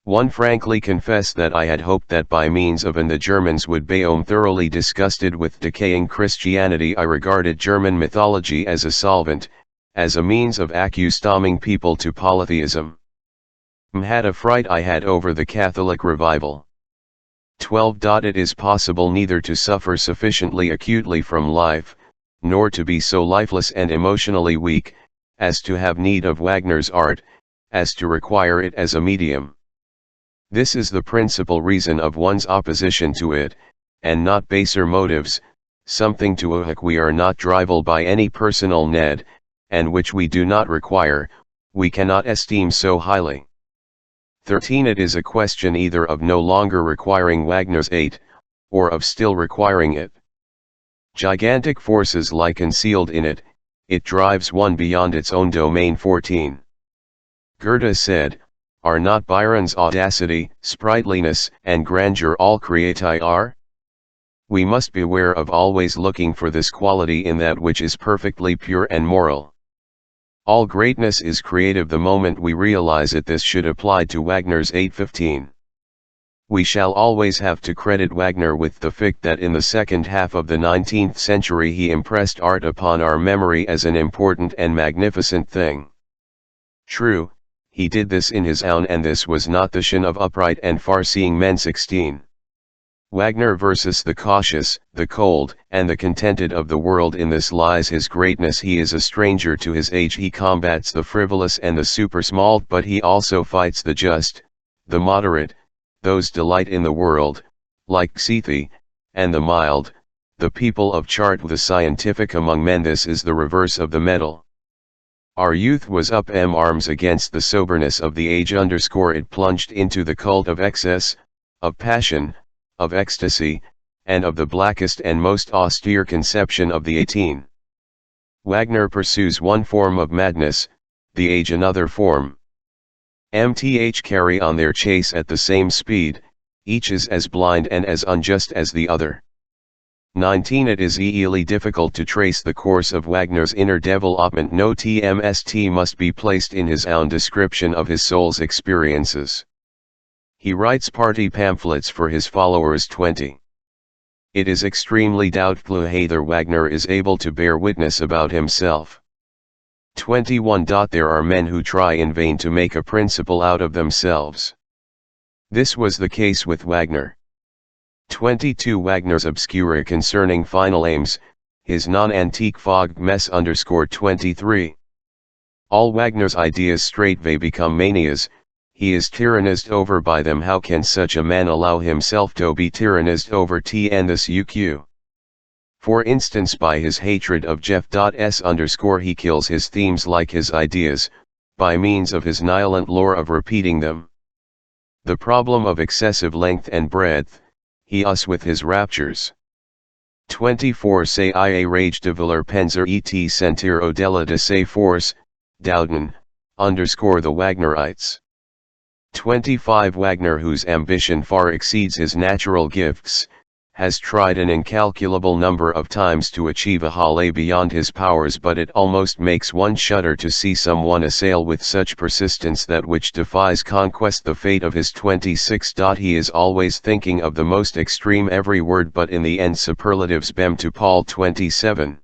One frankly confess that I had hoped that by means of the Germans would become thoroughly disgusted with decaying Christianity. I regarded German mythology as a solvent, as a means of accustoming people to polytheism. Had a fright I had over the Catholic revival. 12. It is possible neither to suffer sufficiently acutely from life, nor to be so lifeless and emotionally weak, as to have need of Wagner's art, as to require it as a medium. This is the principal reason of one's opposition to it, and not baser motives, something to which we are not driven by any personal need, and which we do not require, we cannot esteem so highly. 13. It is a question either of no longer requiring Wagner's aid, or of still requiring it. Gigantic forces lie concealed in it, it drives one beyond its own domain. 14. Goethe said, are not Byron's audacity, sprightliness, and grandeur all creati are? We must beware of always looking for this quality in that which is perfectly pure and moral. All greatness is creative the moment we realize it. This should apply to Wagner's 8:15. We shall always have to credit Wagner with the fact that in the second half of the 19th century he impressed art upon our memory as an important and magnificent thing. True, he did this in his own, and this was not the shun of upright and far-seeing men. 16. Wagner versus the cautious, the cold, and the contented of the world. In this lies his greatness. He is a stranger to his age. He combats the frivolous and the super-small, but he also fights the just, the moderate, those delight in the world, like Xethi, and the mild, the people of chart. The scientific among men. This is the reverse of the medal. Our youth was up arms against the soberness of the age. It plunged into the cult of excess, of passion, of ecstasy, and of the blackest and most austere conception of the 18. Wagner pursues one form of madness, the age another form. Mth carry on their chase at the same speed, each is as blind and as unjust as the other. 19. It is easily difficult to trace the course of Wagner's inner development. No TMST must be placed in his own description of his soul's experiences. He writes party pamphlets for his followers. 20. It is extremely doubtful whether Wagner is able to bear witness about himself. 21. There are men who try in vain to make a principle out of themselves. This was the case with Wagner. 22 Wagner's obscura concerning final aims, his non-antique fog mess _23. All Wagner's ideas straightway become manias, he is tyrannized over by them. How can such a man allow himself to be tyrannized over and this UQ? For instance, by his hatred of Jeff.S. He kills his themes like his ideas, by means of his nihilent lore of repeating them. The problem of excessive length and breadth, he us with his raptures. 24 Say ia rage de viller penser et sentir au-delà de ses forces, Dowden, the Wagnerites. 25 Wagner, whose ambition far exceeds his natural gifts, has tried an incalculable number of times to achieve a halle beyond his powers, but it almost makes one shudder to see someone assail with such persistence that which defies conquest the fate of his 26. He is always thinking of the most extreme every word, but in the end superlatives bem to Paul 27.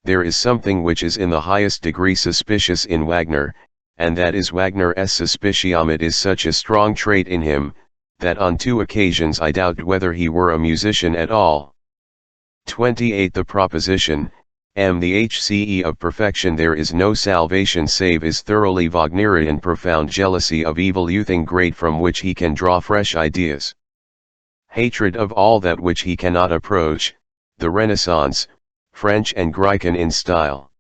There is something which is in the highest degree suspicious in Wagner, and that is Wagner's suspicium. It is such a strong trait in him, that on 2 occasions I doubt whether he were a musician at all. 28 The proposition, the HCE of perfection there is no salvation save is thoroughly Wagnerian profound jealousy of evil youthing great from which he can draw fresh ideas. Hatred of all that which he cannot approach, the Renaissance, French and Griechen in style.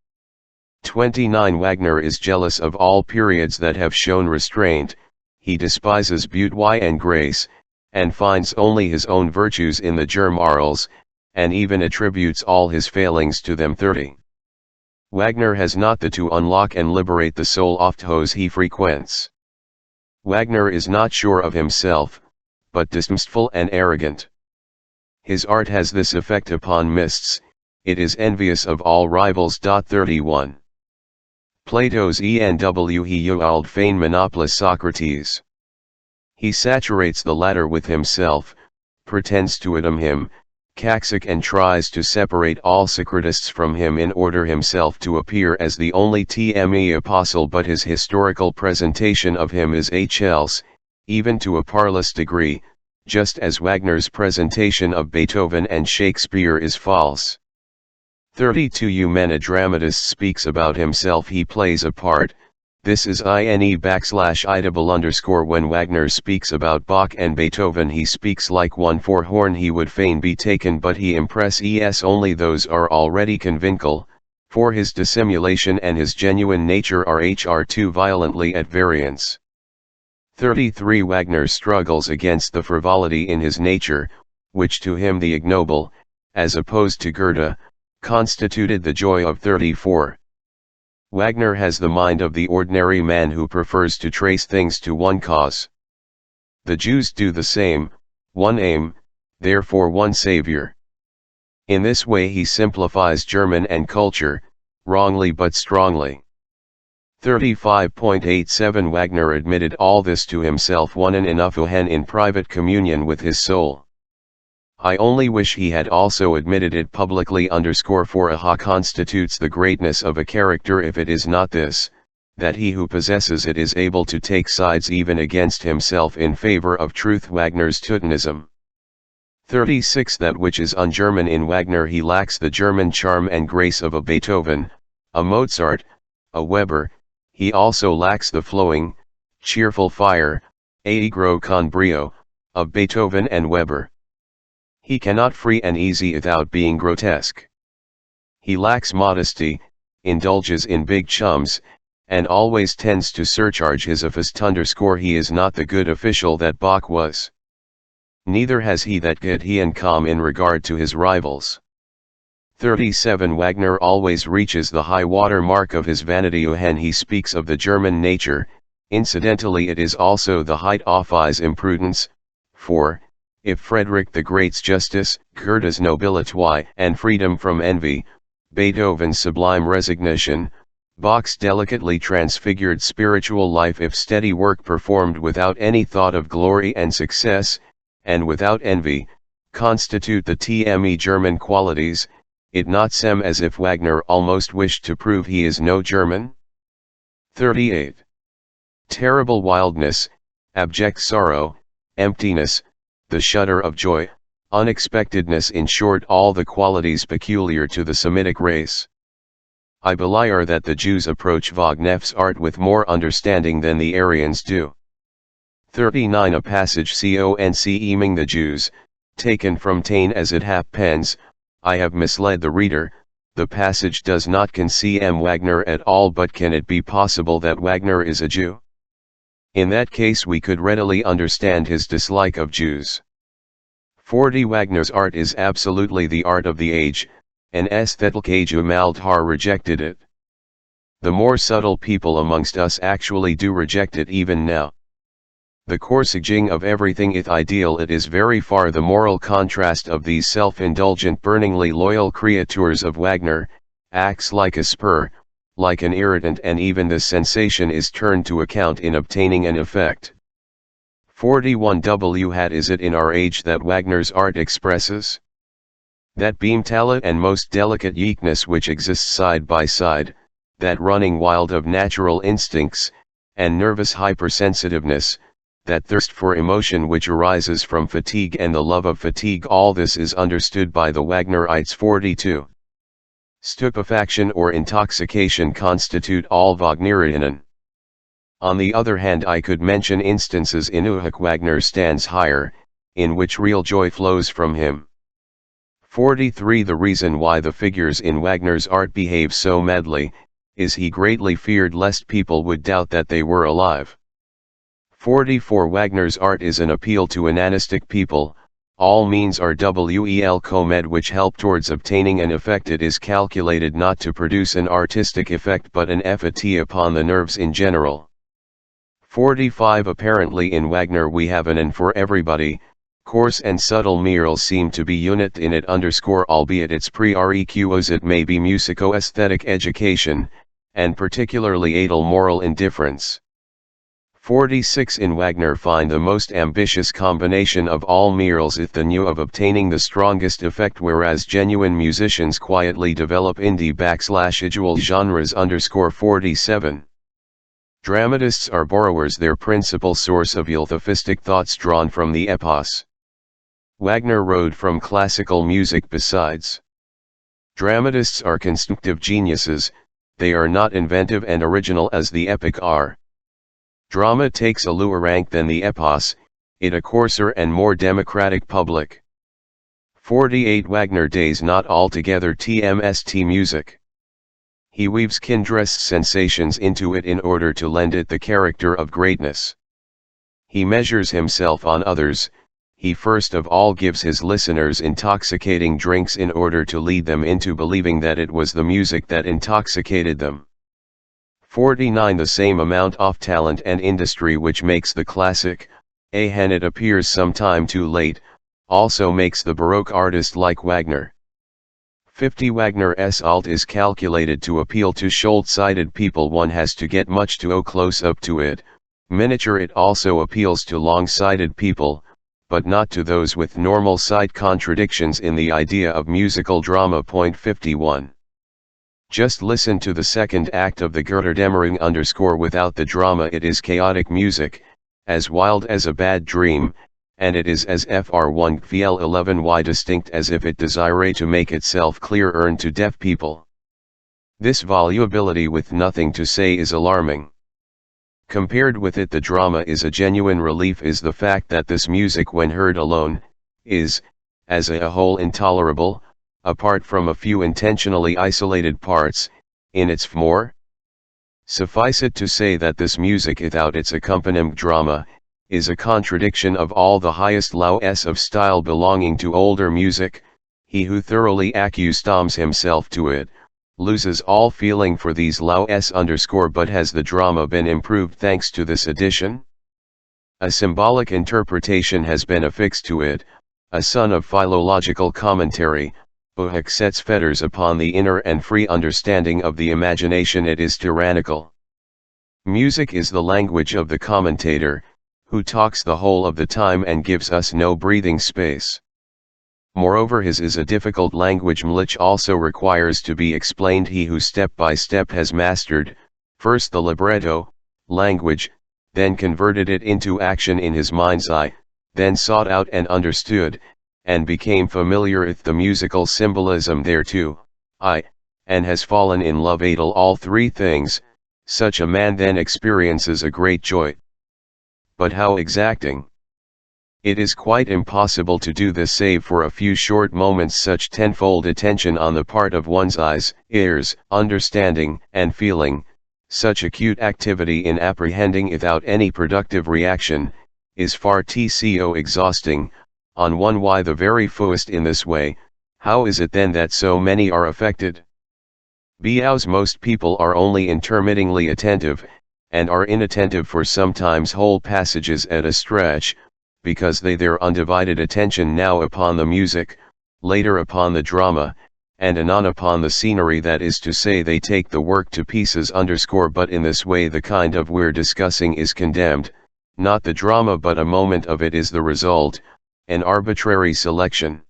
29 Wagner is jealous of all periods that have shown restraint, he despises beauty and grace, and finds only his own virtues in the Germarles, and even attributes all his failings to them. 30. Wagner has not the to unlock and liberate the soul of those he frequents. Wagner is not sure of himself, but dismissful and arrogant. His art has this effect upon mists, it is envious of all rivals. 31. Plato's enw he uald fain monopolis Socrates. He saturates the latter with himself, pretends to idem him, caxic, and tries to separate all Socratists from him in order himself to appear as the only TME apostle, but his historical presentation of him is else, even to a parlous degree, just as Wagner's presentation of Beethoven and Shakespeare is false. 32 When a dramatist speaks about himself he plays a part, this is ine _idable_ when Wagner speaks about Bach and Beethoven he speaks like one for horn he would fain be taken but he impresses only those are already convinced, for his dissimulation and his genuine nature are too violently at variance. 33 Wagner struggles against the frivolity in his nature, which to him the ignoble, as opposed to Goethe, constituted the joy of. 34. Wagner has the mind of the ordinary man who prefers to trace things to one cause. The Jews do the same, one aim, therefore one savior. In this way he simplifies German and culture, wrongly but strongly. 35.87 Wagner admitted all this to himself one and enough in private communion with his soul. I only wish he had also admitted it publicly. For aha constitutes the greatness of a character if it is not this, that he who possesses it is able to take sides even against himself in favor of truth. Wagner's Teutonism. 36 That which is un-German in Wagner he lacks the German charm and grace of a Beethoven, a Mozart, a Weber, he also lacks the flowing, cheerful fire, aigro con brio, of Beethoven and Weber. He cannot free and easy without being grotesque. He lacks modesty, indulges in big chums, and always tends to surcharge his office. He is not the good official that Bach was. Neither has he that good he and calm in regard to his rivals. 37 Wagner always reaches the high water mark of his vanity when he speaks of the German nature, incidentally it is also the height of his imprudence, for, if Frederick the Great's justice, Goethe's nobility and freedom from envy, Beethoven's sublime resignation, Bach's delicately transfigured spiritual life, if steady work performed without any thought of glory and success, and without envy, constitute the TME German qualities, it not seem as if Wagner almost wished to prove he is no German? 38. Terrible wildness, abject sorrow, emptiness, the shudder of joy, unexpectedness, in short all the qualities peculiar to the Semitic race. I believe that the Jews approach Wagner's art with more understanding than the Aryans do. 39 A passage concerning the Jews, taken from Taine as it happens, I have misled the reader. The passage does not concern Wagner at all, but can it be possible that Wagner is a Jew? In that case we could readily understand his dislike of Jews. 40 Wagner's art is absolutely the art of the age, and aesthetic Maldhar rejected it. The more subtle people amongst us actually do reject it even now. The corsaging of everything is ideal. It is very far the moral contrast of these self-indulgent burningly loyal creatures of Wagner, acts like a spur, like an irritant, and even the sensation is turned to account in obtaining an effect. 41 What is it in our age that Wagner's art expresses? That beam-talent and most delicate weakness which exists side by side, that running wild of natural instincts, and nervous hypersensitiveness, that thirst for emotion which arises from fatigue and the love of fatigue, all this is understood by the Wagnerites. 42. Stupefaction or intoxication constitute all Wagnerianen. On the other hand, I could mention instances in which Wagner stands higher, in which real joy flows from him. 43 The reason why the figures in Wagner's art behave so madly, is he greatly feared lest people would doubt that they were alive. 44 Wagner's art is an appeal to an anistic people. All means are well commed which help towards obtaining an effect. It is calculated not to produce an artistic effect but an effect upon the nerves in general. 45 Apparently in Wagner we have an and for everybody. Coarse and subtle morals seem to be unit in it, albeit its prerequisite it may be musico-aesthetic education, and particularly adel moral indifference. 46 In Wagner find the most ambitious combination of all morals with the new of obtaining the strongest effect, whereas genuine musicians quietly develop indie/igual genres. 47 Dramatists are borrowers, their principal source of sophistic thoughts drawn from the epos. Wagner wrote from classical music besides. Dramatists are constructive geniuses, they are not inventive and original as the epic are. Drama takes a lower rank than the epos, it a coarser and more democratic public. 48 Wagner does not altogether tmst music. He weaves kindred sensations into it in order to lend it the character of greatness. He measures himself on others. He first of all gives his listeners intoxicating drinks in order to lead them into believing that it was the music that intoxicated them. 49 The same amount of talent and industry which makes the classic, and it appears some time too late, also makes the Baroque artist like Wagner. 50 Wagner's alt is calculated to appeal to short-sighted people. One has to get much too close up to it. Miniature it also appeals to long-sighted people, but not to those with normal sight. Contradictions in the idea of musical drama. 51 Just listen to the second act of the Götterdämmerung without the drama it is chaotic music, as wild as a bad dream, and it is as fr1 fl 11y distinct as if it desire to make itself clear to deaf people. This volubility with nothing to say is alarming. Compared with it, the drama is a genuine relief. Is the fact that this music when heard alone, is, as a whole, intolerable, apart from a few intentionally isolated parts, in its more. Suffice it to say that this music without its accompaniment drama, is a contradiction of all the highest laws of style belonging to older music. He who thoroughly accustoms himself to it, loses all feeling for these laws. But has the drama been improved thanks to this addition? A symbolic interpretation has been affixed to it, a son of philological commentary, which sets fetters upon the inner and free understanding of the imagination. It is tyrannical. Music is the language of the commentator, who talks the whole of the time and gives us no breathing space. Moreover, his is a difficult language which also requires to be explained. He who step by step has mastered, first the libretto, language, then converted it into action in his mind's eye, then sought out and understood, and became familiar with the musical symbolism thereto, and has fallen in love with all three things, such a man then experiences a great joy. But how exacting? It is quite impossible to do this save for a few short moments. Such tenfold attention on the part of one's eyes, ears, understanding, and feeling, such acute activity in apprehending without any productive reaction, is far too exhausting, on one. Why the very fewest in this way? How is it then that so many are affected? Because most people are only intermittingly attentive, and are inattentive for sometimes whole passages at a stretch, because they their undivided attention now upon the music, later upon the drama, and anon upon the scenery, that is to say, they take the work to pieces. But in this way the kind of we're discussing is condemned, not the drama but a moment of it is the result, an arbitrary selection.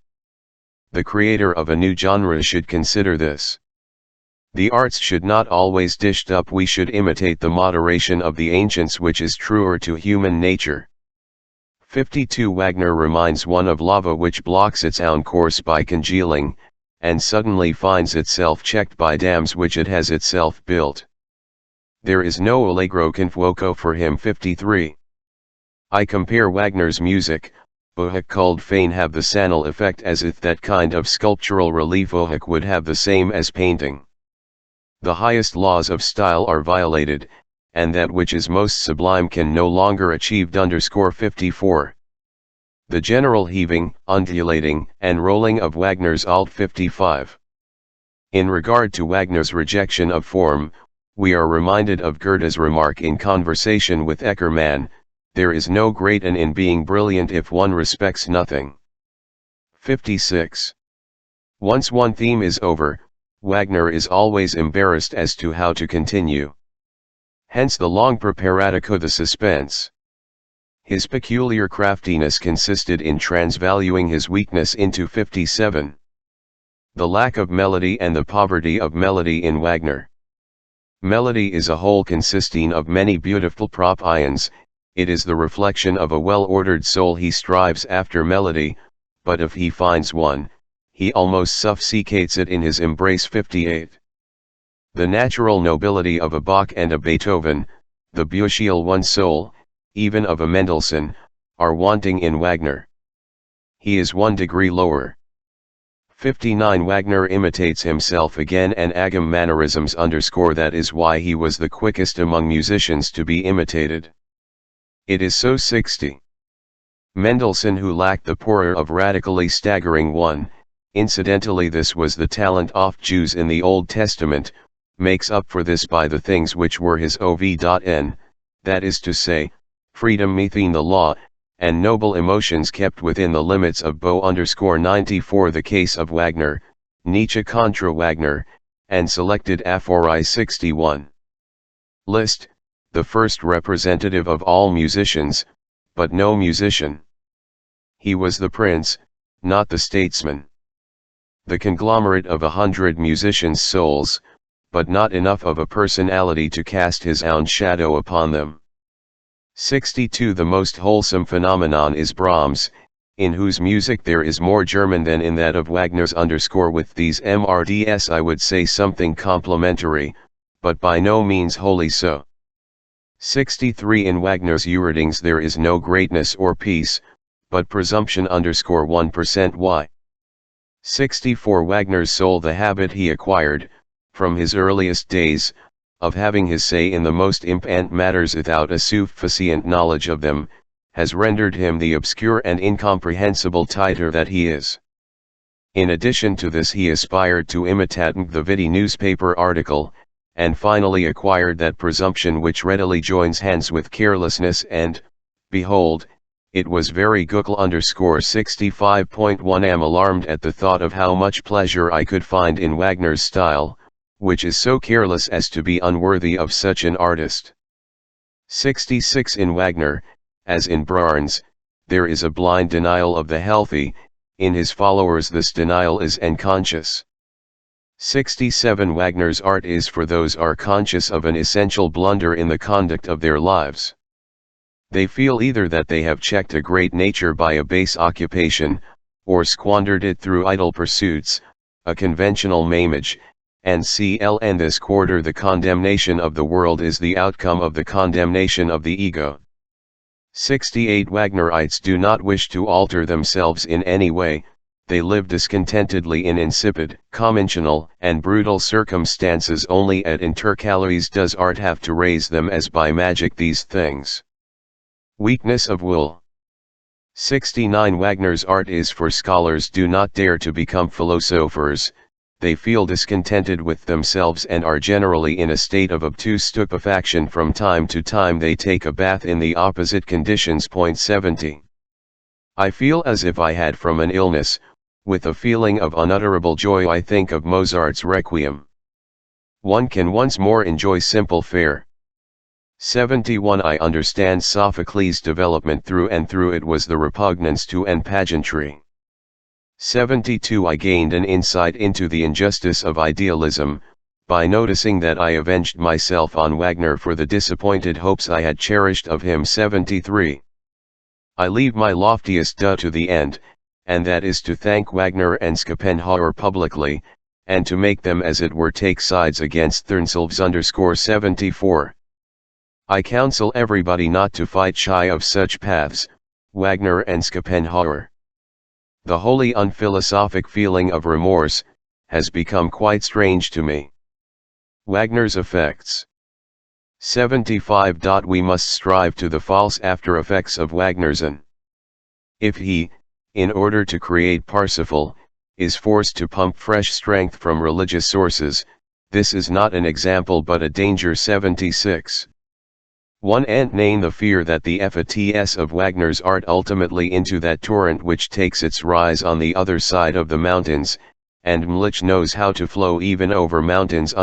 The creator of a new genre should consider this. The arts should not always dished up. We should imitate the moderation of the ancients, which is truer to human nature. 52. Wagner reminds one of lava which blocks its own course by congealing, and suddenly finds itself checked by dams which it has itself built. There is no allegro con fuoco for him. 53. I compare Wagner's music, called fain have the sanal effect, as if that kind of sculptural relief would have the same as painting. The highest laws of style are violated, and that which is most sublime can no longer achieved. 54. The general heaving, undulating, and rolling of Wagner's alt. 55. In regard to Wagner's rejection of form, we are reminded of Goethe's remark in conversation with Eckermann, there is no great in being brilliant if one respects nothing. 56. Once one theme is over, Wagner is always embarrassed as to how to continue. Hence the long preparatico, the suspense. His peculiar craftiness consisted in transvaluing his weakness into 57. The lack of melody and the poverty of melody in Wagner. Melody is a whole consisting of many beautiful proportions. It is the reflection of a well-ordered soul. He strives after melody, but if he finds one, he almost suffocates it in his embrace. 58. The natural nobility of a Bach and a Beethoven, the beautial one soul, even of a Mendelssohn, are wanting in Wagner. He is 1 degree lower. 59. Wagner imitates himself again, and agam mannerisms underscore that is why he was the quickest among musicians to be imitated. It is so. 60. Mendelssohn, who lacked the power of radically staggering one, incidentally this was the talent of Jews in the Old Testament, makes up for this by the things which were his ov.n, that is to say, freedom within the law, and noble emotions kept within the limits of Bo_94. The case of Wagner, Nietzsche contra Wagner, and selected aphori. 61. Liszt, the first representative of all musicians, but no musician. He was the prince, not the statesman. The conglomerate of 100 musicians' souls, but not enough of a personality to cast his own shadow upon them. 62. The most wholesome phenomenon is Brahms, in whose music there is more German than in that of Wagner's. With these MRDs I would say something complimentary, but by no means wholly so. 63. In Wagner's Eurydice there is no greatness or peace, but presumption. 1%. Why? 64. Wagner's soul, the habit he acquired, from his earliest days, of having his say in the most important matters without a sufficient knowledge of them, has rendered him the obscure and incomprehensible titor that he is. In addition to this he aspired to imitate the witty newspaper article, and finally acquired that presumption which readily joins hands with carelessness, and, behold, it was very Google. 65.1 Am alarmed at the thought of how much pleasure I could find in Wagner's style, which is so careless as to be unworthy of such an artist. 66. In Wagner, as in Brahms, there is a blind denial of the healthy, in his followers this denial is unconscious. 67. Wagner's art is for those are conscious of an essential blunder in the conduct of their lives. They feel either that they have checked a great nature by a base occupation, or squandered it through idle pursuits, a conventional maimage, and CLN this quarter the condemnation of the world is the outcome of the condemnation of the ego. 68 Wagnerites do not wish to alter themselves in any way, they live discontentedly in insipid, conventional, and brutal circumstances. Only at intercalaries does art have to raise them as by magic these things. Weakness of will. 69 Wagner's art is for scholars do not dare to become philosophers, they feel discontented with themselves and are generally in a state of obtuse stupefaction. From time to time they take a bath in the opposite conditions. 70. I feel as if I had from an illness, with a feeling of unutterable joy I think of Mozart's Requiem. One can once more enjoy simple fare. 71 I understand Sophocles' development through and through, it was the repugnance to and pageantry. 72 I gained an insight into the injustice of idealism, by noticing that I avenged myself on Wagner for the disappointed hopes I had cherished of him. 73 I leave my loftiest duh to the end, and that is to thank Wagner and Schopenhauer publicly, and to make them as it were take sides against themselves. 74 I counsel everybody not to fight shy of such paths, Wagner and Schopenhauer. The wholly unphilosophic feeling of remorse, has become quite strange to me. Wagner's effects. 75. We must strive to the false after effects of Wagner's. If he, in order to create Parsifal, is forced to pump fresh strength from religious sources, this is not an example but a danger. 76. One and name the fear that the fats of Wagner's art ultimately into that torrent which takes its rise on the other side of the mountains, and Mlich knows how to flow even over mountains.